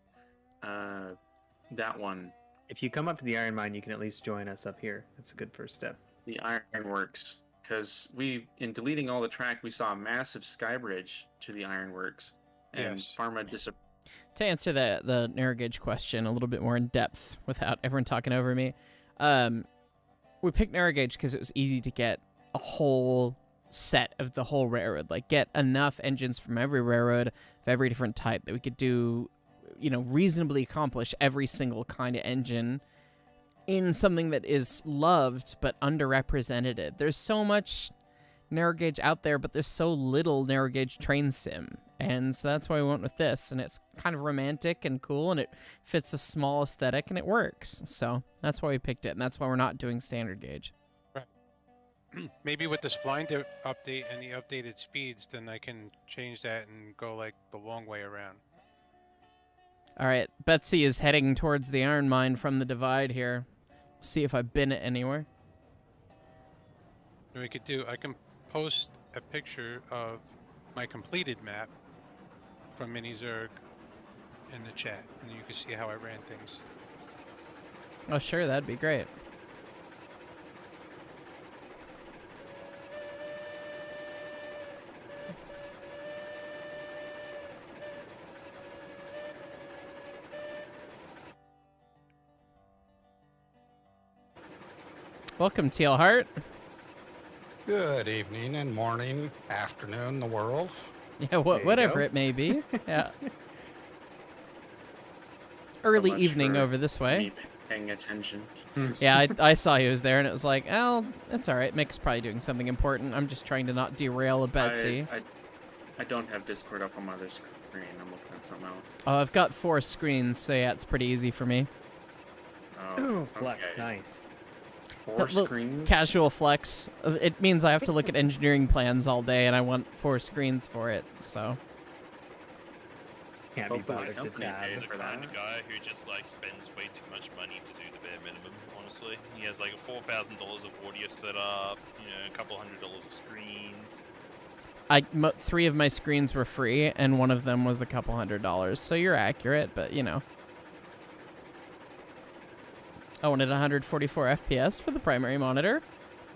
that one, If you come up to the iron mine, you can at least join us up here. That's a good first step. the Ironworks, because in deleting all the track, we saw a massive sky bridge to the Ironworks, and Yes. Pharma disappeared. To answer the narrow gauge question a little bit more in depth without everyone talking over me, we picked narrow gauge because it was easy to get a whole set of the whole railroad, like get enough engines from every railroad of every different type that we could do, reasonably accomplish every single kind of engine in something that is loved but underrepresented. There's so much narrow gauge out there, but there's so little narrow gauge train sim. And so that's why we went with this, and it's kind of romantic and cool, and it fits a small aesthetic, and it works. So that's why we picked it, and that's why we're not doing standard gauge. Maybe with the spline update and the updated speeds, then I can change that and go like the long way around. All right, Betsy is heading towards the iron mine from the divide here. See if I bin it anywhere. And I can post a picture of my completed map from Mini Zerg in the chat, and you can see how I ran things. Oh, sure, that'd be great. Welcome, Teal Heart. Good evening and morning, afternoon, the world. Yeah, There you whatever go. it may be. Yeah. Early much evening for over this way. Me paying attention. Yeah, I saw he was there, and it was like, oh, it's all right. Mick's probably doing something important. I'm just trying to not derail a Betsy. I don't have Discord up on my other screen. I'm looking at something else. Oh, I've got 4 screens, so yeah, it's pretty easy for me. Oh, flex, okay. nice. 4 Look, screens. Casual flex. It means I have to look at engineering plans all day, and I want 4 screens for it, so. Can't be Hopefully bothered to company tab. pays The for kind that. of guy who just like spends way too much money to do the bare minimum. Honestly, he has like $4,000 of audio set up, a couple $100 of screens. 3 of my screens were free, and one of them was a couple $100. So you're accurate, but I wanted 144 FPS for the primary monitor,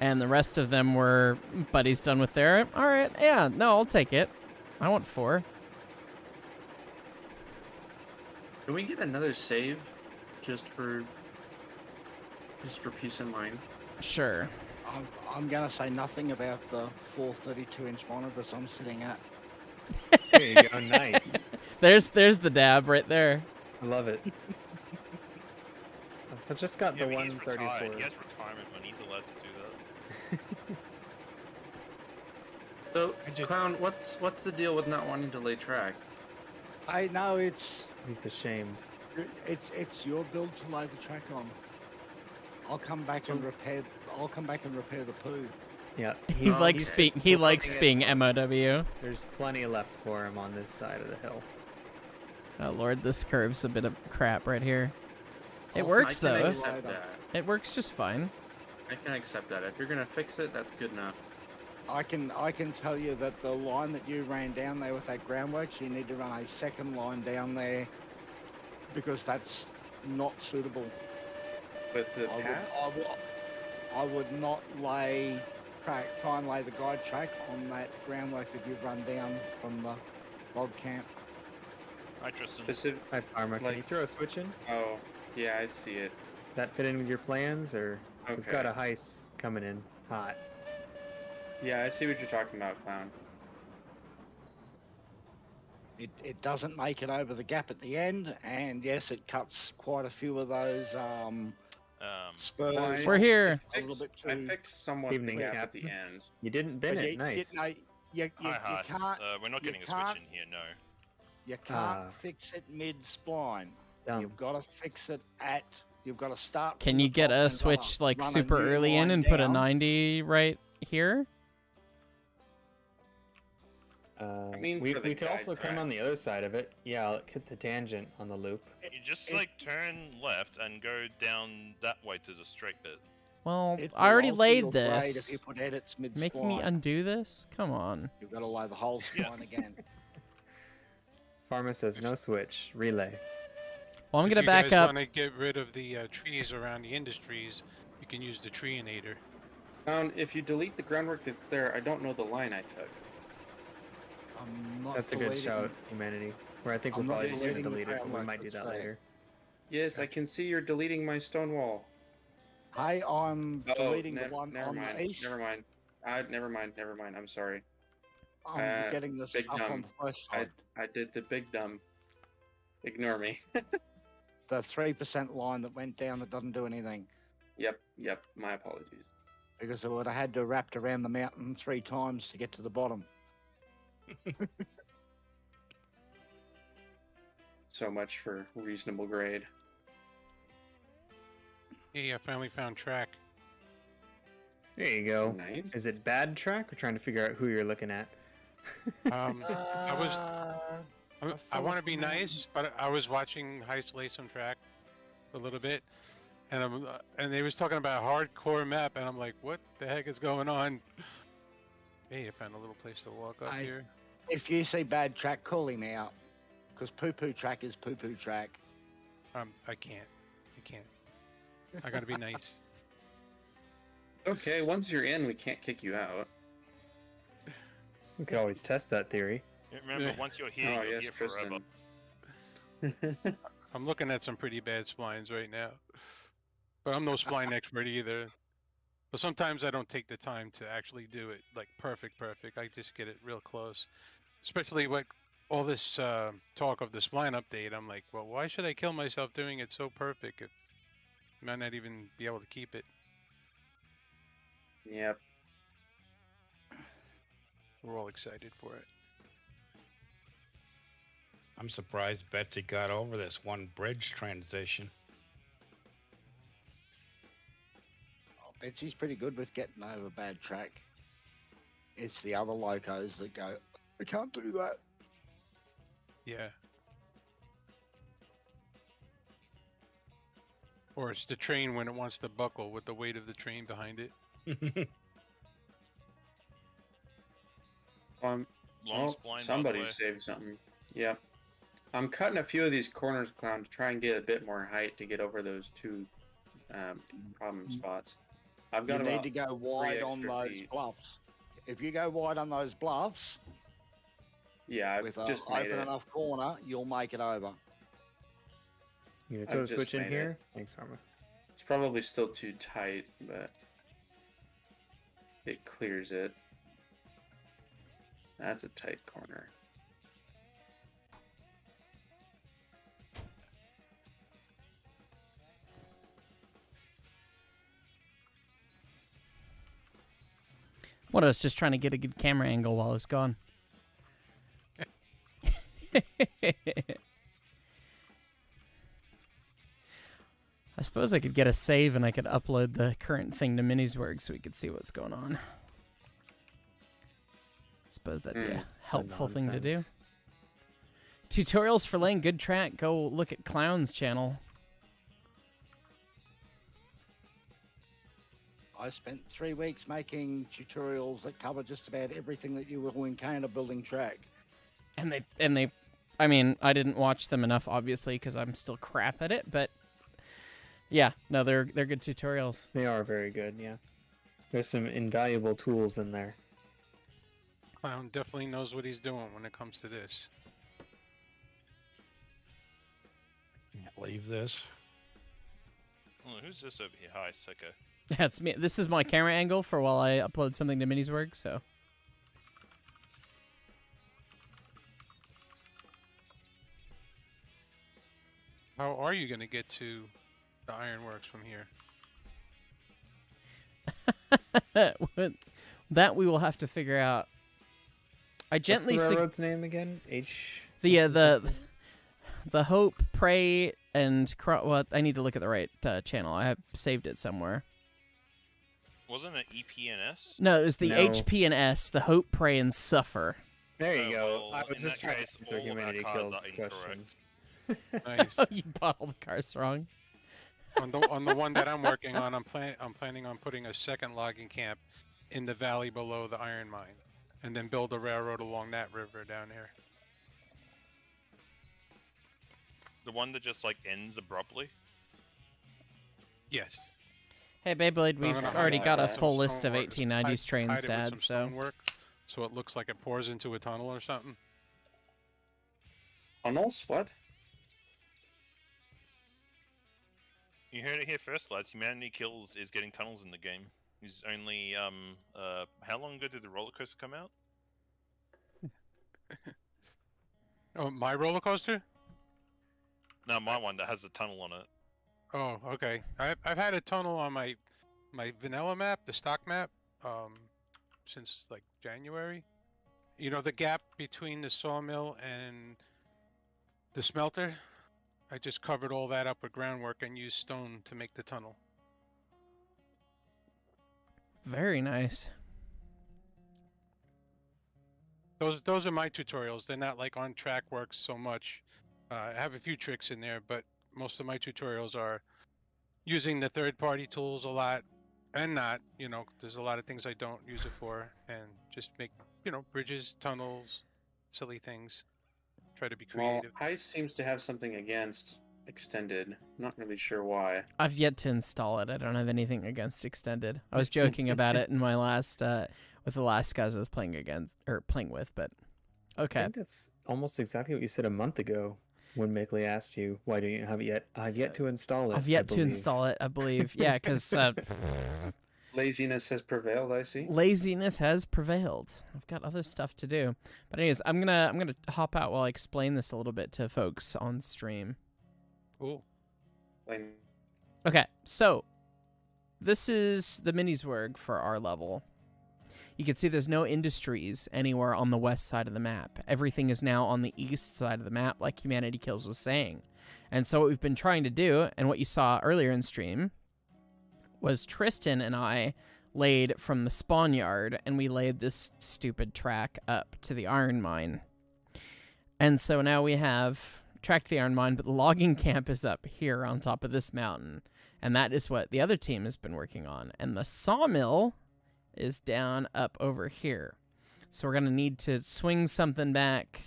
and the rest of them were buddies done with their. All right, yeah, no, I'll take it. I want 4. Can we get another save, just for peace of mind? Sure. I'm gonna say nothing about the 432-inch monitors I'm sitting at. There you go, nice. There's the dab right there. I love it. I've just got Yeah, the but he's retired. 134. He has retirement money. He's allowed to do that. So, I just- Clown, what's the deal with not wanting to lay track? I know it's He's ashamed. your build to lay the track on. I'll come back and repair. I'll come back and repair the poo. Yeah, He likes being MOW. There's plenty left for him on this side of the hill. Oh lord, this curve's a bit of crap right here. It Oh, works I can though. accept that. It works just fine. I can accept that. If you're gonna fix it, that's good enough. I can tell you that the line that you ran down there with that groundworks, you need to run a second line down there because that's not suitable. But the I would not try and lay the guide track on that groundwork that you've run down from the log camp. Hi, Tristan. specific. Hi, Farmer. Can Like- you throw a switch in? Oh, yeah, I see it. That fit in with your plans, or we've got Okay. a heist coming in hot. Yeah, I see what you're talking about, Clown. It doesn't make it over the gap at the end, and yes, it cuts quite a few of those spurs. Why- We're here. A little bit I too. picked somewhat Evening, the gap at the Captain. end. You didn't bin But it. Nice. you Hi, Haas. can't We're not you getting a can't- switch in here, no. you can't Ah. fix it mid spline. Dumb. You've got to fix it at. You've got to start. Can from you the get top a and switch like run a super new early in line and put a down. 90 right here? I mean, we for the could also guide come on track. the other side of it. Yeah, I'll hit the tangent on the loop. You just it- like turn left and go down that way to the straight bit. Well, It I already will alter laid your grade If you this. put edits mid Making me undo this? Come on. You've got to lay the whole Yes. spline again. Pharma says no switch. Relay. Well, I'm If gonna you back guys up. want to get rid of the trees around the industries, you can use the treeinator. Clown, if you delete the groundwork that's there, I don't know the line I took. I'm not That's a good deleting- shout, humanity. Where I think we're I'm not probably just going to deleting the delete it, but we groundwork might do that's that there. later. Yes, I can see you're deleting my stone wall. Hey, I'm Oh, deleting the one never on mind. the east. Never mind. Never mind. I'm sorry. I'm getting the big stuff on dumb. the west side. I did the big dumb. Ignore me. The 3% line that went down that doesn't do anything. Yep. My apologies. Because I would have had to wrapped around the mountain 3 times to get to the bottom. So much for reasonable grade. Hey, I finally found track. There you go. Nice. Is it bad track? We're trying to figure out who you're looking at. I was. I want to be fella from- nice, but I was watching Heist Lay some track a little bit, and they was talking about hardcore map, and I'm like, what the heck is going on? Hey, I found a little place to walk up I- here. If you see bad track, call him out. Because poo-poo track is poo-poo track. I can't. I gotta be nice. Okay, once you're in, we can't kick you out. We could always test that theory. Remember, Yeah. once you're here, Oh, you're yes, here forever. Tristan. I'm looking at some pretty bad splines right now, but I'm no spline expert either. But sometimes I don't take the time to actually do it like perfect. I just get it real close. Especially with all this talk of the spline update, I'm like, well, why should I kill myself doing it so perfect if I might not even be able to keep it? Yep. We're all excited for it. I'm surprised Betsy got over this one bridge transition. Oh, Betsy's pretty good with getting over bad track. It's the other locos that go, I can't do that. Yeah. Or it's the train when it wants to buckle with the weight of the train behind it. Um, Long well, spline. somebody by the way. saved something. Yep. I'm cutting a few of these corners, Clown, to try and get a bit more height to get over those 2 problem spots. I've got You need about to go 3 wide on extra those feet. bluffs. If you go wide on those bluffs, Yeah, I've with an just made open it. enough corner, you'll make it over. You gonna I've throw a just switch in made it. here? Thanks, Pharma. It's probably still too tight, but it clears it. That's a tight corner. What, I was just trying to get a good camera angle while I was gone. I suppose I could get a save and I could upload the current thing to Miniswerg so we could see what's going on. Suppose that'd be a helpful thing to do. Nonsense. Tutorials for laying good track. Go look at Clown's channel. I spent 3 weeks making tutorials that cover just about everything that you will encounter building track. And they, I mean, I didn't watch them enough, obviously, because I'm still crap at it. But yeah, no, they're good tutorials. They are very good, yeah. There's some invaluable tools in there. Clown definitely knows what he's doing when it comes to this. Can't leave this. Oh, who's this over here? Hi, Soko. That's me. This is my camera angle for while I upload something to Minisworg, so. How are you going to get to the ironworks from here? That we will have to figure out. I What's gently the railroad's name again? H. the Hope, Pray, and well, I need to look at the right channel. I have saved it somewhere. Wasn't it EPNS? No, it was the No. HP and S. The Hope, Pray, and Suffer. There you go. Well, I was in just that trying case, to answer all of our humanity cars kills are question. incorrect. Nice. You bought all the cars wrong. On the one that I'm working on, I'm planning on putting a second logging camp in the valley below the iron mine, and then build a railroad along that river down there. The one that just like ends abruptly. Yes. Hey, Beyblade, I'm we've gonna already hide got a it with full some list of stonework- 1890s hide trains, it with Dad, some so. stonework, so it looks like it pours into a tunnel or something. Tunnels? What? You heard it here first, lads. Humanity Kills is getting tunnels in the game. He's only how long ago did the roller coaster come out? Oh, my roller coaster? No, my one that has the tunnel on it. Oh, okay. I've had a tunnel on my vanilla map, the stock map, since like January. You know the gap between the sawmill and the smelter? I just covered all that up with groundwork and used stone to make the tunnel. Very nice. Those are my tutorials. They're not like on track works so much. I have a few tricks in there, but most of my tutorials are using the third-party tools a lot, and not. You know, there's a lot of things I don't use it for, and just make bridges, tunnels, silly things. Try to be creative. Well, Heist seems to have something against extended. Not really sure why. I've yet to install it. I don't have anything against Extended. I was joking about it in my last, with the last guys I was playing against, or playing with, but I okay. think that's almost exactly what you said a month ago when Migley asked you, why don't you have it yet? I've yet to install it. I've yet to install it, I believe. Yeah, because Laziness has prevailed, I see. laziness has prevailed. I've got other stuff to do. But anyways, I'm gonna hop out while I explain this a little bit to folks on stream. Cool. Okay, so this is the Miniswerg for our level. You can see there's no industries anywhere on the west side of the map. Everything is now on the east side of the map, like Humanity Kills was saying. And so what we've been trying to do, and what you saw earlier in stream, was Tristan and I laid from the spawn yard, and we laid this stupid track up to the iron mine. And so now we have track to the iron mine, but the logging camp is up here on top of this mountain. And that is what the other team has been working on. And the sawmill is down up over here. So we're going to need to swing something back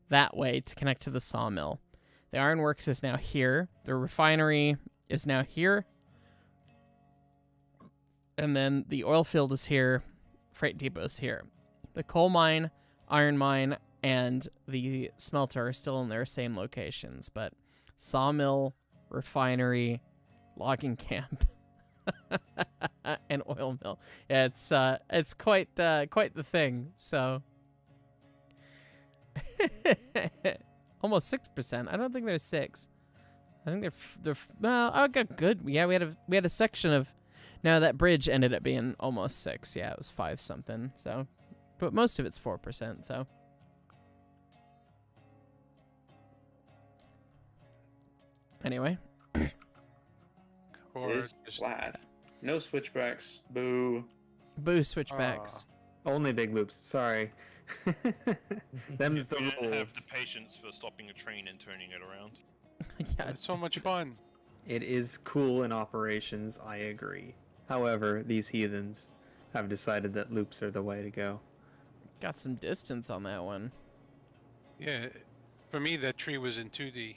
that way to connect to the sawmill. The ironworks is now here. The refinery is now here. And then the oil field is here. Freight depot is here. The coal mine, iron mine, and the smelter are still in their same locations. But sawmill, refinery, logging camp, and oil mill. Yeah, it's quite the thing. So almost 6%. I don't think there's 6. I think they're well. I got good. Yeah, we had a section of. Now that bridge ended up being almost 6. Yeah, it was 5 something. So, but most of it's 4%. So. Anyway. Or It's just flat. No switchbacks. Boo. Boo switchbacks. Only big loops. Sorry. Them's the We don't have rules. the patience for stopping a train and turning it around. Yeah, it's so much fun. It is cool in operations, I agree. However, these heathens have decided that loops are the way to go. got some distance on that one. Yeah, for me that tree was in 2D.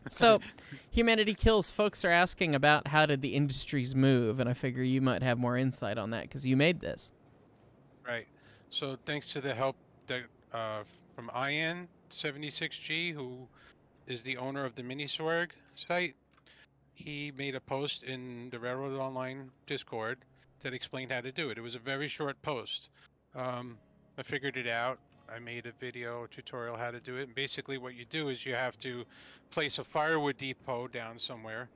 So, Humanity Kills, folks are asking about how did the industries move, and I figure you might have more insight on that because you made this. Right. So thanks to the help that from IN76G, who is the owner of the Miniswerg site, he made a post in the Railroad Online Discord that explained how to do it. It was a very short post. I figured it out. I made a video tutorial how to do it. And basically what you do is you have to place a firewood depot down somewhere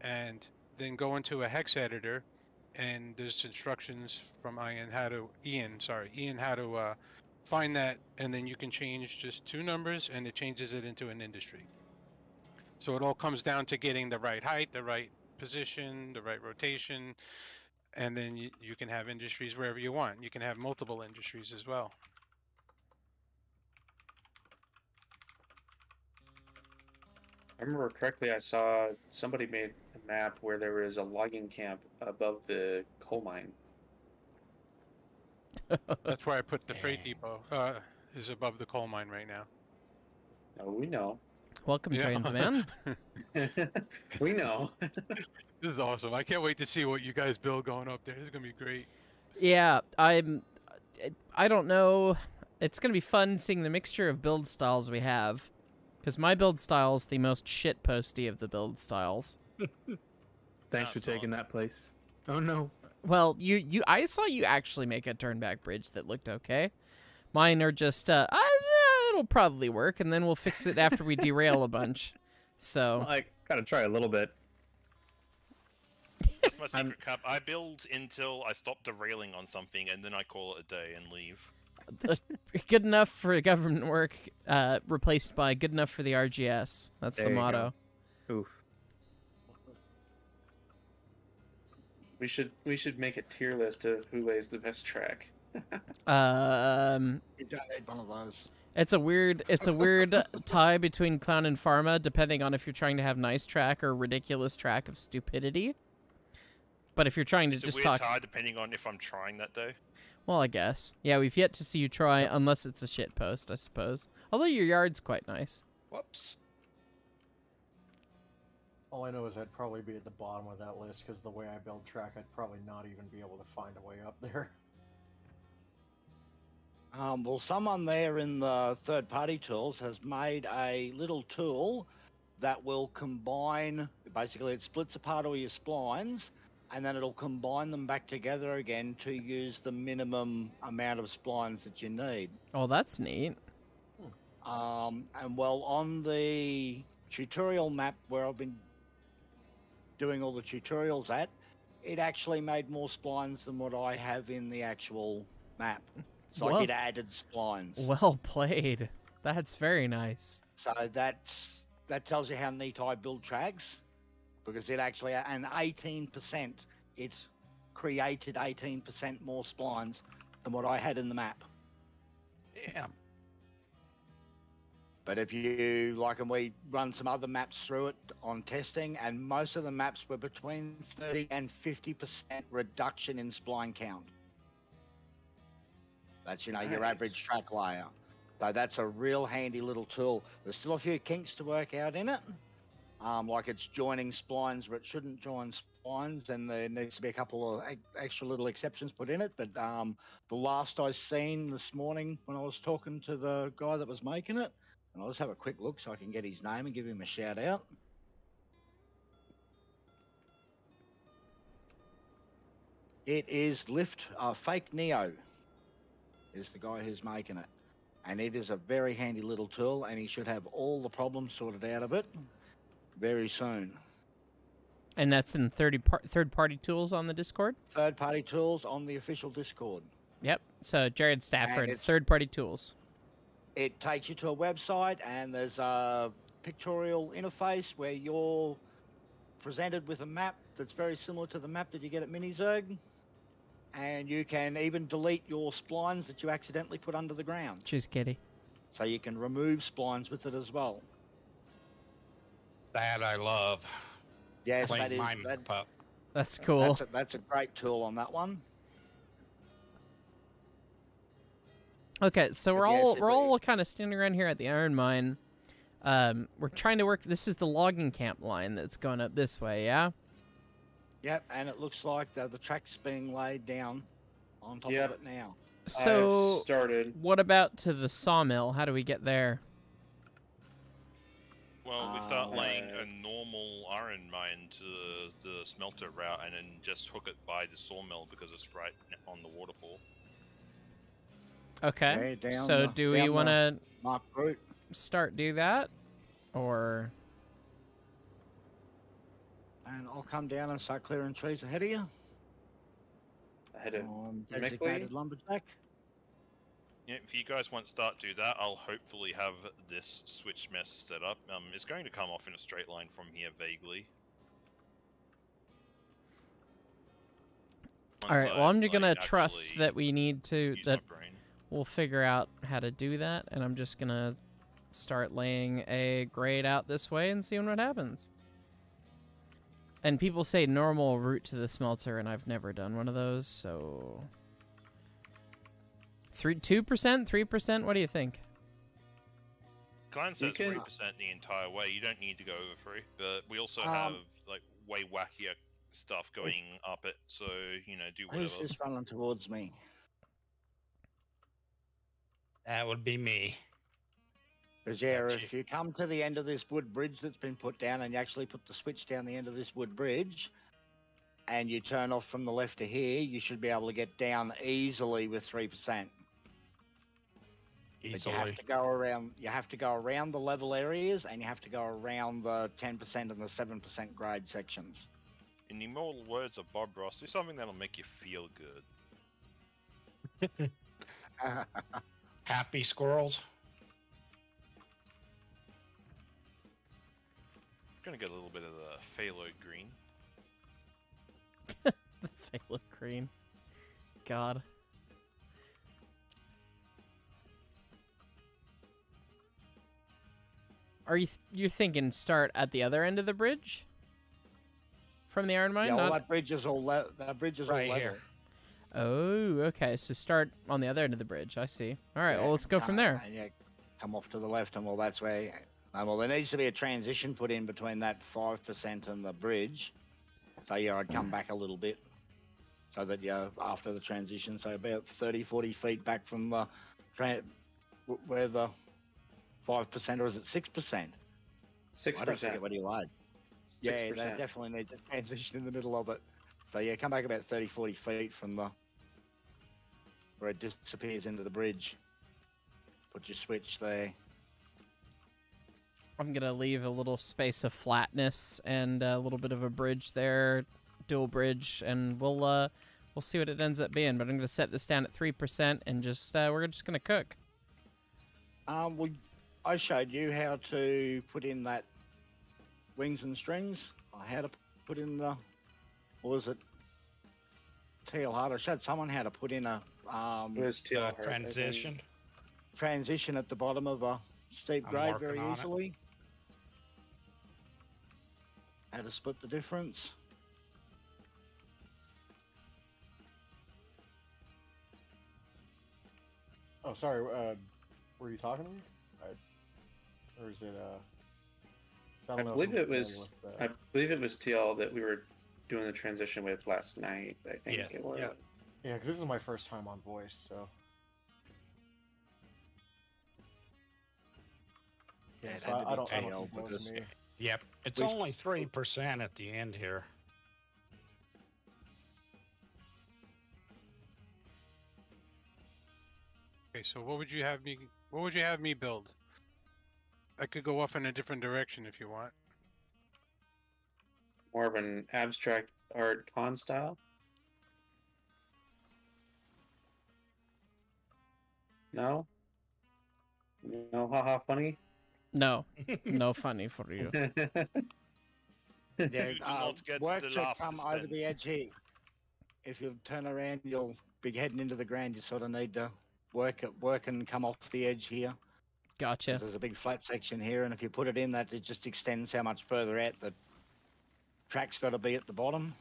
and then go into a hex editor, and there's instructions from Ian how to find that, and then you can change just 2 numbers and it changes it into an industry. So it all comes down to getting the right height, the right position, the right rotation, and then you can have industries wherever you want. You can have multiple industries as well. I remember correctly, I saw somebody made a map where there was a logging camp above the coal mine. That's where I put the freight depot. Is above the coal mine right now. No, we know. Welcome, Yeah. trains man. We know. This is awesome. I can't wait to see what you guys build going up there. This is gonna be great. Yeah, I don't know. It's gonna be fun seeing the mixture of build styles we have, because my build style is the most shit posty of the build styles. Thanks for taking that place. Oh no. Well, I saw you actually make a turnback bridge that looked okay. Mine are just it'll probably work, and then we'll fix it after we derail a bunch. So I gotta try a little bit. That's my secret cap. I build until I stop derailing on something, and then I call it a day and leave. good enough for government work, replaced by good enough for the RGS. That's There the you go. motto. Oof. We should make a tier list of who lays the best track. You don't need one of those. It's a weird tie between clown and pharma, depending on if you're trying to have nice track or ridiculous track of stupidity. But if you're trying to It's just a weird talk, tie depending on if I'm trying that day. well, I guess. Yeah, we've yet to see you try, unless it's a shit post, I suppose. Although your yard's quite nice. Whoops. All I know is I'd probably be at the bottom of that list because the way I build track, I'd probably not even be able to find a way up there. Well, someone there in the third-party tools has made a little tool that will combine. Basically, it splits apart all your splines, and then it'll combine them back together again to use the minimum amount of splines that you need. Oh, that's neat. And well, on the tutorial map where I've been doing all the tutorials at, it actually made more splines than what I have in the actual map. It's like Well- it added splines. Well played. That's very nice. So that tells you how neat I build tracks, because it actually, and 18%, it created 18% more splines than what I had in the map. Yeah. But if you like, and we run some other maps through it on testing, and most of the maps were between 30 and 50% reduction in spline count. That's, your Nice. average track layer. So that's a real handy little tool. There's still a few kinks to work out in it. Like it's joining splines where it shouldn't join splines, and there needs to be a couple of extra little exceptions put in it. But the last I seen this morning when I was talking to the guy that was making it, and I'll just have a quick look so I can get his name and give him a shout out. It is Fake Neo is the guy who's making it. And it is a very handy little tool, and he should have all the problems sorted out of it very soon. And that's in third-party tools on the Discord? Third-party tools on the official Discord. Yep. So Jared Stafford, it's- third-party tools. It takes you to a website, and there's a pictorial interface where you're presented with a map that's very similar to the map that you get at Minizerg. And you can even delete your splines that you accidentally put under the ground. Cheers, kitty. So you can remove splines with it as well. That I love. Yes, Clean that is, my that, map up. That's cool. that's a great tool on that one. Okay, so But we're yes, all kind of standing around here at the iron mine. We're trying to work. This is the logging camp line that's going up this way, yeah. Yep, and it looks like the track's being laid down on top Yep. of it now. So I've started. what about to the sawmill? How do we get there? Well, we start laying Uh, a normal iron mine to the smelter route, and then just hook it by the sawmill because it's right on the waterfall. Okay. Yeah, So do we down want the to Mark route. do that, or And I'll come down and start clearing trees ahead of you. Ahead of Designated Mickley? lumberjack. Yeah, if you guys want to start do that, I'll hopefully have this switch mess set up. It's going to come off in a straight line from here vaguely. all right? Well, I'm just gonna actually trust that we need to use my that brain. we'll figure out how to do that, and I'm just gonna start laying a grade out this way and seeing what happens. And people say normal route to the smelter, and I've never done one of those, so 2%, 3%. What do you think? Client You says can- 3% the entire way. You don't need to go over 3, but we also Um, have like way wackier stuff going up it. So do Who's whatever. this running towards me? That would be me. Because yeah, Gotcha. if you come to the end of this wood bridge that's been put down, and you actually put the switch down the end of this wood bridge, and you turn off from the left to here, you should be able to get down easily with 3%. But you Easily. have to go around. You have to go around the level areas, and you have to go around the 10% and the 7% grade sections. In the immortal words of Bob Ross, do something that'll make you feel good. Happy squirrels. Gonna get a little bit of the phthalo green. The phthalo green. God. Are you're thinking start at the other end of the bridge? From the iron mine? Yeah, all Not... that bridge is all that bridge is Right all level. here. Oh, okay. So start on the other end of the bridge. I see. All right. Yeah, Well, let's go from there. And you come off to the left, and well, that's where. Well, there needs to be a transition put in between that 5% and the bridge. So yeah, I'd come back a little bit, so that you're after the transition, so about 30, 40 feet back from the where the 5%, or is it 6%? 6%. I don't forget what you like. Yeah, they 6%. definitely need to transition in the middle of it. So yeah, come back about 30, 40 feet from the where it disappears into the bridge. Put your switch there. I'm gonna leave a little space of flatness and a little bit of a bridge there, dual bridge, and we'll see what it ends up being. But I'm gonna set this down at 3% and just we're just gonna cook. Well, I showed you how to put in that wings and strings. How to put in the, what was it? TL Hard. I showed someone how to put in a It was TL Hart, I think. Transition. transition at the bottom of a steep I'm grade working very on it. easily. How to split the difference. Oh, sorry. Were you talking to me? Or is it? So I don't know if believe I'm it familiar was. with, I believe it was TL that we were doing the transition with last night. I think Yeah, it was. yeah. Yeah, because this is my first time on voice, so. Yeah, So I don't TL, think but that was this- me. Yep. It's We- only 3% at the end here. Okay, so what would you have me build? I could go off in a different direction if you want. More of an abstract art con style. No. No, haha, funny. No, no funny for you. Yeah, You do not get work the to laugh come over the dispense. edge here. If you turn around, you'll be heading into the ground. You sort of need to work and come off the edge here. Gotcha. There's a big flat section here, and if you put it in, that it just extends how much further out the track's got to be at the bottom.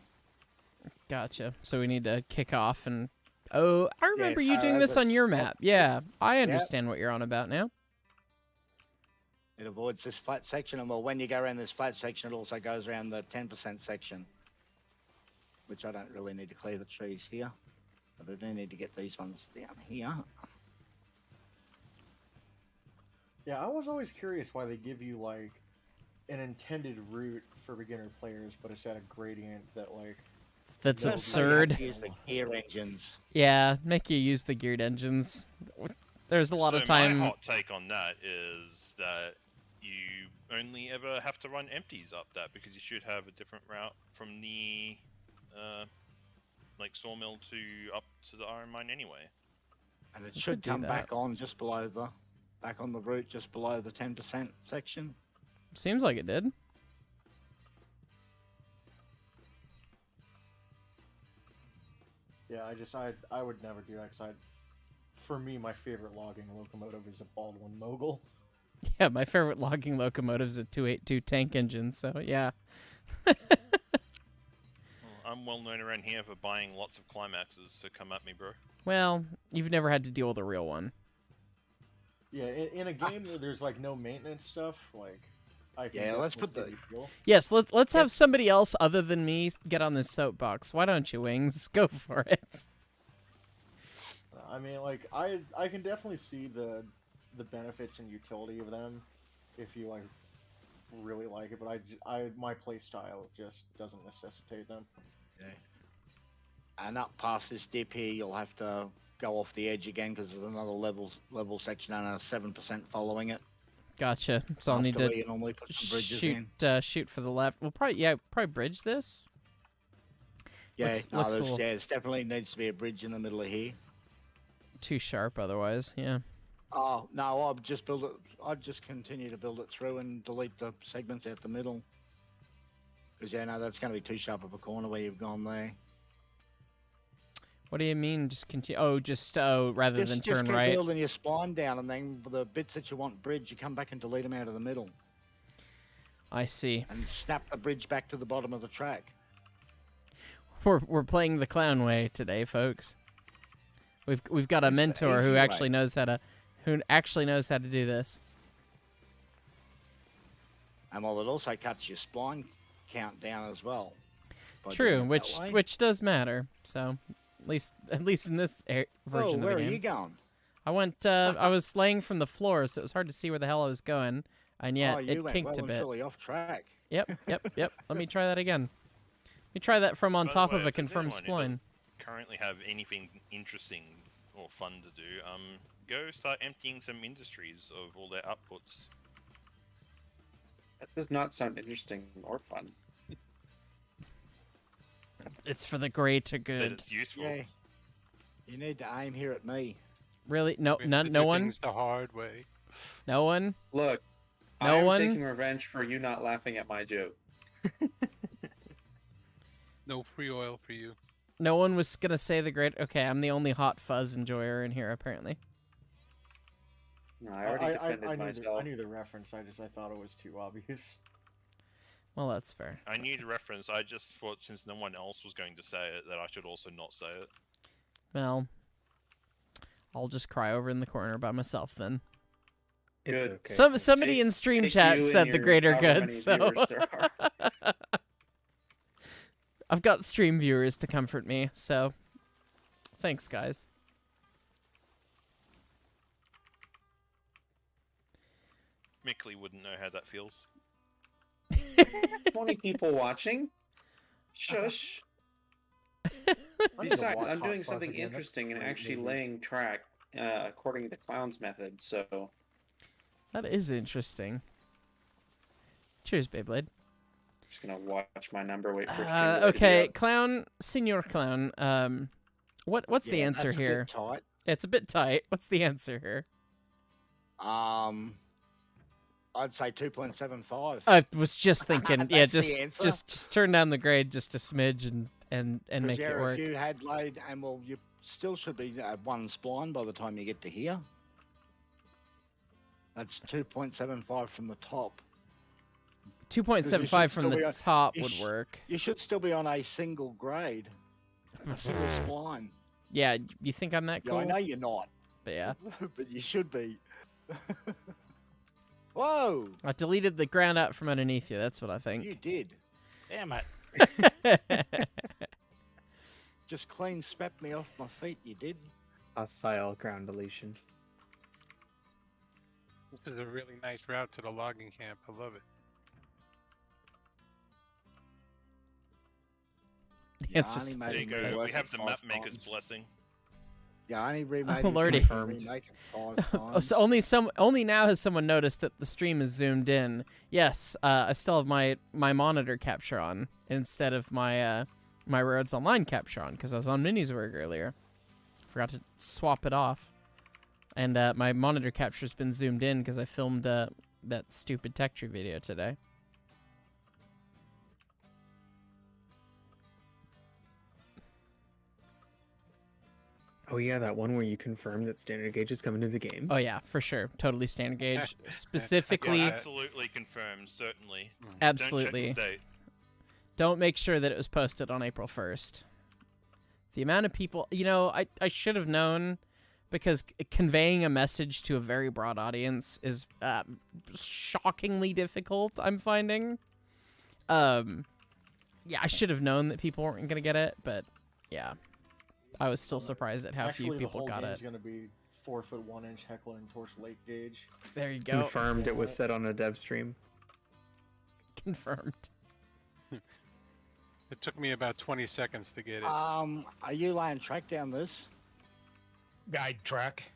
Gotcha. So we need to kick off and... Oh, I remember you so doing as this on it's- your map. Yeah, I understand what you're on about now. It avoids this flat section, and well, when you go around this flat section, it also goes around the 10% section, which I don't really need to clear the trees here, but I do need to get these ones down here. Yeah, I was always curious why they give you like an intended route for beginner players, but it's at a gradient that like That's No, So you have absurd. to use the gear engines. Yeah, make you use the geared engines. There's a lot of So my time. hot take on that is that you only ever have to run empties up that, because you should have a different route from the like sawmill to up to the iron mine anyway. And it You should could do come that. back on just below the, back on the route just below the 10% section. Seems like it did. Yeah, I would never do that because for me, my favorite logging locomotive is a Baldwin Mogul. Yeah, my favorite logging locomotive is a 282 tank engine. So yeah. Well, I'm well known around here for buying lots of climaxes, so come at me, bro. Well, you've never had to deal with a real one. Yeah, in a game where there's like no maintenance stuff, like I can Yeah, let's definitely put see the- fuel. Yes, let's have somebody else other than me get on this soapbox. Why don't you, Wings? Go for it. I mean, like I can definitely see the benefits and utility of them if you like really like it, but my play style just doesn't necessitate them. And up past this dip here, you'll have to go off the edge again because there's another level section and a 7% following it. Gotcha. So I'll need after to where you normally put some bridges in. shoot for the left. We'll probably bridge this. Yeah, looks- no, looks a there's, little- yeah, it definitely needs to be a bridge in the middle of here. Too sharp otherwise. Yeah. Oh no, I'll just build it. I'd just continue to build it through and delete the segments out the middle. Because yeah, no, that's going to be too sharp of a corner where you've gone there. What do you mean? Just continue? Rather than Just turn keep right. building your spline down, and then the bits that you want bridge, you come back and delete them out of the middle, I see. and snap the bridge back to the bottom of the track. We're playing the clown way today, folks. We've got a It's the mentor easy who way. actually knows how to do this. And well, it also cuts your spline count down as well. by True, doing it that way. which does matter. So at least in this version Oh, of where the are game. you going? I went. I was laying from the floor, so it was hard to see where the hell I was going, and yet oh, you it went kinked well a and bit. truly off track. Yep. Let me try that again. Let me try that from on By the top way, of a if there's confirmed anyone who spline. doesn't currently have anything interesting or fun to do, go start emptying some industries of all their outputs. That does not sound interesting or fun. It's for the greater That good. it's useful. Yeah. You need to aim here at me. Really? No, We have to no do one. things the hard way. No one. Look, No I'm one? taking revenge for you not laughing at my joke. No free oil for you. No one was gonna say the great. Okay, I'm the only hot fuzz enjoyer in here apparently. No, I already defended I myself. knew the reference. I thought it was too obvious. Well, that's fair. I knew the reference, I just thought since no one else was going to say it, that I should also not say it. Well, I'll just cry over in the corner by myself then. It's Good. okay. Somebody Take- in stream take chat you said and the your greater however good, many so viewers there are. I've got stream viewers to comfort me. So, thanks, guys. 'Wouldn't know how that feels. 20 people watching? Shush. Besides, I'm doing something interesting and actually laying track according to the clown's method, so That is interesting. Cheers, Beyblade. just gonna watch my number, wait for stream to load Okay, up. clown, senior clown. What's the Yeah, answer that's a bit here? tight. It's a bit tight. What's the answer here? I'd say 2.75. I was just thinking, yeah, That's the answer. just turn down the grade just a smidge and make it work. If you had laid, and well, you still should be at one spline by the time you get to here. That's 2.75 from the top. 2.75 from still be the on- top you would sh- work. You should still be on a single grade, a single spline. Yeah, you think I'm that Yeah, cool? I know you're not, But yeah, but you should be. Whoa! I deleted the ground out from underneath you. That's what I You think. did. Damn it! Just clean smacked me off my feet. You did. Hostile ground deletion. This is a really nice route to the logging camp. I love it. It's I just only There made you him go. rework We have it the 5 map maker's times. blessing. Yeah, I only remade Oh, it. lordy. Confirmed. Remake it 5 Oh, times. so only now has someone noticed that the stream is zoomed in. Yes, I still have my monitor capture on instead of my my Railroads Online capture on because I was on Miniswerg earlier. Forgot to swap it off, and my monitor capture's been zoomed in because I filmed that stupid tech tree video today. Oh yeah, that one where you confirmed that standard gauge is coming to the game. Oh yeah, for sure, totally standard gauge. Yeah, Specifically, absolutely confirmed, certainly. absolutely. Don't check the date. Don't make sure that it was posted on April 1st. The amount of people, you know, I should have known because conveying a message to a very broad audience is shockingly difficult, I'm finding. Yeah, I should have known that people weren't going to get it, but yeah. I was still surprised at how few people got it. Actually, the whole game's going to be 4 foot 1 inch Heckler and Torch late gauge. There you go. Confirmed it was set on a dev stream. Confirmed. It took me about 20 seconds to get it. Are you laying track down this? Guide track.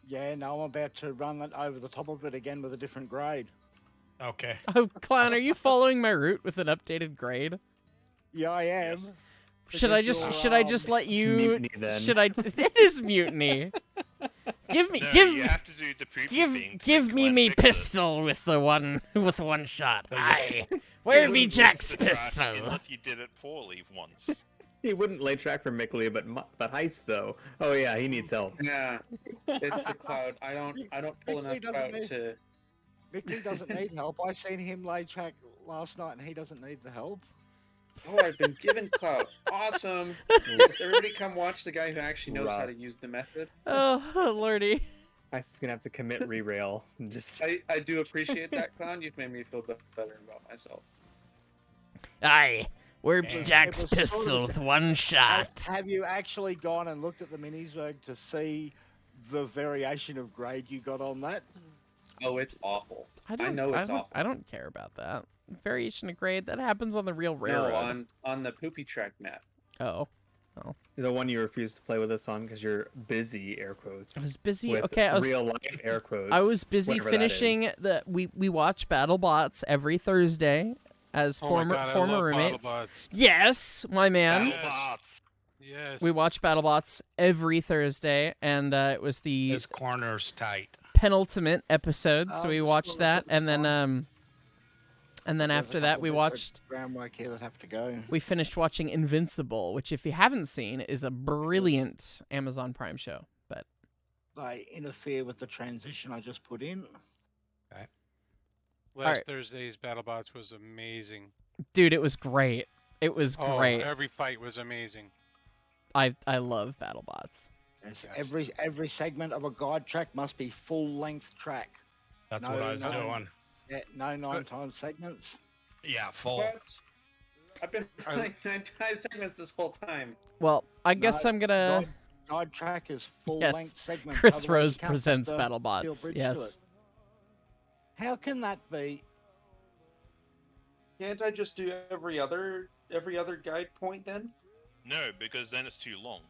Yeah, no, I'm about to run it over the top of it again with a different grade. Okay. Oh, Clown, are you following my route with an updated grade? Yeah, I am. Yes. Should I just let you? mutiny, then. Should I? It is mutiny. Give me, No, give, you have to do the poopy thing to give make me Glenn me fix it. pistol with the one shot. Oh, yeah. Aye, where You be wouldn't Jack's fix the track pistol? Unless you did it poorly once. He wouldn't lay track for Mickley, but Heist though. Oh yeah, he needs help. Yeah, it's the cloud. I don't pull Mickey enough doesn't clout need- to. Mickey doesn't need help. I seen him lay track last night, and he doesn't need the help. Oh, I've been given clout. Awesome. Yes, everybody come watch the guy who actually knows how to Rough. use the method. Oh, lordy. Heist is gonna have to commit re-rail and just. I do appreciate that, Clown. You've made me feel better about myself. Aye, where be It Jack's was sort pistol of- with one shot? Have you actually gone and looked at the Miniswerg to see the variation of grade you got on that? Oh, it's awful. I know it's awful. I don't care about that. Variation of grade that happens on the real No, railroad. on the poopy track map. Oh, The one you refused to play with us on because you're busy, air quotes. I was busy. With Okay, I was real life air quotes. I was busy whatever that finishing is. the. We watch BattleBots every Thursday as Oh my former God, I former love roommates. BattleBots. Yes, my man. BattleBots. Yes. We watch BattleBots every Thursday, and it was the His corner's tight. penultimate episode. So Oh, we just watched thought that, this and was then There's a after that couple we bits of watched. groundwork here that have to go. We finished watching Invincible, which, if you haven't seen, is a brilliant Amazon Prime show. But They interfere with the transition I just put in. Last Alright. Thursday's BattleBots was amazing. dude, it was great. It was Oh, great. every fight was amazing. I love BattleBots. Yes, Yes. every segment of a guide track must be full length track. That's No, what I was no. doing. Yeah, no 9 segments. Yeah, full. What? I've been playing 9 segments this whole time. Well, I guess No, I'm gonna. Guide track is full Yes, length segments. Chris otherwise Rose you can't put presents the steel BattleBots. bridge to Yes. it. How can that be? Can't I just do every other guide point then? No, because then it's too long.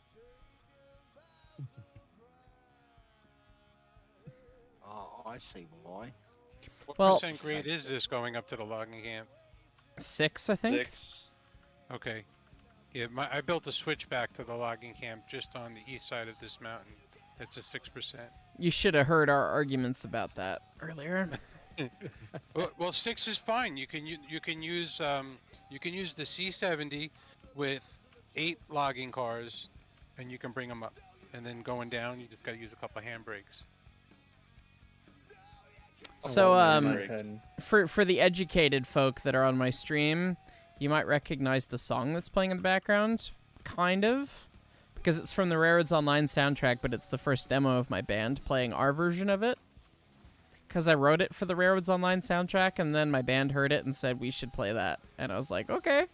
Oh, I see why. What Well- percent grade is this going up to the logging camp? 6, I think. 6. Okay. Yeah, I built a switchback to the logging camp just on the east side of this mountain. It's a 6%. You should have heard our arguments about that earlier. Well, 6 is fine. You can use the C70 with 8 logging cars, and you can bring them up. And then going down, you just got to use a couple of handbrakes. So, Pen. for the educated folk that are on my stream, you might recognize the song that's playing in the background, kind of, because it's from the Railroads Online soundtrack, but it's the first demo of my band playing our version of it. Because I wrote it for the Railroads Online soundtrack, and then my band heard it and said we should play that, and I was like, okay.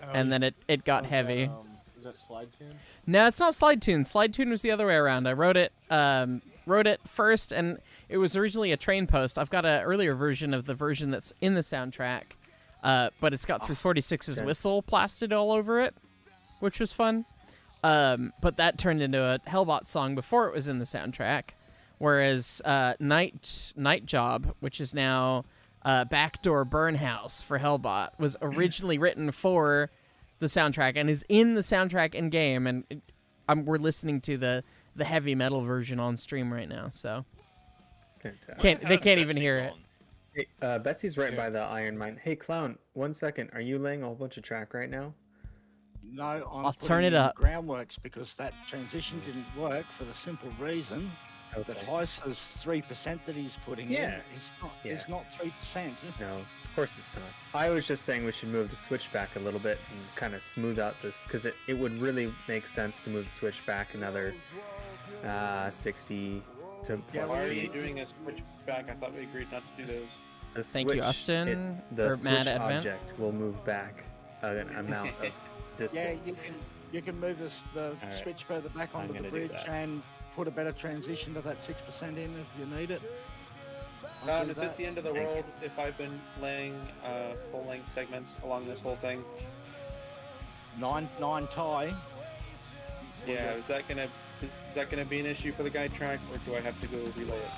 And then it got Oh, is heavy. Is that Slide Tune? No, it's not Slide Tune. Slide Tune was the other way around. I wrote it first, and it was originally a train post. I've got an earlier version of the version that's in the soundtrack. but it's got 346's whistle plastered all over it, which was fun. But that turned into a Hellbot song before it was in the soundtrack, whereas Night Job, which is now Backdoor Burn House for Hellbot, was originally written for the soundtrack and is in the soundtrack in game, and we're listening to the heavy metal version on stream right now, so they can't even hear it. Hey, Betsy's right by the iron mine. Hey, Clown, 1 second. Are you laying a whole bunch of track right now? No, I'll turn it up. Groundworks because that transition didn't work for the simple reason that Heisler's 3% that he's putting in. It's not 3%. No, of course it's not. I was just saying we should move the switch back a little bit and kind of smooth out this, because it would really make sense to move the switch back another 60 to plus Why are feet. you doing a switch back? I thought we agreed not to do those. The Thank you, switch- Austin, the or Mad switch Advent. object will move back an amount of distance. Yeah, you can move the right. switch further back I'm onto the gonna do bridge that. and put a better transition to that 6% in if you need it. Is it the end of the world if I've been laying full-length segments along this whole thing? 9 tie. Yeah, is that gonna be an issue for the guide track, or do I have to go relay it?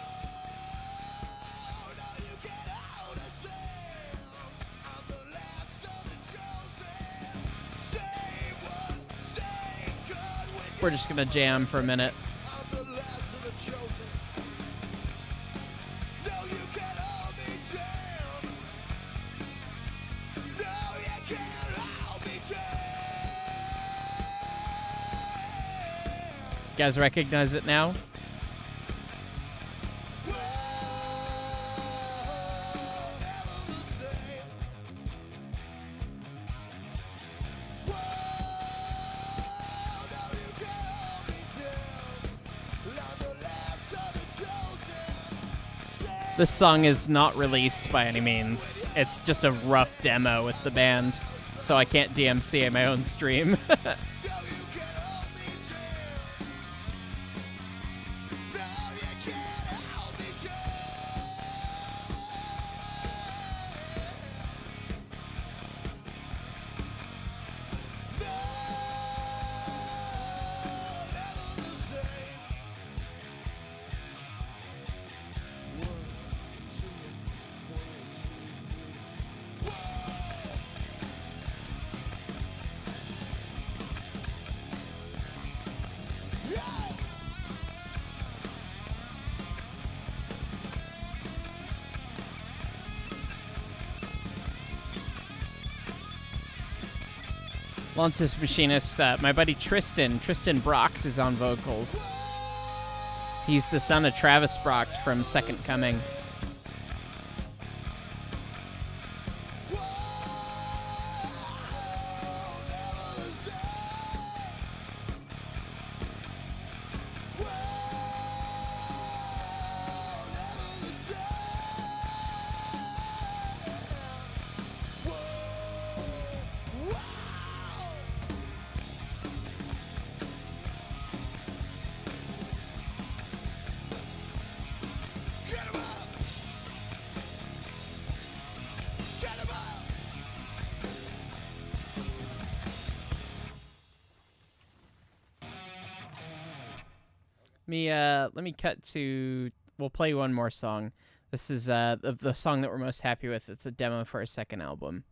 We're just gonna jam for a minute. You guys recognize it now? This song is not released by any means. It's just a rough demo with the band, so I can't DMC in my own stream. Lance's Machinist, my buddy Tristan Brocht is on vocals. He's the son of Travis Brocht from Second Coming. Let me cut to. We'll play one more song. This is the song that we're most happy with. It's a demo for our second album.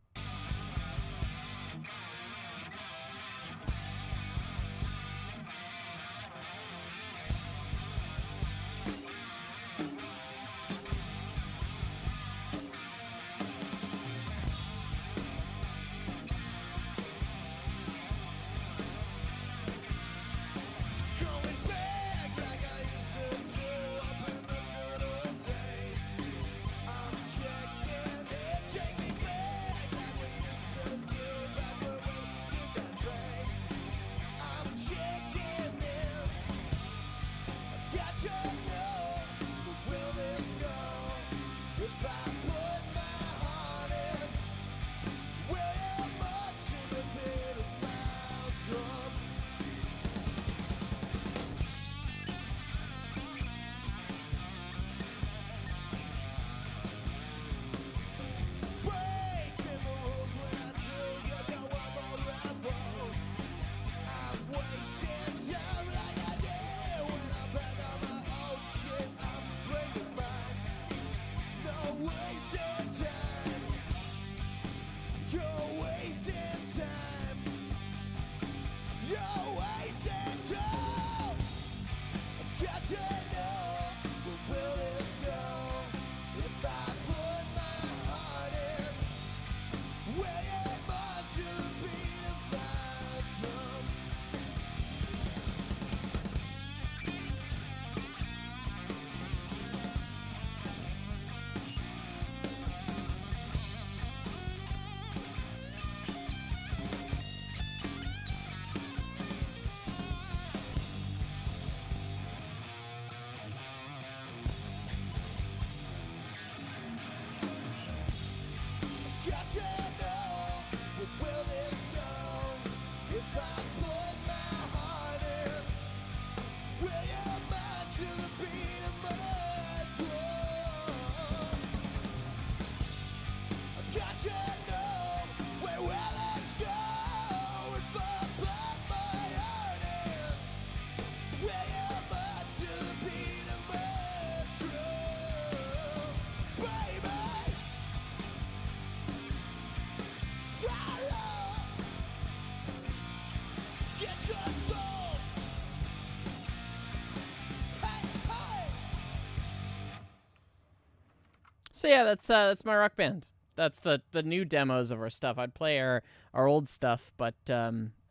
So yeah, that's my Rock Band. That's the new demos of our stuff. I'd play our old stuff, but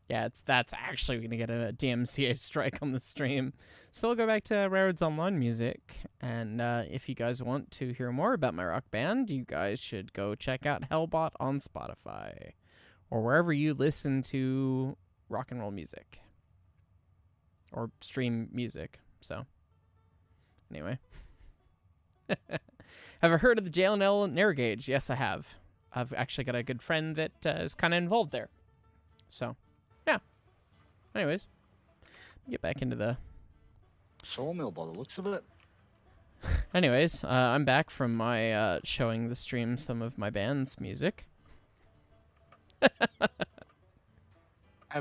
yeah, that's actually gonna get a DMCA strike on the stream. So we'll go back to Railroads Online music, and if you guys want to hear more about my Rock Band, you guys should go check out Hellbot on Spotify or wherever you listen to rock and roll music or stream music. So anyway. Have I heard of the JLNL narrow gauge? Yes, I have. I've actually got a good friend that is kind of involved there. So, yeah. Anyways, get back into the Sawmill by the looks of it. Anyways, I'm back from my showing the stream some of my band's music. And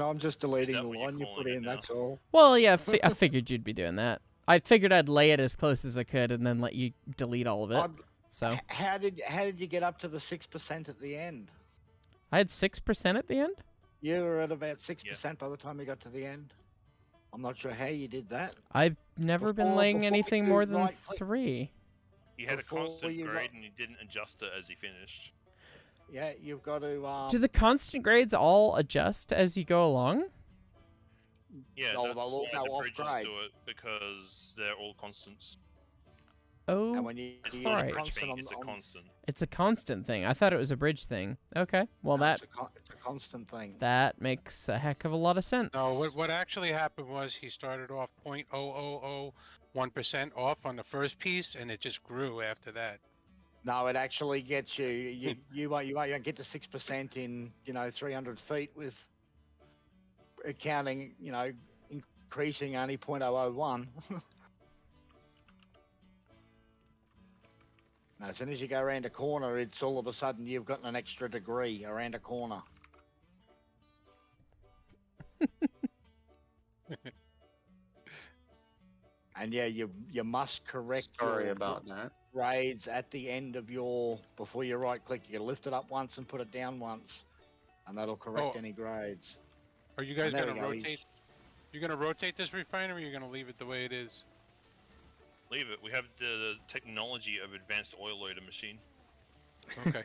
I'm just deleting that the what you're one you calling put it in, now? that's all. Well, yeah, I figured you'd be doing that. I figured I'd lay it as close as I could and then let you delete all of it. So How did you get up to the 6% at the end? I had 6% at the end. You were at about 6% by the time you got to the end. I'm not sure how you did that. I've never been Before- laying before anything you more than right-click- 3. He had a Before constant you grade got- and he didn't adjust it as he finished. Yeah, you've got to. Do the constant grades all adjust as you go along? Yeah, Oh, that's they'll all why go the off bridges grade. do it, because they're all constants. Oh, And when you It's use not Alright. a bridge constant thing, on- it's a on- constant. it's a constant thing. I thought it was a bridge thing. Okay, well no, that it's a constant thing. that makes a heck of a lot of sense. No, what actually happened was he started off 0.0001% off on the first piece, and it just grew after that. No, it actually gets you. You won't get to 6% in 300 feet with counting increasing only 0.001. Now, as soon as you go around a corner, it's all of a sudden you've got an extra degree around a corner. And yeah, you must correct Sorry your about that. grades at the end of before you right click. You gotta lift it up once and put it down once, and that'll correct Oh. any grades. Are you guys And there gonna we go, rotate? You're gonna rotate this refinery? Or you're gonna leave it the way it is? Leave it. We have the technology of advanced oil loader machine. Okay.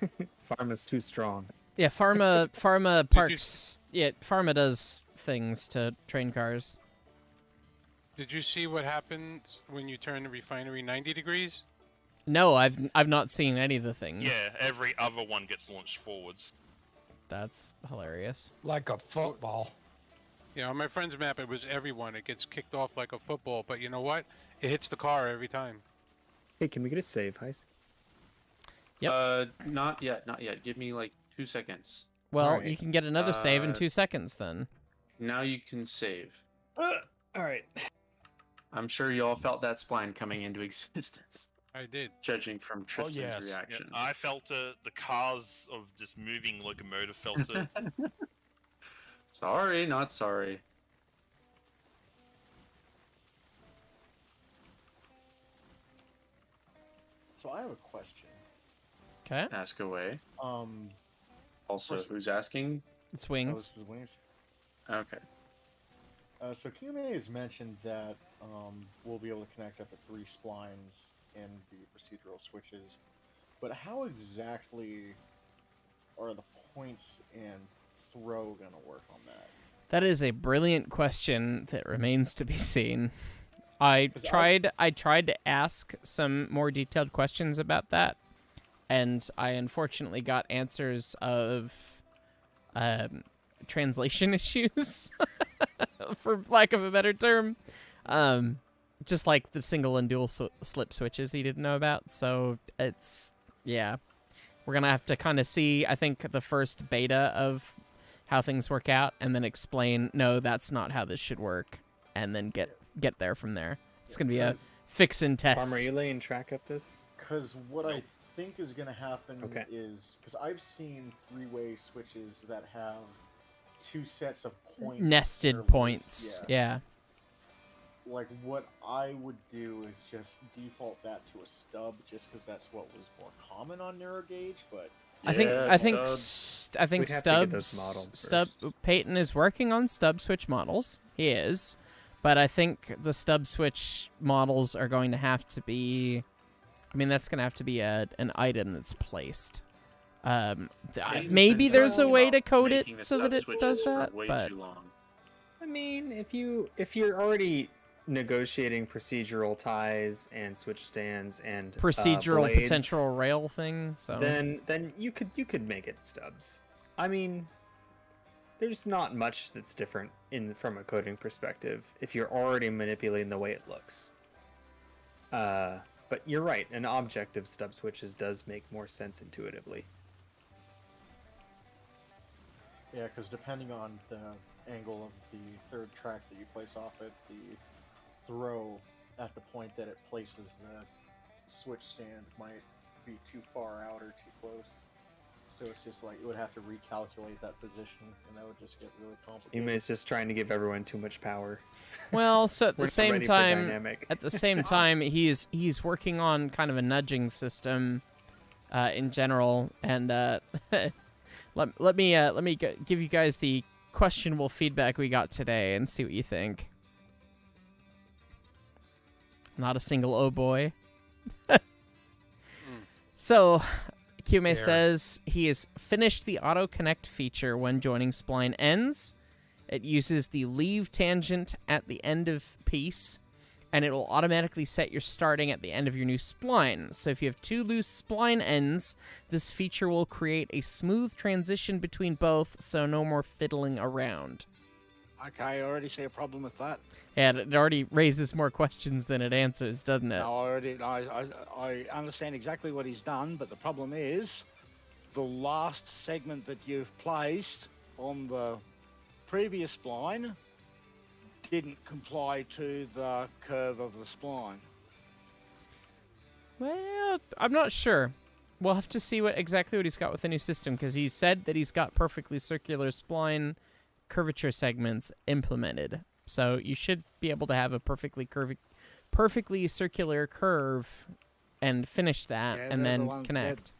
Pharma's too strong. Yeah, Pharma you- parks. Yeah, Pharma does things to train cars. Did you see what happened when you turn the refinery 90 degrees? No, I've not seen any of the things. Yeah, every other one gets launched forwards. That's hilarious. Like a football. Yeah, on my friend's map, it was everyone. It gets kicked off like a football, but you know what? It hits the car every time. Hey, can we get a save, Heist? Yep. Not yet, not yet. Give me like 2 seconds. Well, Alright. you can get another save in Uh, 2 seconds then. Now you can save. All right. I'm sure you all felt that spline coming into existence, I did. judging from Tristan's yes. Yeah, Yeah, reaction. I felt it. The cars of this moving locomotive felt it. Sorry, not sorry. So I have a question. Okay, Ask away. Also, First- who's asking? it's Oh, wings. this is Wings. Okay. So QMA has mentioned that we'll be able to connect up to 3 splines in the procedural switches, but how exactly are the points and throw going to work on that? That is a brilliant question that remains to be seen. I 'Cause tried to ask some more detailed questions about that, and I unfortunately got answers of translation issues, for lack of a better term. Just like the single and dual slip switches he didn't know about. So it's, yeah. We're going to have to kind of see, I think, the first beta of how things work out and then explain, no, that's not how this should work, and then get there from there. It's going to be a fix and test. Farmer, are you laying track up this? Because what I think is going to happen Okay. is, because I've seen 3-way switches that have 2 sets of points. Nested that are points. loose. Yeah. Like, what I would do is just default that to a stub, just because that's what was more common on narrow gauge, but I think Yeah, I think stubs. I think We'd have to get Stubbs those modeled Stub first. Peyton is working on stub switch models. He is, but I think the stub switch models are going to have to be I mean, that's gonna have to be an item that's placed. They've Maybe been there's a talking way about to code making it the so that it sub-switches does for that, way but too long. I mean, if you're already negotiating procedural ties and switch stands and procedural blades, potential rail thing. So then you could make it stubs. I mean, there's not much that's different from a coding perspective if you're already manipulating the way it looks. But you're right, an object of stub switches does make more sense intuitively. Yeah, because depending on the angle of the third track that you place off it, the throw at the point that it places the switch stand might be too far out or too close. So it's just like it would have to recalculate that position, and that would just get really complicated. Ema is just trying to give everyone too much power. well, so at We're the not same ready for time, dynamic. at the same time, he's working on kind of a nudging system, in general, and let me give you guys the questionable feedback we got today and see what you think. Not a single oh boy. So, Kyume says he has finished the auto connect feature when joining spline ends. It uses the leave tangent at the end of piece, and it will automatically set your starting at the end of your new spline. So if you have two loose spline ends, this feature will create a smooth transition between both, so no more fiddling around. Okay, I already see a problem with that. Yeah, it already raises more questions than it answers, doesn't it? No, I understand exactly what he's done, but the problem is the last segment that you've placed on the previous spline didn't comply to the curve of the spline. Well, I'm not sure. We'll have to see exactly what he's got with the new system, because he said that he's got perfectly circular spline curvature segments implemented. So you should be able to have a perfectly circular curve and finish that, Yeah, and they're the then ones- connect.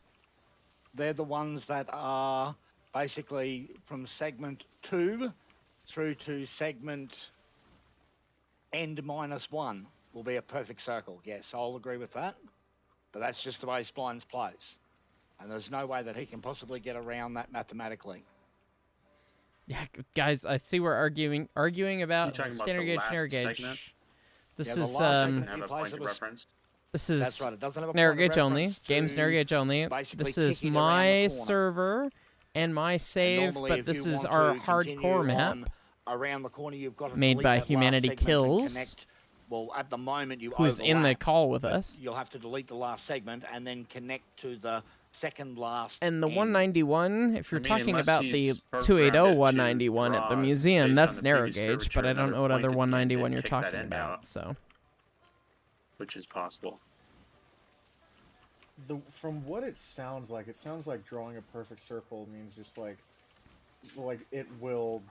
They're the ones that are basically from segment 2 through to segment end -1 will be a perfect circle. Yes, I'll agree with that. But that's just the way splines plays. And there's no way that he can possibly get around that mathematically. Yeah, guys, I see we're arguing about talking about standard the gauge, last narrow gauge. segment? This Yeah, the is last segment Have a He plays point it of with- reference. this That's is right. It doesn't have a narrow point of gauge only. reference Game's narrow to gauge only. basically This is kick it around the my corner. server and my save, Normally, but if this you is want our to hardcore continue map. on around the corner, you've got to Made delete by that last Humanity segment and Kills, connect. Well, at the moment you who's in the overlap, call with but us. You'll have to delete the last segment and then connect to the second last. And the end. 191, if you're I mean, talking unless about the he's 280 programmed it to 191 at the draw museum, based that's on the narrow previous gauge, curvature but I don't another know what point other at the end 191 and you're kick that talking end about. out. So Which is possible. From what it sounds like drawing a perfect circle means just like it will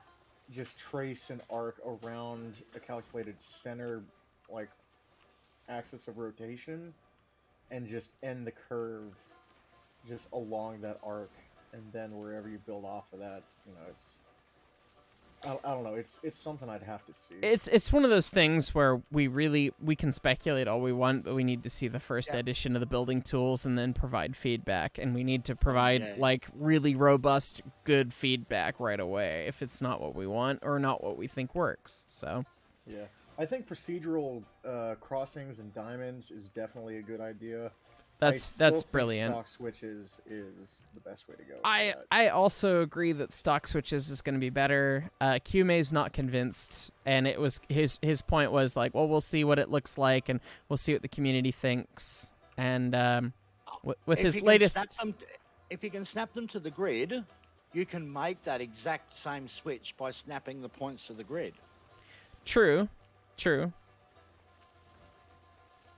just trace an arc around a calculated center like axis of rotation and just end the curve just along that arc, and then wherever you build off of that, it's I don't know, it's something I'd have to see. it's one of those things where we can speculate all we want, but we need to see the first edition of the building tools and then provide feedback, and we need to provide like really robust, good feedback right away if it's not what we want or not what we think works. So yeah, I think procedural crossings and diamonds is definitely a good idea. that's think brilliant. Stock switches is the best way to go. for I that. also agree that stock switches is going to be better. Kyume's not convinced, and it was his point was like, well, we'll see what it looks like, and we'll see what the community thinks. And with If his you can latest, if you can snap them to the grid, you can make that exact same switch by snapping the points to the grid. true.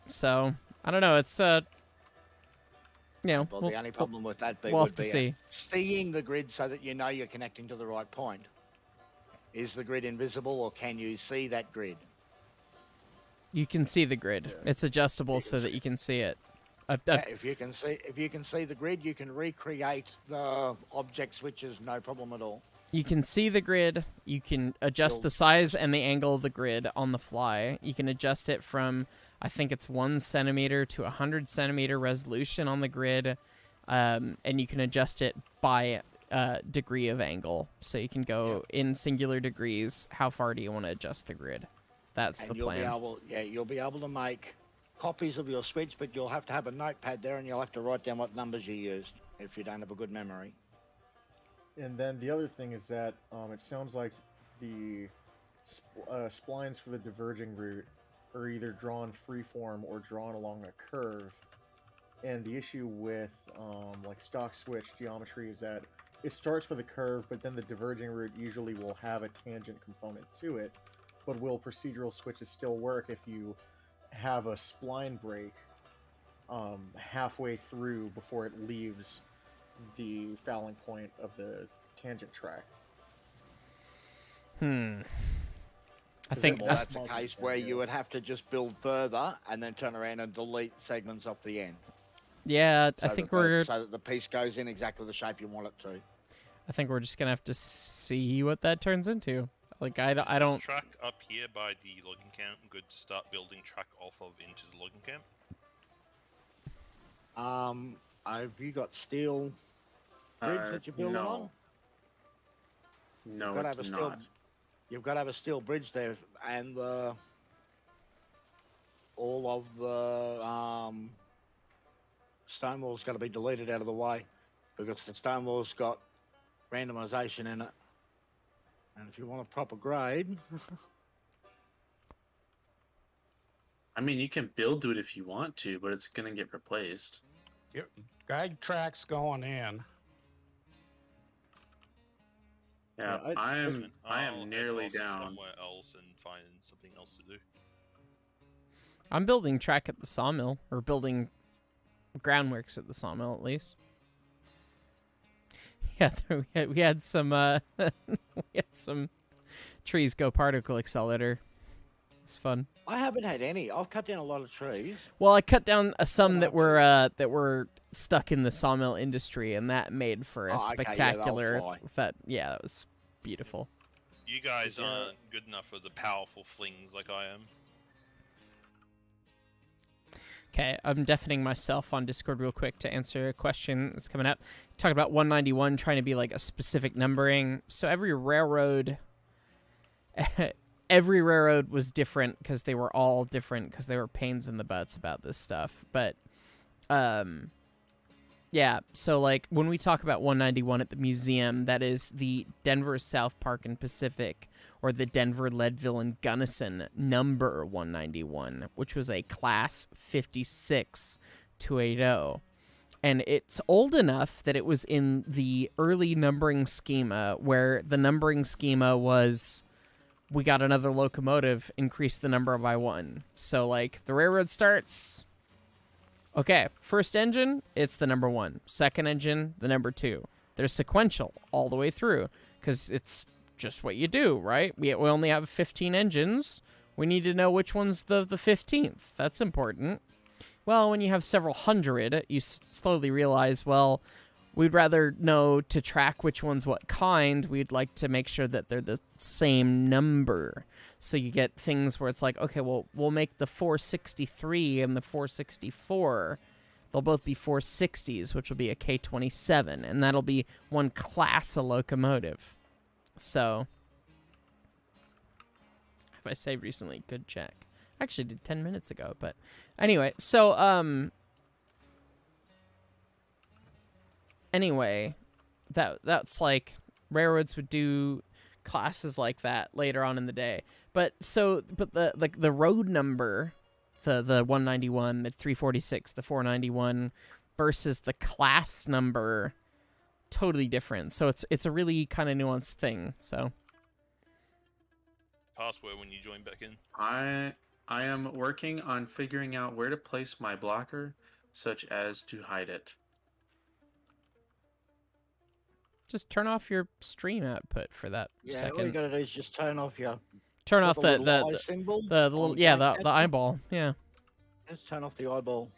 So I don't know. It's Well, the only problem with that we'll have would to be see. seeing the grid so that you know you're connecting to the right point. Is the grid invisible, or can you see that grid? You can see the grid. It's adjustable so that you can see it. If you can see the grid, you can recreate the object switches, no problem at all. You can see the grid. You can adjust the size and the angle of the grid on the fly. You can adjust it from, I think it's 1 centimeter to 100 centimeter resolution on the grid, and you can adjust it by degree of angle. So you can go in singular degrees. How far do you want to adjust the grid? That's the plan. You'll be able to make copies of your switch, but you'll have to have a notepad there, and you'll have to write down what numbers you used if you don't have a good memory. And then the other thing is that it sounds like the splines for the diverging route are either drawn freeform or drawn along a curve. And the issue with like stock switch geometry is that it starts with a curve, but then the diverging route usually will have a tangent component to it. But will procedural switches still work if you have a spline break halfway through before it leaves the fouling point of the tangent track? I think that's a case where you would have to just build further and then turn around and delete segments off the end. Yeah, I think we're so that the piece goes in exactly the shape you want it to. I think we're just gonna have to see what that turns into. Like I don't. Is track up here by the logging camp good to start building track off of into the logging camp? Have you got steel bridge that you're building on? No, it's not. You've got to have a steel bridge there, and all of the stone wall's got to be deleted out of the way, because the stone wall's got randomization in it. And if you want a proper grade... I mean, you can build to it if you want to, but it's going to get replaced. Yep. Guide tracks going in. Yeah, I am nearly off down. somewhere else and find something else to do. I'm building track at the sawmill, or building groundworks at the sawmill at least. Yeah, we had some trees go particle accelerator. It's fun. I haven't had any. I've cut down a lot of trees. Well, I cut down some that were stuck in the sawmill industry, and that made for a spectacular. That was beautiful. You guys aren't good enough for the powerful flings like I am. Okay, I'm deafening myself on Discord real quick to answer a question that's coming up. Talking about 191 trying to be like a specific numbering. So every railroad was different because they were all different because they were pains in the butts about this stuff. But yeah, so like when we talk about 191 at the museum, that is the Denver, South Park, and Pacific, or the Denver, Leadville, and Gunnison number 191, which was a class 56-280. And it's old enough that it was in the early numbering schema, where the numbering schema was, we got another locomotive, increase the number by 1. So like the railroad starts, okay, first engine, it's the number 1. Second engine, the number 2. They're sequential all the way through, because it's just what you do, right? We only have 15 engines. We need to know which one's the 15th. That's important. Well, when you have several hundred, you slowly realize, well, we'd rather know to track which one's what kind. We'd like to make sure that they're the same number. So you get things where it's like, okay, well, we'll make the 463 and the 464. They'll both be 460s, which will be a K27, and that'll be one class of locomotive. So, have I saved recently? Good check. I actually did 10 minutes ago, but anyway, so, anyway, that's like, railroads would do classes like that later on in the day. But the road number, the 191, the 346, the 491 versus the class number, totally different. So it's a really kind of nuanced thing. So password when you join back in. I am working on figuring out where to place my blocker, such as to hide it. Just turn off your stream output for that second. All you gotta do is just turn off the eyeball. Yeah. Just turn off the eyeball.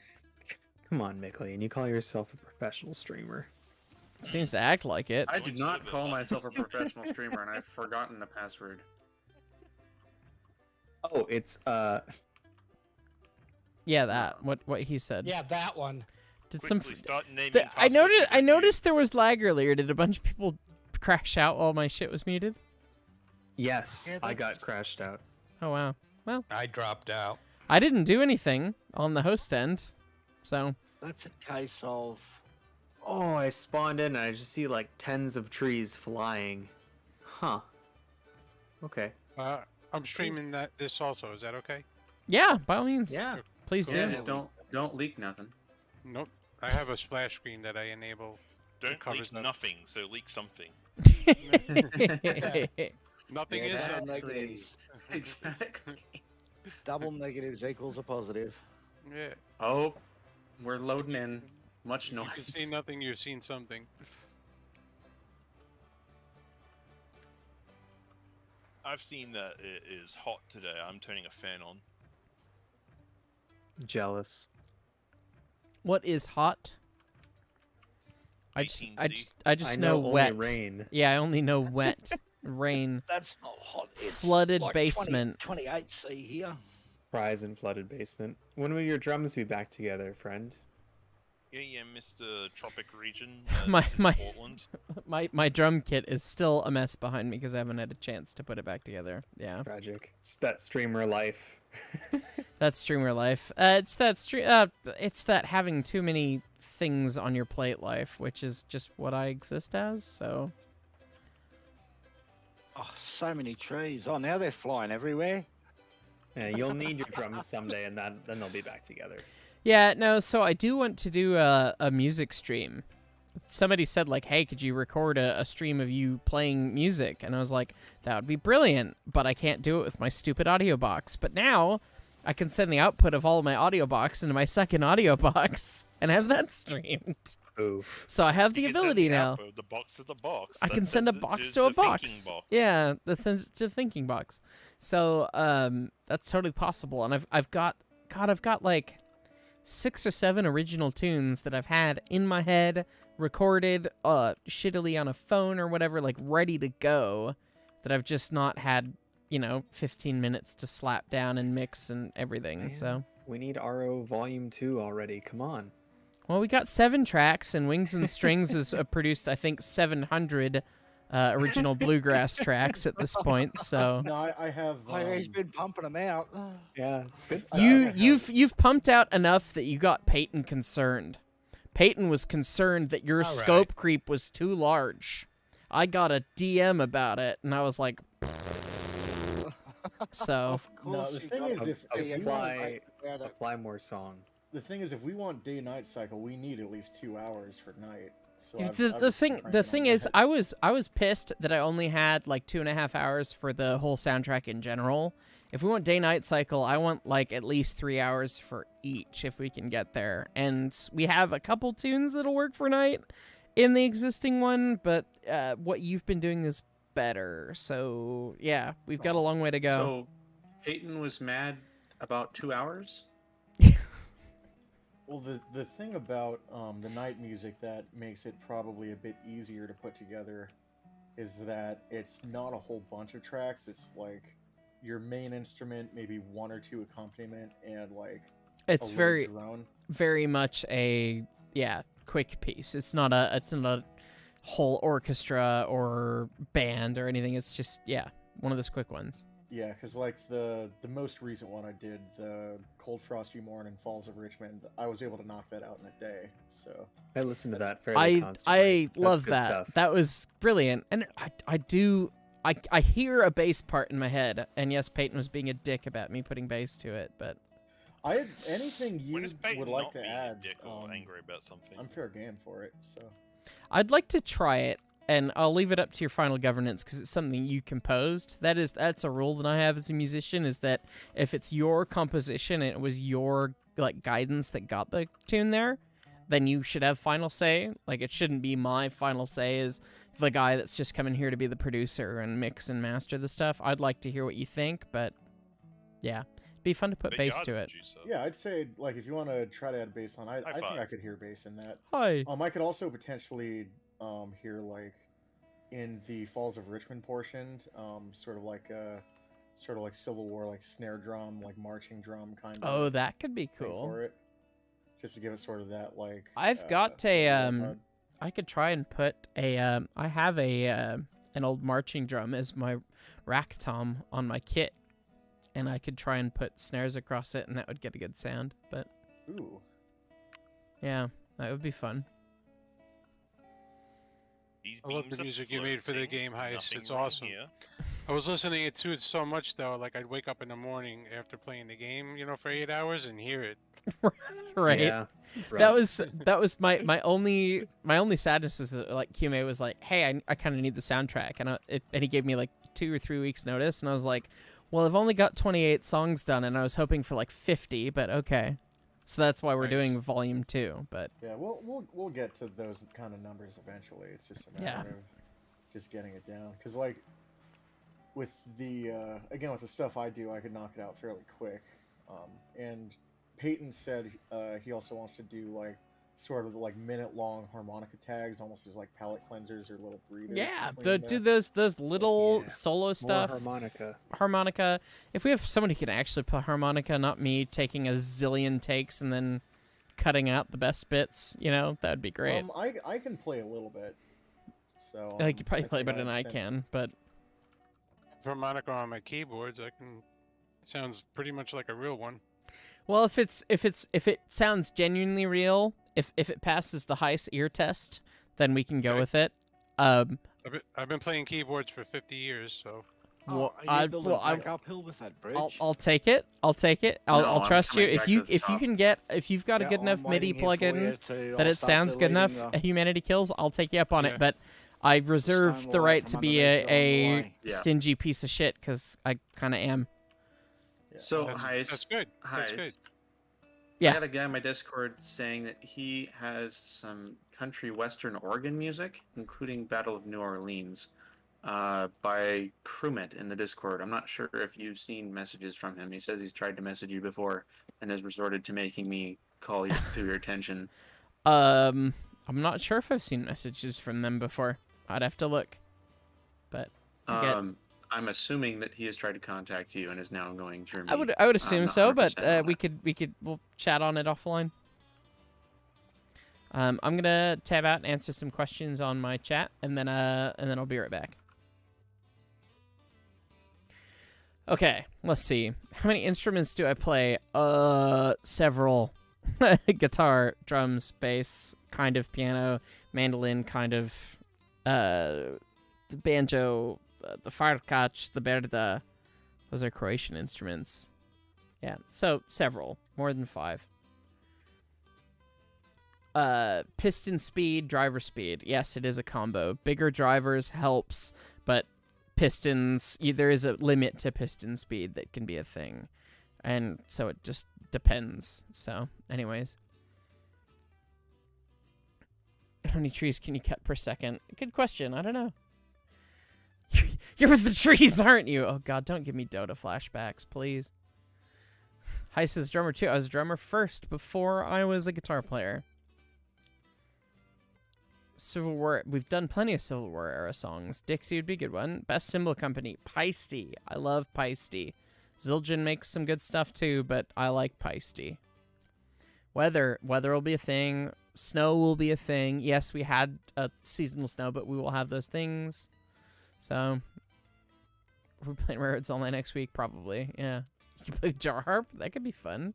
Come on, Mickley, and you call yourself a professional streamer. Seems to act like it. I do not call myself a professional streamer, and I've forgotten the password. Oh, it's Yeah, that. What he said. Yeah, that one. Did Quickly start naming I passwords noticed. we I don't noticed there was lag earlier. Did a bunch of people crash out while my shit was muted? yes, Yeah, I got crashed out. Oh wow. Well, I dropped out. I didn't do anything on the host end, so That's a case of. Oh, I spawned in and I just see like tens of trees flying. Huh. Okay. I'm streaming this also. Is that okay? yeah, by all means, Yeah. please Yeah, do. just don't leak nothing. Nope. I have a splash screen that I enable. Don't covers leak nothing, so leak something. Nothing Yeah, is. double Exactly. negatives. Exactly. Double negatives equals a positive. Yeah. Oh, we're loading in. Much You noise. can see nothing. You've seen something. I've seen that it is hot today. I'm turning a fan on. Jealous. What is hot? I 18C. just I know only wet. rain. Yeah, I only know wet. Rain. That's not hot. It's Flooded like basement. 28C here. Prize and flooded basement. When will your drums be back together, friend? Yeah, Mr. Tropic Region. My- this is my- Portland. My drum kit is still a mess behind me because I haven't had a chance to put it back together. Yeah, Tragic. It's that streamer life. that's streamer life. It's that having too many things on your plate life, which is just what I exist as. So Oh, so many trees. Oh, now they're flying everywhere. Yeah, you'll need your drums someday, and then they'll be back together. yeah, no. So I do want to do a music stream. Somebody said like, "Hey, could you record a stream of you playing music?" And I was like, "That would be brilliant," but I can't do it with my stupid audio box. But now I can send the output of all of my audio box into my second audio box and have that streamed. Oof. So I have the You can send ability the now. output, the box to the box. I that can send a sends it box to to a the thinking box. box. Yeah, that sends it to thinking box. So that's totally possible. And I've got like 6 or 7 original tunes that I've had in my head, recorded shittily on a phone or whatever, like ready to go, that I've just not had 15 minutes to slap down and mix and everything. Man. So We need RO Volume 2 already. Come on. well, we got 7 tracks, and Wings and Strings has produced, I think, 700 original bluegrass tracks at this point. So No, I have. Oh, he's been pumping them out. Yeah, it's good stuff. you've pumped out enough that you got Peyton concerned. Peyton was concerned that your All right. scope creep was too large. I got a DM about it, and I was like, so Of No, course the you thing got is, to if be you apply- about it. Apply more song. The thing is, if we want day-night cycle, we need at least 2 hours for night. So the I've the been thing cranking the on thing is, that. I was pissed that I only had like 2.5 hours for the whole soundtrack in general. If we want day night cycle, I want like at least 3 hours for each if we can get there. And we have a couple tunes that'll work for night in the existing one, but what you've been doing is better. So yeah, we've got a long way to go. So, Peyton was mad about 2 hours. Well, the thing about the night music that makes it probably a bit easier to put together is that it's not a whole bunch of tracks. It's like your main instrument, maybe 1 or 2 accompaniment, and like It's a very little drone. very much a quick piece. It's not a whole orchestra or band or anything. It's just one of those quick ones. Yeah, because like the most recent one I did, the Cold Frosty Morn and Falls of Richmond, I was able to knock that out in a day. So I listen to that fairly I constantly. That's love good that. stuff. That was brilliant. And I hear a bass part in my head. And yes, Peyton was being a dick about me putting bass to it, but anything you When is Peyton would like not to being add, a dick or angry about something? I'm fair game for it. So I'd like to try it. And I'll leave it up to your final governance because it's something you composed. That's a rule that I have as a musician, is that if it's your composition and it was your like guidance that got the tune there, then you should have final say. Like it shouldn't be my final say as the guy that's just coming here to be the producer and mix and master the stuff. I'd like to hear what you think, but yeah, it'd be fun to put But bass you're to the it. producer. yeah, I'd say like if you want to try to add bass on, I think I five. could hear bass in that. Hi. I could also potentially here, like in the Falls of Richmond portion, sort of like Civil War, like snare drum, like marching drum kind of. Oh, that could be thing cool. for it, just to give it sort of that like. I've got a HUD. I could try and put a I have a an old marching drum as my rack tom on my kit, and I could try and put snares across it, and that would get a good sound. But Ooh. yeah, that would be fun. These I love beams the are music you made for the floating, game, Heist. nothing It's right awesome. here. I was listening to it so much though, like I'd wake up in the morning after playing the game, for 8 hours and hear it. Right. Yeah. That was my only sadness was that, like, QMA was like, hey, I kind of need the soundtrack, and and he gave me like 2 or 3 weeks notice, and I was like, well, I've only got 28 songs done, and I was hoping for like 50, but okay. So that's why we're Nice. doing volume 2. But Yeah, we'll get to those kind of numbers eventually. It's just a matter of just getting it down. Because like with the again with the stuff I do, I could knock it out fairly quick. And Peyton said he also wants to do like sort of like minute-long harmonica tags, almost as like palate cleansers or little breathers. yeah, between do the- those little Yeah. solo More stuff. harmonica. If we have somebody who can actually play harmonica, not me taking a zillion takes and then cutting out the best bits, that would be great. I can play a little bit. So I think you probably I play think better than I sent- can, but Harmonica on my keyboards, it sounds pretty much like a real one. well, if it sounds genuinely real, if it passes the Heist ear test, then we can go Okay. with it. I've been playing keyboards for 50 years, so Well, are you building back uphill with that bridge? I'll take it. I'll No, I'm trust you. coming back to the top. If you've got a Yeah, good enough I'm MIDI waiting here for plugin you to- that I'll it start sounds good enough, deleting the humanity kills, I'll take you up on Yeah. it. But I reserve stone the wall right from to be underneath it a along the way. Yeah. stingy piece of shit, because I kind of am. Yeah. So that's Heist, good. That's good. Heist. Yeah. I got a guy on my Discord saying that he has some country western organ music, including Battle of New Orleans, by Crewmet in the Discord. I'm not sure if you've seen messages from him. He says he's tried to message you before and has resorted to making me call you to your attention. I'm not sure if I've seen messages from them before. I'd have to look. But get- I'm assuming that he has tried to contact you and is now going through me. I would I'm assume not so, but 100% on we'll chat on it offline. I'm gonna tab out and answer some questions on my chat, and then I'll be right back. Okay, let's see. How many instruments do I play? Several. Guitar, drums, bass, kind of piano, mandolin, kind of, the banjo, the farkaç, the berda. Those are Croatian instruments. Yeah, so several, more than 5. Piston speed, driver speed. Yes, it is a combo. Bigger drivers helps, but pistons, there is a limit to piston speed that can be a thing. And so it just depends. So, anyways. How many trees can you cut per second? Good question. I don't know. You're with the trees, aren't you? Oh, God, don't give me Dota flashbacks, please. Heist is drummer, too. I was a drummer first before I was a guitar player. Civil War. We've done plenty of Civil War era songs. Dixie would be a good one. Best Cymbal Company. Peisty. I love Peisty. Zildjian makes some good stuff, too, but I like Peisty. Weather will be a thing. Snow will be a thing. Yes, we had a seasonal snow, but we will have those things. So, we're playing Railroads all night next week, probably. Yeah. You can play the jar harp. That could be fun.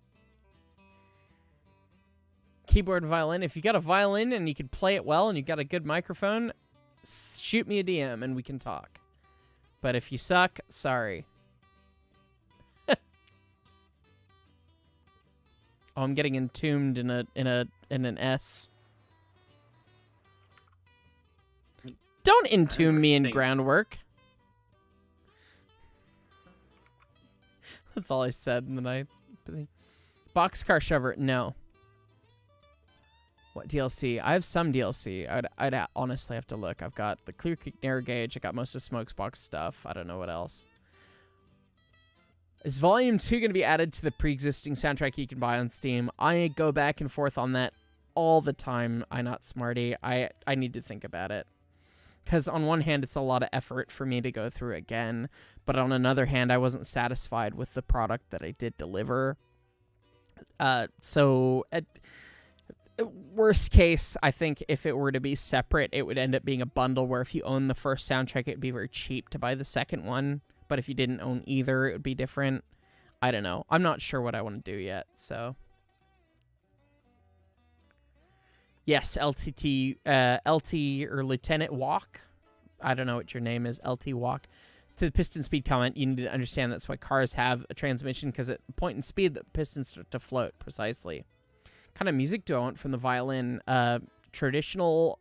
Keyboard and violin. If you got a violin and you can play it well and you got a good microphone, shoot me a DM and we can talk. But if you suck, sorry. Oh, I'm getting entombed in an S. Don't entomb me in groundwork. That's all I said, and then I... Boxcar shover, no. What DLC? I have some DLC. I'd honestly have to look. I've got the Clear Creek Narrow Gauge. I got most of Smoke's box stuff. I don't know what else. Is Volume 2 going to be added to the pre-existing soundtrack you can buy on Steam? I go back and forth on that all the time, I not smarty. I need to think about it. Because on one hand, it's a lot of effort for me to go through again, but on another hand, I wasn't satisfied with the product that I did deliver. So, at worst case, I think if it were to be separate, it would end up being a bundle where if you own the first soundtrack, it would be very cheap to buy the second one. But if you didn't own either, it would be different. I don't know. I'm not sure what I want to do yet, so... Yes, LT or Lieutenant Walk. I don't know what your name is, LT Walk. To the piston speed comment, you need to understand that's why cars have a transmission, because at point and speed, the pistons start to float, precisely. Kind of music do I want from the violin? Traditional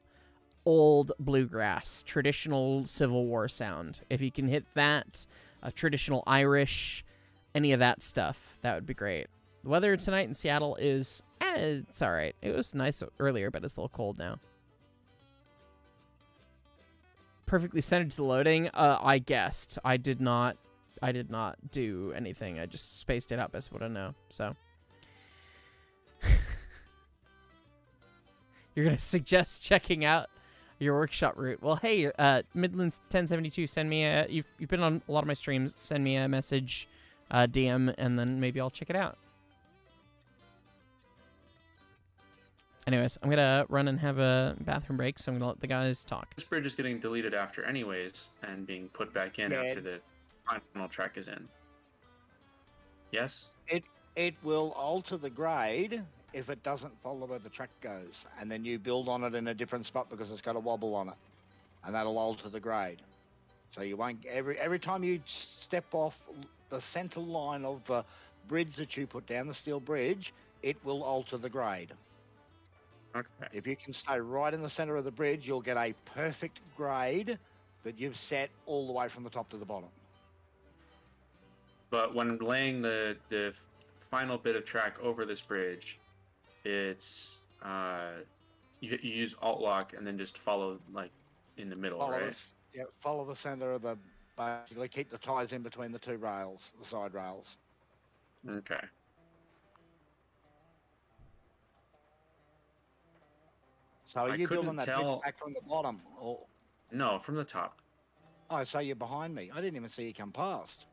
old bluegrass, traditional Civil War sound. If you can hit that, traditional Irish, any of that stuff, that would be great. The weather tonight in Seattle is, it's all right. It was nice earlier, but it's a little cold now. Perfectly centered to the loading. I guessed. I did not do anything. I just spaced it out best what I know. So you're gonna suggest checking out your workshop route. Well, hey, Midlands 1072, send me a. You've been on a lot of my streams. Send me a message, DM, and then maybe I'll check it out. Anyways, I'm gonna run and have a bathroom break, so I'm gonna let the guys talk. This bridge is getting deleted after anyways, and being put back in after the final track is in. Yes? It will alter the grade if it doesn't follow where the track goes, and then you build on it in a different spot because it's got a wobble on it, and that'll alter the grade. So you won't every time you step off the center line of the bridge that you put down, the steel bridge, it will alter the grade. Okay. If you can stay right in the center of the bridge, you'll get a perfect grade that you've set all the way from the top to the bottom. But when laying the final bit of track over this bridge, it's you use alt lock and then just follow like in the middle, right? Follow the center of the, basically keep the ties in between the two rails, the side rails. Okay. So are I you building couldn't that tell- bridge back from the bottom? Or... No, from the top. Oh, so you're behind me. I didn't even see you come past.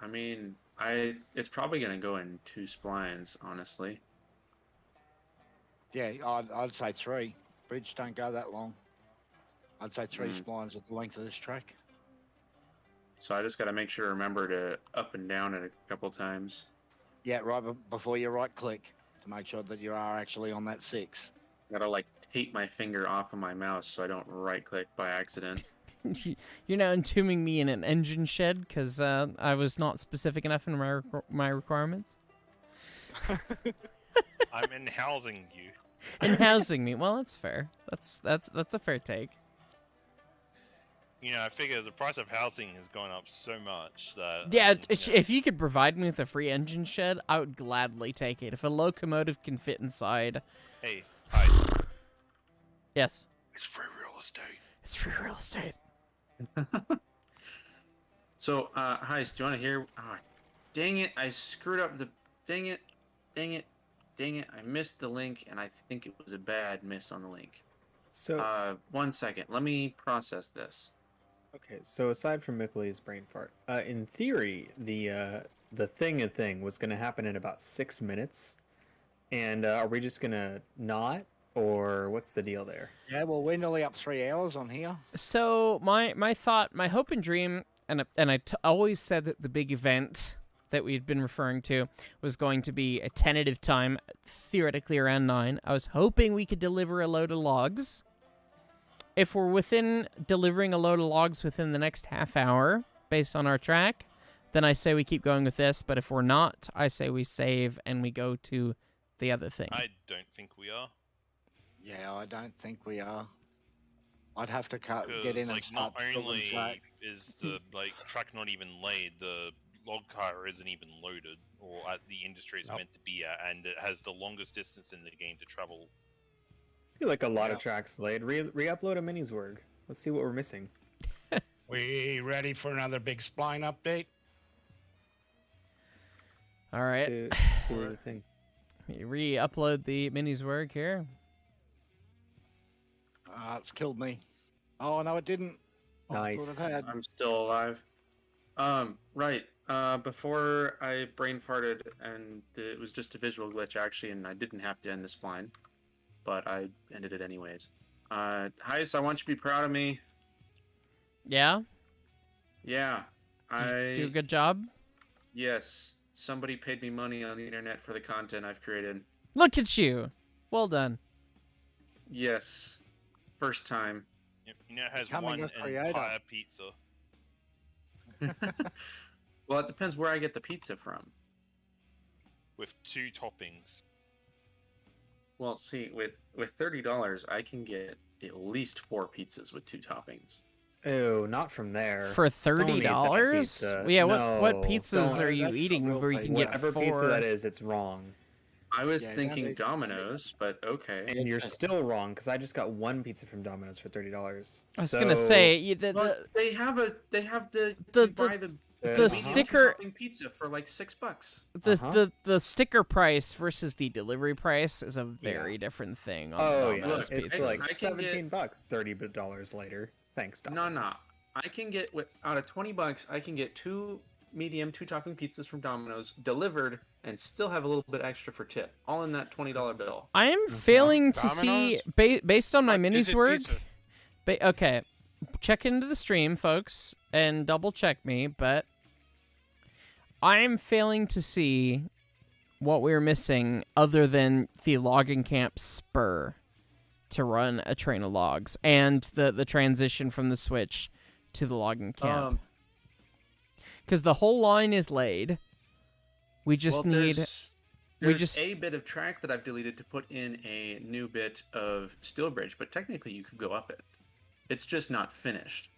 I mean, it's probably gonna go in 2 splines, honestly. Yeah, I'd say 3. Bridge don't go that long. I'd say 3 splines at the length of this track. So I just gotta make sure to remember to up and down it a couple times. Yeah, right before you right click to make sure that you are actually on that 6. Gotta like tape my finger off of my mouse so I don't right click by accident. You're now entombing me in an engine shed because I was not specific enough in my requirements. I'm in housing you. In housing me. Well, that's fair. That's a fair take. You know, I figure the price of housing has gone up so much that... Yeah, you know, if you could provide me with a free engine shed, I would gladly take it. If a locomotive can fit inside... Hey, hi. Yes. It's free real estate. It's free real estate. So, Heist, do you want to hear? Oh, dang it! I screwed up the. Dang it! I missed the link, and I think it was a bad miss on the link. So 1 second. Let me process this. okay, so aside from Mickley's brain fart, in theory, the thing was gonna happen in about 6 minutes, and are we just gonna not, or what's the deal there? Yeah, well, we're nearly up 3 hours on here. So my thought, my hope and dream, and I always said that the big event that we'd been referring to was going to be a tentative time, theoretically around 9. I was hoping we could deliver a load of logs. If we're within delivering a load of logs within the next half hour, based on our track, then I say we keep going with this. But if we're not, I say we save and we go to the other thing. I don't think we are. Yeah, I don't think we are. I'd have to get Because, in and like, start not building only track. is the track not even laid, the log car isn't even loaded, or at the industry is meant to be at, and it has the longest distance in the game to travel. I feel like a lot of tracks laid. Re-upload a minis worg. Let's see what we're missing. We ready for another big spline update? All right. Do the thing. re-upload the minis work here. It's killed me. Oh no, it didn't. Oh, I thought Nice. it had. I'm still alive. Right. Before I brain farted, and it was just a visual glitch actually, and I didn't have to end the spline, but I ended it anyways. Heist, I want you to be proud of me. Yeah? Yeah. Do a good job? Yes. Somebody paid me money on the internet for the content I've created. Look at you. Well done. Yes. First time. Yep, you know, it has Becoming one a creator. entire pizza. Well, it depends where I get the pizza from. With 2 toppings. Well, see, with $30, I can get at least 4 pizzas with 2 toppings. Ew, not from there. For Don't eat that $30? pizza. Yeah, No, what pizzas don't. are you That's eating the real where you place. can get Whatever 4? pizza that is, it's wrong. I was Yeah, thinking nowadays- Domino's, but okay. And you're still wrong because I just got 1 pizza from Domino's for $30. I was gonna say Well, they have the the- you buy the the sticker- topping pizza for like $6. the sticker price versus the delivery price is a very different thing. On Oh the yeah, Domino's Look, it's pizzas. like I can $17. $30 later. Thanks, No, Domino's. no. I can get out of $20, I can get 2 medium 2 topping pizzas from Domino's delivered and still have a little bit extra for tip. All in that $20 bill. I am failing to see based on my What is minis it work. pizza? Okay, check into the stream, folks, and double check me. But I am failing to see what we're missing other than the logging camp spur to run a train of logs and the transition from the switch to the logging camp. Because the whole line is laid. We just need. There's a bit of track that I've deleted to put in a new bit of steel bridge, but technically you could go up it. It's just not finished.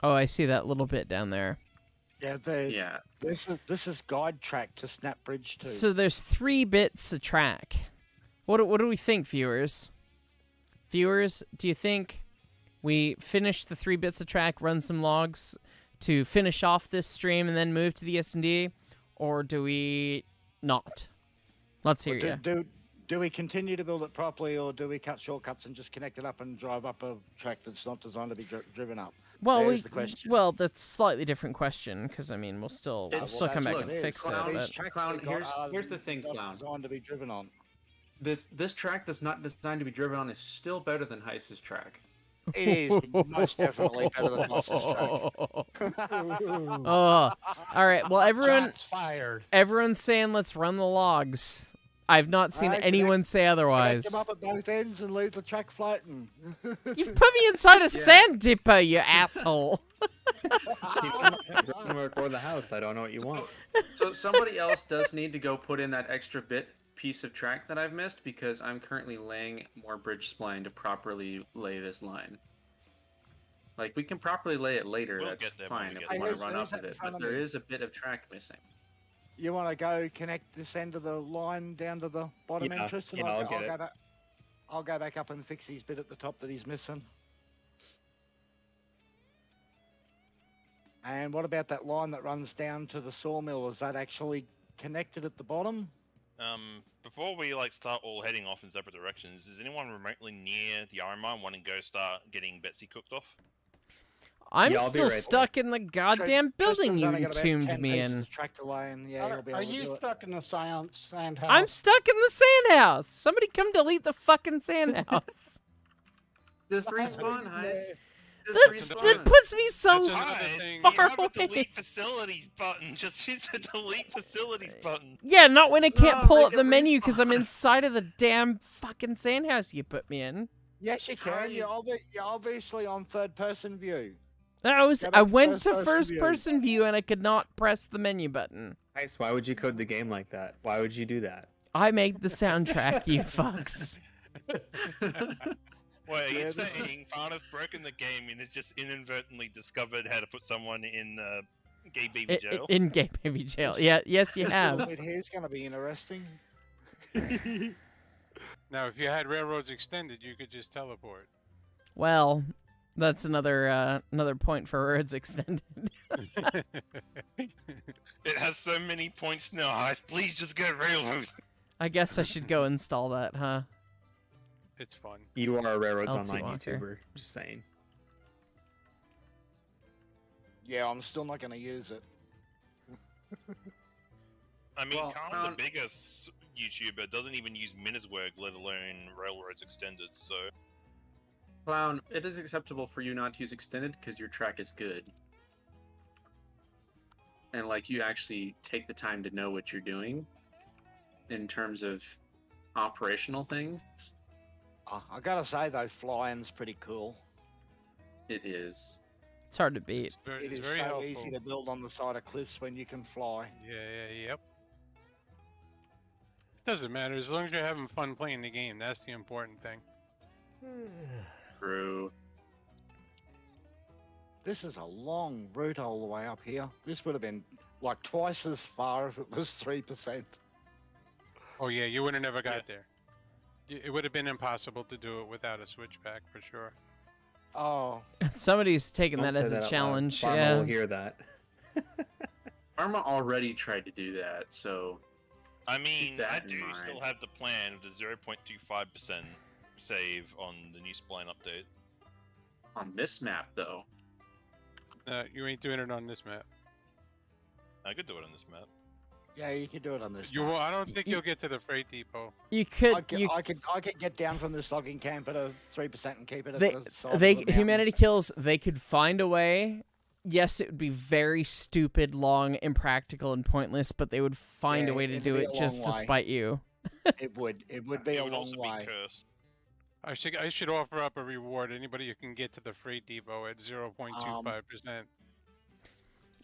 Oh, I see that little bit down there. Yeah, Yeah. This is guide track to Snap Bridge too. So there's 3 bits of track. What do we think, viewers? Viewers, do you think we finish the 3 bits of track, run some logs to finish off this stream, and then move to the S&D, or do we not? Let's hear you. Do we continue to build it properly, or do we cut shortcuts and just connect it up and drive up a track that's not designed to be driven up? Well, There's the question. well, that's a slightly different question because I mean we'll still It's- come back look, and fix it. Clown, But Clown, here's the thing, not Clown. designed to be driven on. This track that's not designed to be driven on is still better than Heist's track. It is most definitely better than Boss's track. Oh, all right. Well, Shots fired. everyone's saying let's run the logs. I've not seen Alright, anyone say Connect otherwise. them up at both ends and leave the track floating. You've put me inside a sand dipper, you asshole. Or the house. I don't know what you want. So somebody else does need to go put in that extra piece of track that I've missed because I'm currently laying more bridge spline to properly lay this line. Like, we can properly lay it later, We'll that's get there when fine we if get we there. want to run Who's up with in it, front but of there me? is a bit of track missing. You want to go connect this end of the line down to the bottom Yeah, entrance, and yeah, I'll get it. go back. I'll go back up and fix his bit at the top that he's missing. And what about that line that runs down to the sawmill? Is that actually connected at the bottom? Before we start all heading off in separate directions, is anyone remotely near the iron mine wanting to go start getting Betsy cooked off? I'm Yeah, I'll be still right there. stuck in the goddamn building Tristan's you only got about entombed 10 me pieces in. of track to lay in. Yeah, he'll be Are able to do you it. stuck in the sand house? I'm stuck in the sand house. Somebody come delete the fucking sand house. Just respawn, Heist. That puts me so That's another Guys, thing. you far have a away. delete facilities button. Just use the delete facilities button. Yeah, not when I can't No, pull make up it the menu because I'm respawn. inside of the damn fucking sand house you put me in. Yes, you How are can. you- You're obviously on third-person view. I Go back went to to first-person first view. person view and I could not press the menu button. Nice. Why would you code the game like that? Why would you do that? I made the soundtrack, you fucks. Wait, are you Yeah, this- saying Farna's broken the game and has just inadvertently discovered how to put someone in gay baby jail? In gay baby jail. Yeah, yes, you have. Wait, here's going to be interesting. Now, if you had railroads extended, you could just teleport. Well, that's another point for words extended. It has so many points now, guys. Please just get railroads. I guess I should go install that, huh? It's fun. You are a Railroads LT Online Walker. YouTuber. Just saying. Yeah, I'm still not going to use it. I mean, Well, Carl, the biggest YouTuber, doesn't even use Minneswork, let alone Railroads Extended, so... Clown, it is acceptable for you not to use extended because your track is good. And, like, you actually take the time to know what you're doing in terms of operational things. I got to say, though, flying's pretty cool. It is. It's hard to beat. It's very, It it's is very so helpful. easy to build on the side of cliffs when you can fly. Yep. It doesn't matter as long as you're having fun playing the game. That's the important thing. True. This is a long route all the way up here. This would have been like twice as far if it was 3%. Oh yeah, you would have never got there. It would have been impossible to do it without a switchback for sure. Oh, Somebody's taking Don't that say as a out loud. challenge. Pharma Yeah. will hear that. Arma already tried to do that, so I mean, that I in do mind. still have the plan of the 0.25% save on the new spline update. on this map, though. You ain't doing it on this map. I could do it on this map. yeah, you can do it on this. You map. will, I don't think you'll get to the freight depot. You I could. could, You, I could get down from this logging camp at a 3% and keep it at they, the side of they the mountain. humanity kills. They could find a way. Yes, it would be very stupid, long, impractical, and pointless, but they would find Yeah, a way to it'd do be it a just to long way. spite you. It would be It a would long also way. be cursed. I should offer up a reward. Anybody who can get to the freight depot at 0.25%.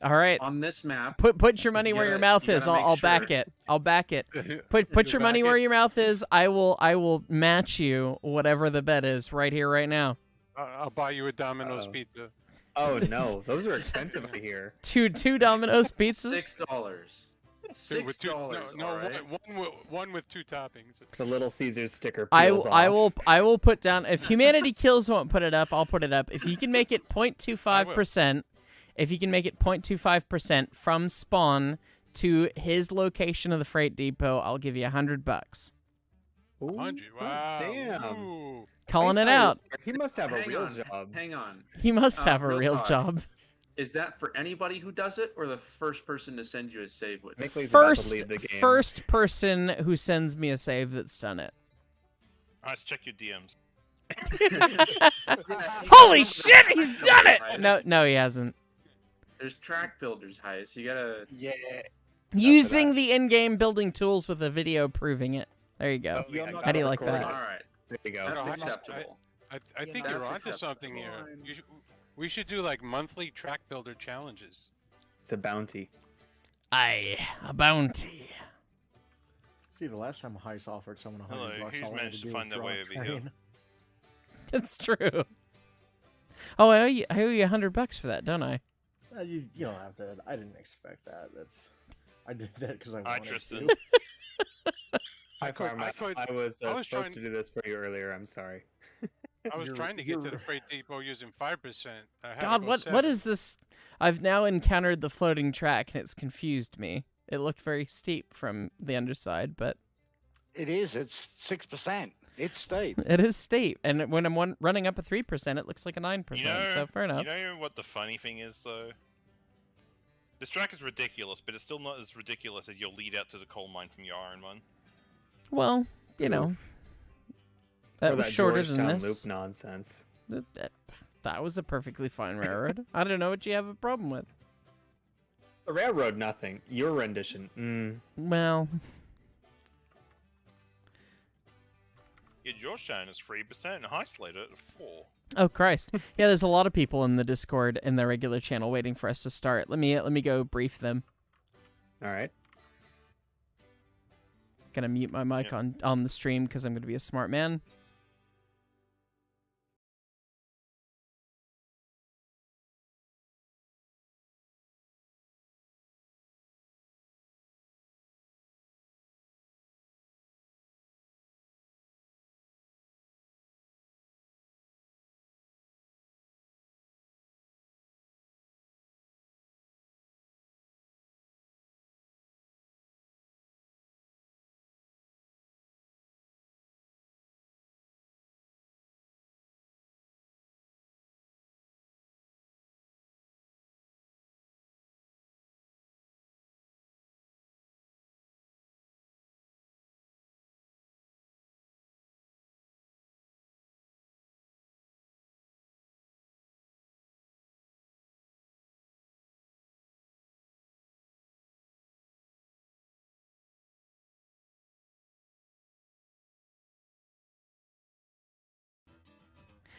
All right. On this map, Put your money You where your gotta- mouth you is. gotta I'll make back sure- it. I'll back it. Put You'll your money back where it? your mouth is. I will match you whatever the bet is right here, right now. I'll buy you a Domino's Uh-oh. pizza. Oh no, those are expensive to hear. Two Domino's pizzas. $6. With two, $6. no, alright? one with two toppings. The Little Caesars sticker I peels will put down. If Humanity Kills won't put it up, I'll put it up. If you can make it 0.25%, if you can make it 0.25% from spawn to his location of the freight depot, I'll give you $100. Ooh, 100. Wow. Damn. Ooh. Calling it Ice out. Iris, he must have a Hang real on, job. Hang on. He must have a real real talk. job. Is that for anybody who does it, or the first person to send you a save with? Mickley's about to First, leave the game. first person who sends me a save that's done it. Alright, check your DMs. Holy shit, he's done it! No, he hasn't. There's track builders, Heist. You gotta. Yeah, Using the in-game building tools with a video proving it. There you go. you're not How do you gonna like record that? All it. right, There you go. that's I- acceptable. I think know, you're that's onto something here. acceptable. We should do like monthly track builder challenges. It's a bounty. Aye, a bounty. See, the last time Heist offered someone $100, Hello, all who's I had managed to to do find was their draw way a over here? train. That's true. Oh, I owe you $100 for that, don't I? You don't have to. I didn't expect that. I did that because I Hi, wanted Tristan. to. Hi, could- Pharma. I could- I was I was supposed trying- to do this for you earlier. I'm sorry. I was You're- trying to get to you're- the freight depot using 5%. I had to God, go what 7. is this? I've now encountered the floating track, and it's confused me. It looked very steep from the underside, but it is. It's 6%. It's steep. it is steep. And when I'm running up a 3%, it looks like a 9%. You know, So fair enough. You know what the funny thing is, though? This track is ridiculous, but it's still not as ridiculous as your lead out to the coal mine from your iron one. Well, you know, that Or was shorter than Georgetown this. loop nonsense. That was a perfectly fine railroad. I don't know what you have a problem with. The railroad, nothing. Your rendition. Well, Yeah, Georgetown is 3%, and High Slater at 4. oh Christ. Yeah, there's a lot of people in the Discord in the regular channel waiting for us to start. Let me go brief them. All right. Gonna mute my mic Yeah. on the stream because I'm gonna be a smart man.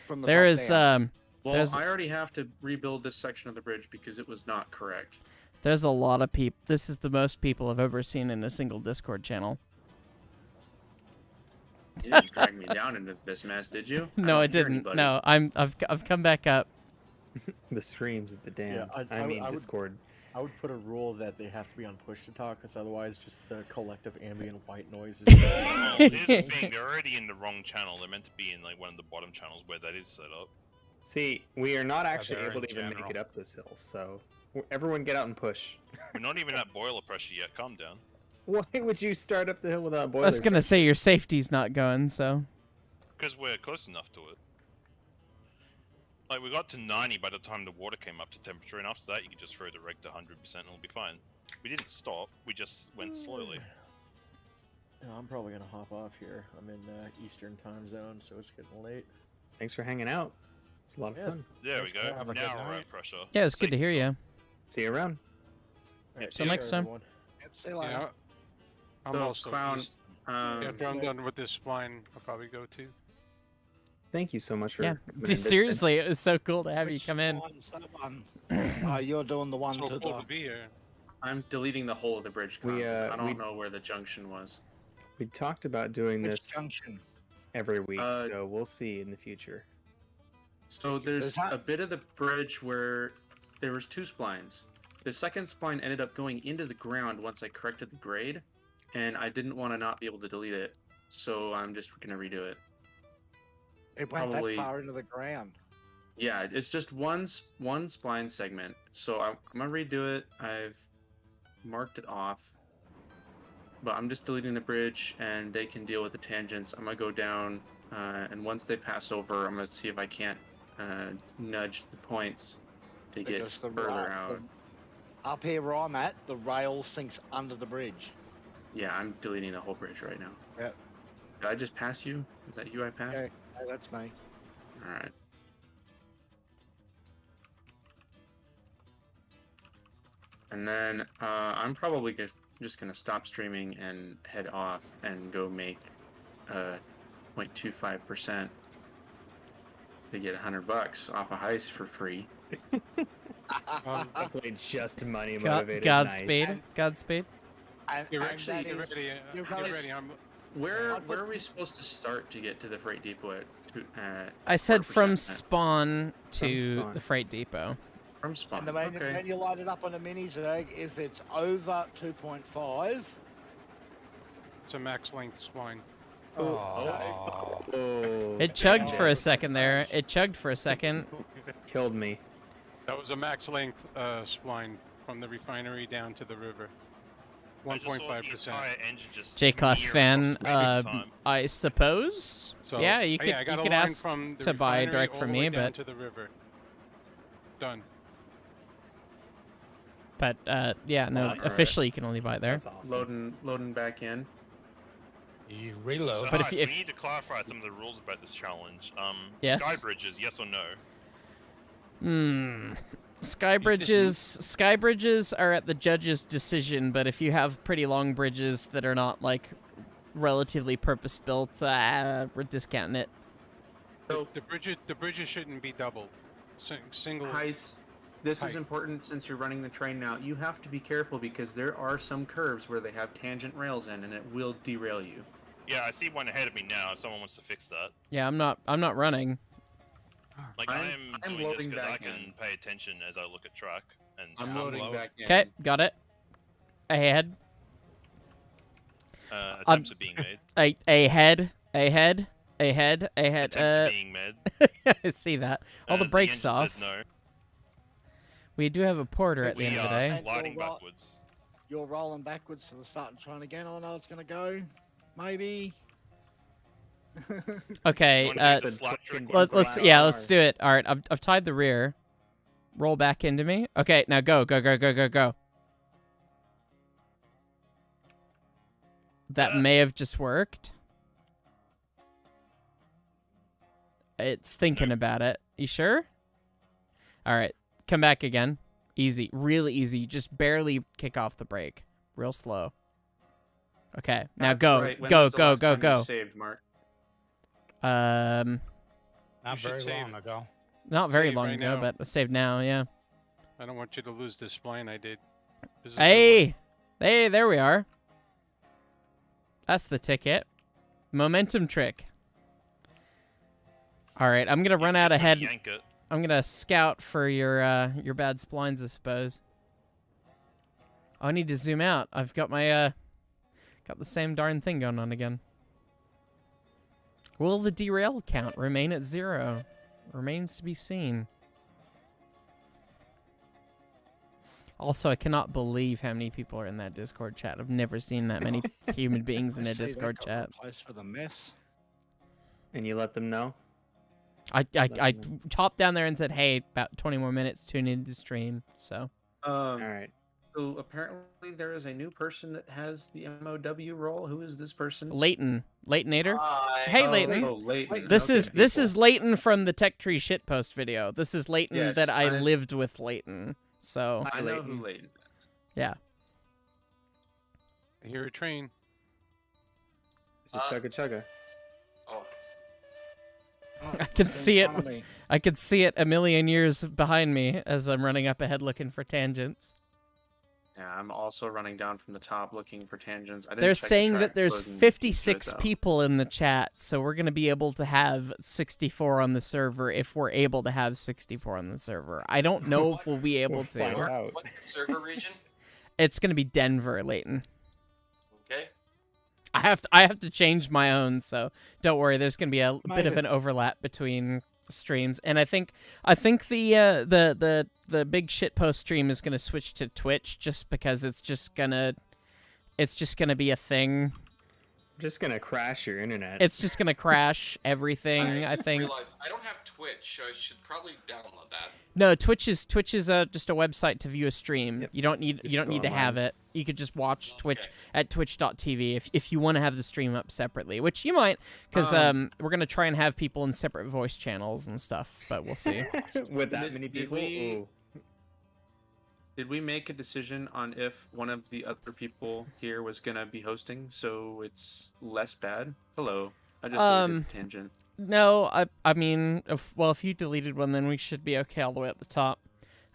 from the There top is down. Well, There's- I already have to rebuild this section of the bridge because it was not correct. there's a lot of people. This is the most people I've ever seen in a single Discord channel. You didn't drag me down into this mess, did you? No, don't I hear didn't. anybody. No, I've come back up. The streams of the damned. I I mean, would- Discord. I would put a rule that they have to be on push to talk, because otherwise, just the collective ambient white noise is. Here's the thing: they're already in the wrong channel. They're meant to be in like one of the bottom channels where that is set up. See, we are not actually they're able in to even make general. it up this hill, so everyone get out and push. We're not even at boiler pressure yet. Calm down. Why would you start up the hill without boiler? I was gonna say your safety's not going, so Because we're close enough to it. Like, we got to 90 by the time the water came up to temperature, and after that you could just throw the rig to 100% and it'll be fine. We didn't stop, we just went slowly. I'm probably gonna hop off here. I'm in Eastern time zone, so it's getting late. Thanks for hanging out. It's a lot of Yeah. fun. There we go, Have a good now we're night. at pressure. yeah, it's good to Safe hear zone. you. See you around. Alright, So take next care, time. everyone. Yep, see you later. Yeah. I'm So, also Clown, east. After I'm done with this spline, I'll probably go too. Thank you so much for. Yeah, coming in. seriously, it was so cool to have you Which come in. one's that one? You're doing the one So to cool the. to be here. I'm deleting the whole of the bridge. We, Clown. I don't we- know where the junction was. We talked about doing Which this junction? every week, Uh, so we'll see in the future. So there's Is that- a bit of the bridge where there was 2 splines. The second spline ended up going into the ground once I corrected the grade, and I didn't want to not be able to delete it, so I'm just gonna redo it. It went Probably- that far into the ground. Yeah, it's just one spline segment. So I'm gonna redo it. I've marked it off, but I'm just deleting the bridge, and they can deal with the tangents. I'm gonna go down, and once they pass over, I'm gonna see if I can't nudge the points to get Because the further ra- out. Up here where I'm at, the rail sinks under the bridge. Yeah, I'm deleting the whole bridge right now. Yep. Did I just pass you? Is that you I passed? Okay. Hey, that's me. Alright. And then I'm probably just gonna stop streaming and head off and go make 0.25% to get $100 off a heist for free. Hopefully just money God, motivated. Godspeed, Nice. Godspeed. And, Get and ready. that Get is- ready. you're Get gonna- ready. I'm. Where I'd where put- are we supposed to start to get to the freight depot at? I said from 4%? spawn to spawn. the freight depot. From spawn. And the when, Okay. when you light it up on a mini zig, if it's over 2.5, It's a max length spline. Oh, Oh, It chugged Yeah. for a second there. It chugged for a second. killed me. That was a max length spline from the refinery down to the river. I just saw the 1.5%. entire engine just J-Class smear fan, across the time. I suppose. So yeah, you could, I got you a could line ask from the to buy refinery direct all from the way me, down but to the river. Done. yeah, no, that's all right. officially you can only buy it there. That's awesome. Loading back in. you So reload. But if Haas, you- we need to clarify some of the rules about this challenge. Yes? Sky bridges, yes or no? Sky bridges are at the judge's decision, but if you have pretty long bridges that are not like relatively purpose built, we're discounting it. So The bridges shouldn't be doubled. Single. Heist, this Hi. is important since you're running the train now. You have to be careful because there are some curves where they have tangent rails in, and it will derail you. Yeah, I see one ahead of me now. If someone wants to fix that, Yeah, I'm not running. like I'm I'm doing this loading because I back can in. pay attention as I look at track and. I'm stuff. loading low. back in. Okay, got it. Ahead. Attempts are being made. Ahead. Attempts are being made. I see that. All the engine brakes said off. No. We do have a porter at the We end of the are day. sliding Well, backwards. you're rolling backwards to the start and trying again. I know it's going to go. Maybe. Okay, You wanna do the flat trick one let's first? yeah, let's do it. All right, I've tied the rear. Roll back into me. Okay, now go. That may have just worked. It's thinking about it. You sure? All right, come back again. Easy, really easy. Just barely kick off the brake. Real slow. Okay, now That's go, right. When go, was the go, last go, time you go. Saved, Mark. Not should very save. long ago. Not very Save long right ago, now. but saved now, yeah. I don't want you to lose this spline I did. This is Hey! Hey, there we are. That's the ticket. Momentum trick. All right, I'm gonna run out Just gotta ahead. Yank it. I'm gonna scout for your bad splines, I suppose. Oh, I need to zoom out. I've got my got the same darn thing going on again. Will the derail count remain at 0? Remains to be seen. Also, I cannot believe how many people are in that Discord chat. I've never seen that many human beings in a I see that Discord got chat. replaced with a mess. And you let them know? I topped down there and said, hey, about 20 more minutes, tune in to stream. So All right. So apparently there is a new person that has the MOW role. Who is this person? Leightonator. Hi. Hey, Oh, Leighton. oh, Leighton. This Okay, is Leighton from the Tech Tree shitpost video. This is Leighton Yes, that I I- lived with Leighton. So I know Leighton. who Leighton is. yeah. I hear a train. It's a chugga chugga. Oh, I can see it. In front of me. I could see it a million years behind me as I'm running up ahead looking for tangents. Yeah, I'm also running down from the top looking for tangents. I didn't They're check the saying that track there's closing into 56 it, though. people in the chat, so we're going to be able to have 64 on the server if we're able to have 64 on the server. I don't know if we'll be able We'll find to. out. what's the server region? It's going to be Denver, Leighton. Okay. I have to change my own, so don't worry. There's going to be a bit of an overlap between streams, and I think the big shitpost stream is going to switch to Twitch just because it's just gonna be a thing. I'm just gonna crash your internet. It's just gonna crash everything. I just think. realized I don't have Twitch, so I should probably download that. No, Twitch is just a website to view a stream. Yep. You don't need Just you don't go need to have online. it. You could just watch Twitch Okay. at twitch.tv if you want to have the stream up separately, which you might, because we're gonna try and have people in separate voice channels and stuff, but we'll see. With that Did- many did people. we- Ooh. Did we make a decision on if one of the other people here was gonna be hosting, so it's less bad? Hello. I just deleted the tangent. No, I mean, if you deleted one, then we should be okay all the way at the top.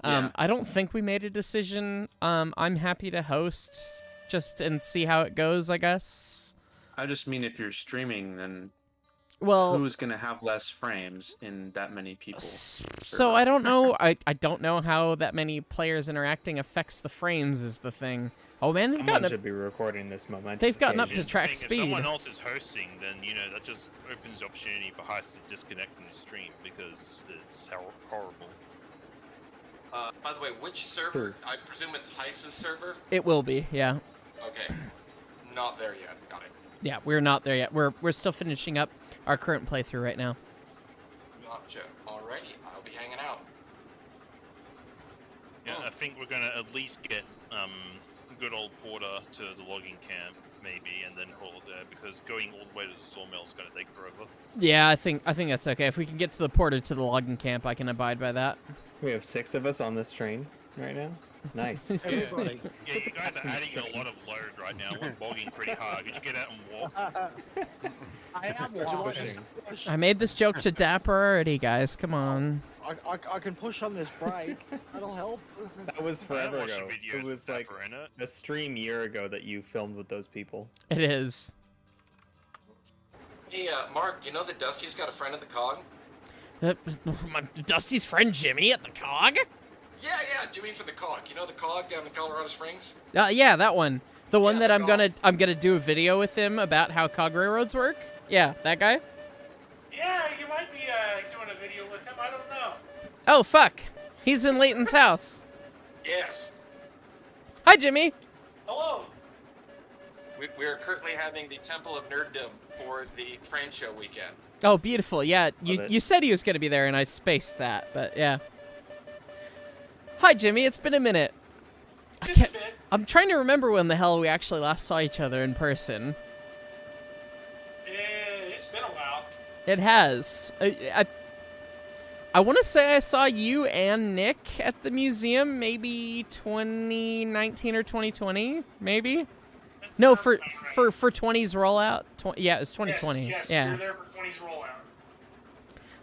Yeah. I don't think we made a decision. I'm happy to host just and see how it goes, I guess. I just mean if you're streaming, then Well, who's gonna have less frames in that many people? so I don't know. I don't know how that many players interacting affects the frames is the thing. Oh man, Someone should be recording this moment. they've gotten up to Here's the track thing, speed. If someone else is hosting, then that just opens the opportunity for Heist to disconnect from the stream because it's horrible. By the way, which server? I presume it's Heiss's server. It will be, yeah. Okay. Not there yet. Got it. Yeah, we're not there yet. We're still finishing up our current playthrough right now. Gotcha. Alrighty, I'll be hanging out. Yeah, I think we're gonna at least get good old Porter to the logging camp, maybe, and then hold it there because going all the way to the sawmill is gonna take forever. Yeah, I think that's okay. If we can get to the porter to the logging camp, I can abide by that. We have 6 of us on this train right now. Nice. Everybody. Yeah, you guys are adding a lot of load right now. We're bogging pretty hard. Could you get out and walk? I am Start walking. pushing. I made this joke to Dapper already, guys. Come on. I can push on this brake. That'll help. That was I forever watched ago. a video It was with like Dapper in it. a stream year ago that you filmed with those people. It is. Hey, Mark, you know that Dusty's got a friend at the COG? My Dusty's friend Jimmy at the COG? Yeah, Jimmy from the COG. You know the COG down in Colorado Springs? Yeah, that one. The one Yeah, that the I'm gonna do a video with him about how COG railroads work. Yeah, that guy. Yeah, you might be doing a video with him. I don't know. Oh fuck, he's in Leighton's house. Yes. Hi, Jimmy. Hello. We are currently having the Temple of Nerddom for the Frame Show weekend. Oh, beautiful. Yeah, Love it. you said he was gonna be there, and I spaced that, but yeah. Hi, Jimmy. It's been a minute. Just a bit. I'm trying to remember when the hell we actually last saw each other in person. It's been a while. It has. I want to say I saw you and Nick at the museum, maybe 2019 or 2020, maybe. That No, sounds for about right. 20's rollout. Yeah, it was 2020. Yes, yeah, we were there for 20's rollout.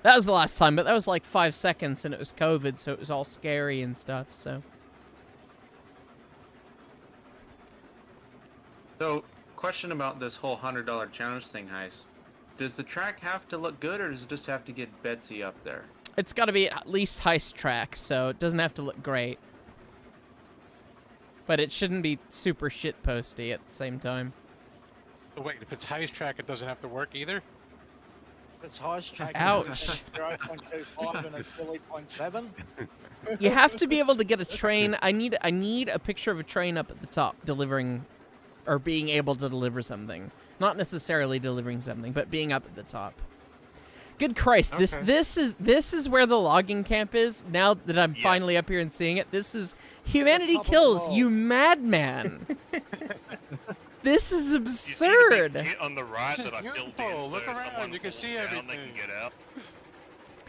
That was the last time, but that was like 5 seconds, and it was COVID, so it was all scary and stuff. So So, question about this whole $100 challenge thing, Heist. Does the track have to look good, or does it just have to get Betsy up there? it's got to be at least heist track, so it doesn't have to look great. But it shouldn't be super shit posty at the same time. So wait, if it's heist track, it doesn't have to work either? It's heist track. Ouch. 0.25 and it's really 0.7. You have to be able to get a train. I need a picture of a train up at the top delivering, or being able to deliver something. Not necessarily delivering something, but being up at the top. Good Christ, Okay. this is where the logging camp is. Now that I'm finally up here and seeing it, this is Humanity top of the Kills, wall. you madman. This is You see the big absurd. pit on the right This is that I filled beautiful. in, Look so around, someone you can see falls down, they everything. can get out.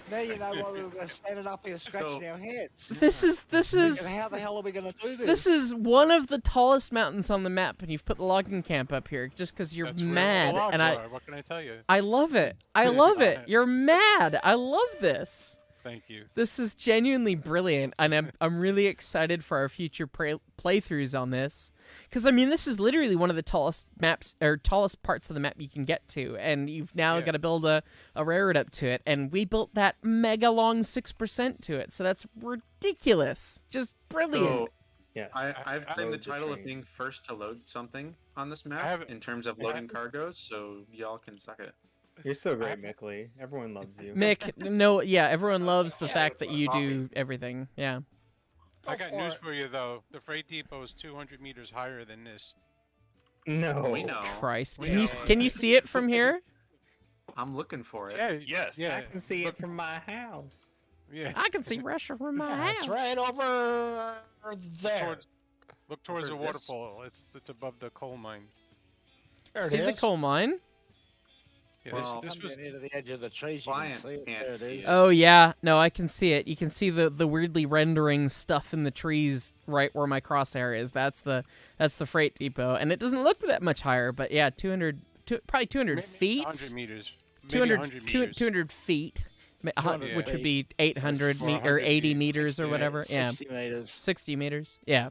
Now you know why we were standing up here scratching our heads. This is Thinking, how the hell are we going to do this? This is one of the tallest mountains on the map, and you've put the logging camp up here just because you're That's where mad. the logs And are. What can I tell you? I love it. I love it. You're mad. I love this. Thank you. This is genuinely brilliant, and I'm really excited for our future playthroughs on this, because I mean this is literally one of the tallest maps or tallest parts of the map you can get to, and you've now got to build a railroad up to it, and we built that mega long 6% to it, so that's ridiculous, just brilliant. So, Yes. I've claimed the load the title of train. being first to load something on this I map have- in terms of loading cargoes, so y'all can suck it. You're so great, Mickley. Everyone loves you. Mick, no, yeah, everyone loves the fact that you Coffee. do everything. Yeah. I got for news it. for you though. The freight depot is 200 meters higher than this. No. We know. Christ, We can you know. can you see it from here? I'm looking for it. Yeah. Yes. Yeah. I can see it from my house. Yeah. I can see Russia from my It's house. right over there. Look towards the Over this? waterfall. It's above the coal mine. There it See the is. coal mine? Yeah, Well, this Come was down here to the edge of the trees. You can Lion see it. can't There it see is. it. Oh yeah, no, I can see it. You can see the weirdly rendering stuff in the trees right where my crosshair is. That's the freight depot, and it doesn't look that much higher. But yeah, probably 200 maybe feet. 100 meters. Maybe 200, 100 200, meters. 200 feet, 200 which would feet. be 800 or 400 80 feet, meters or 60 whatever. Yeah, 60 meters. 60 meters. Yeah,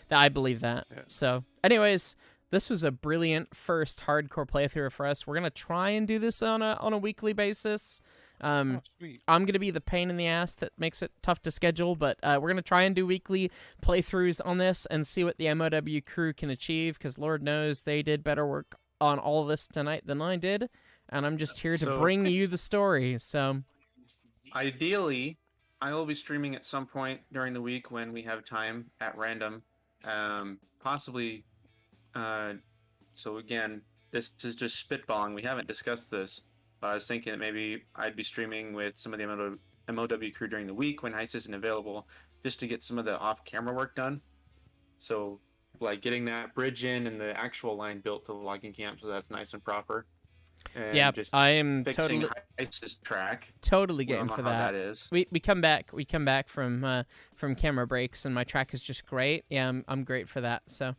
I believe that. Yeah. So, anyways, this was a brilliant first hardcore playthrough for us. We're gonna try and do this on a weekly basis. Oh, sweet. I'm gonna be the pain in the ass that makes it tough to schedule, but we're gonna try and do weekly playthroughs on this and see what the MoW crew can achieve. Because Lord knows they did better work on all of this tonight than I did, and I'm just here to So- bring you the story. So. Ideally, I will be streaming at some point during the week when we have time at random. Possibly. So again, this is just spitballing. We haven't discussed this. But I was thinking that maybe I'd be streaming with some of the MoW crew during the week when Heist isn't available, just to get some of the off-camera work done. So, like getting that bridge in and the actual line built to the logging camp, so that's nice and proper. And Yeah, just I am fixing Heist's track. totally We don't game know for how that. that is. We come back from camera breaks, and my track is just great. Yeah, I'm great for that. So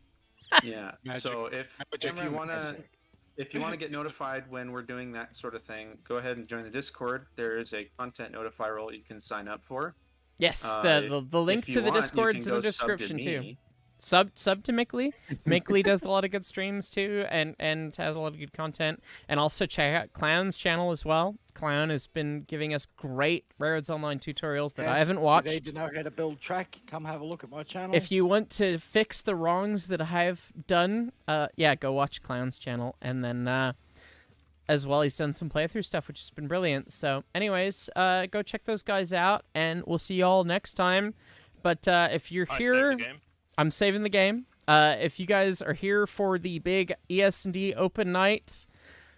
Yeah. Magic- So if magic you want to magic. if you want to get notified when we're doing that sort of thing, go ahead and join the Discord. There is a content notify role you can sign up for. yes, Uh, the link If you to the want, you Discord's can in the go sub to description too. me. Sub to Mickley. Mickley does a lot of good streams too, and has a lot of good content. And also check out Clown's channel as well. Clown has been giving us great Railroads Online tutorials that I Yes, haven't You watched. need to know how to build track. Come have a look at my channel. If you want to fix the wrongs that I have done, yeah, go watch Clown's channel, and then as well, he's done some playthrough stuff, which has been brilliant. So, anyways, go check those guys out, and we'll see y'all next time. But if you're I saved here, the game. I'm saving the game. If you guys are here for the big ES&D open night,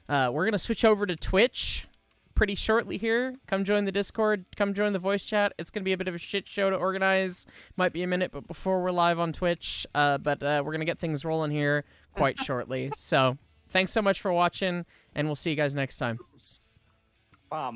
we're gonna switch over to Twitch pretty shortly here. Come join the Discord. Come join the voice chat. It's gonna be a bit of a shit show to organize. Might be a minute, but before we're live on Twitch. But we're gonna get things rolling here quite shortly. So thanks so much for watching, and we'll see you guys next time. Farmer.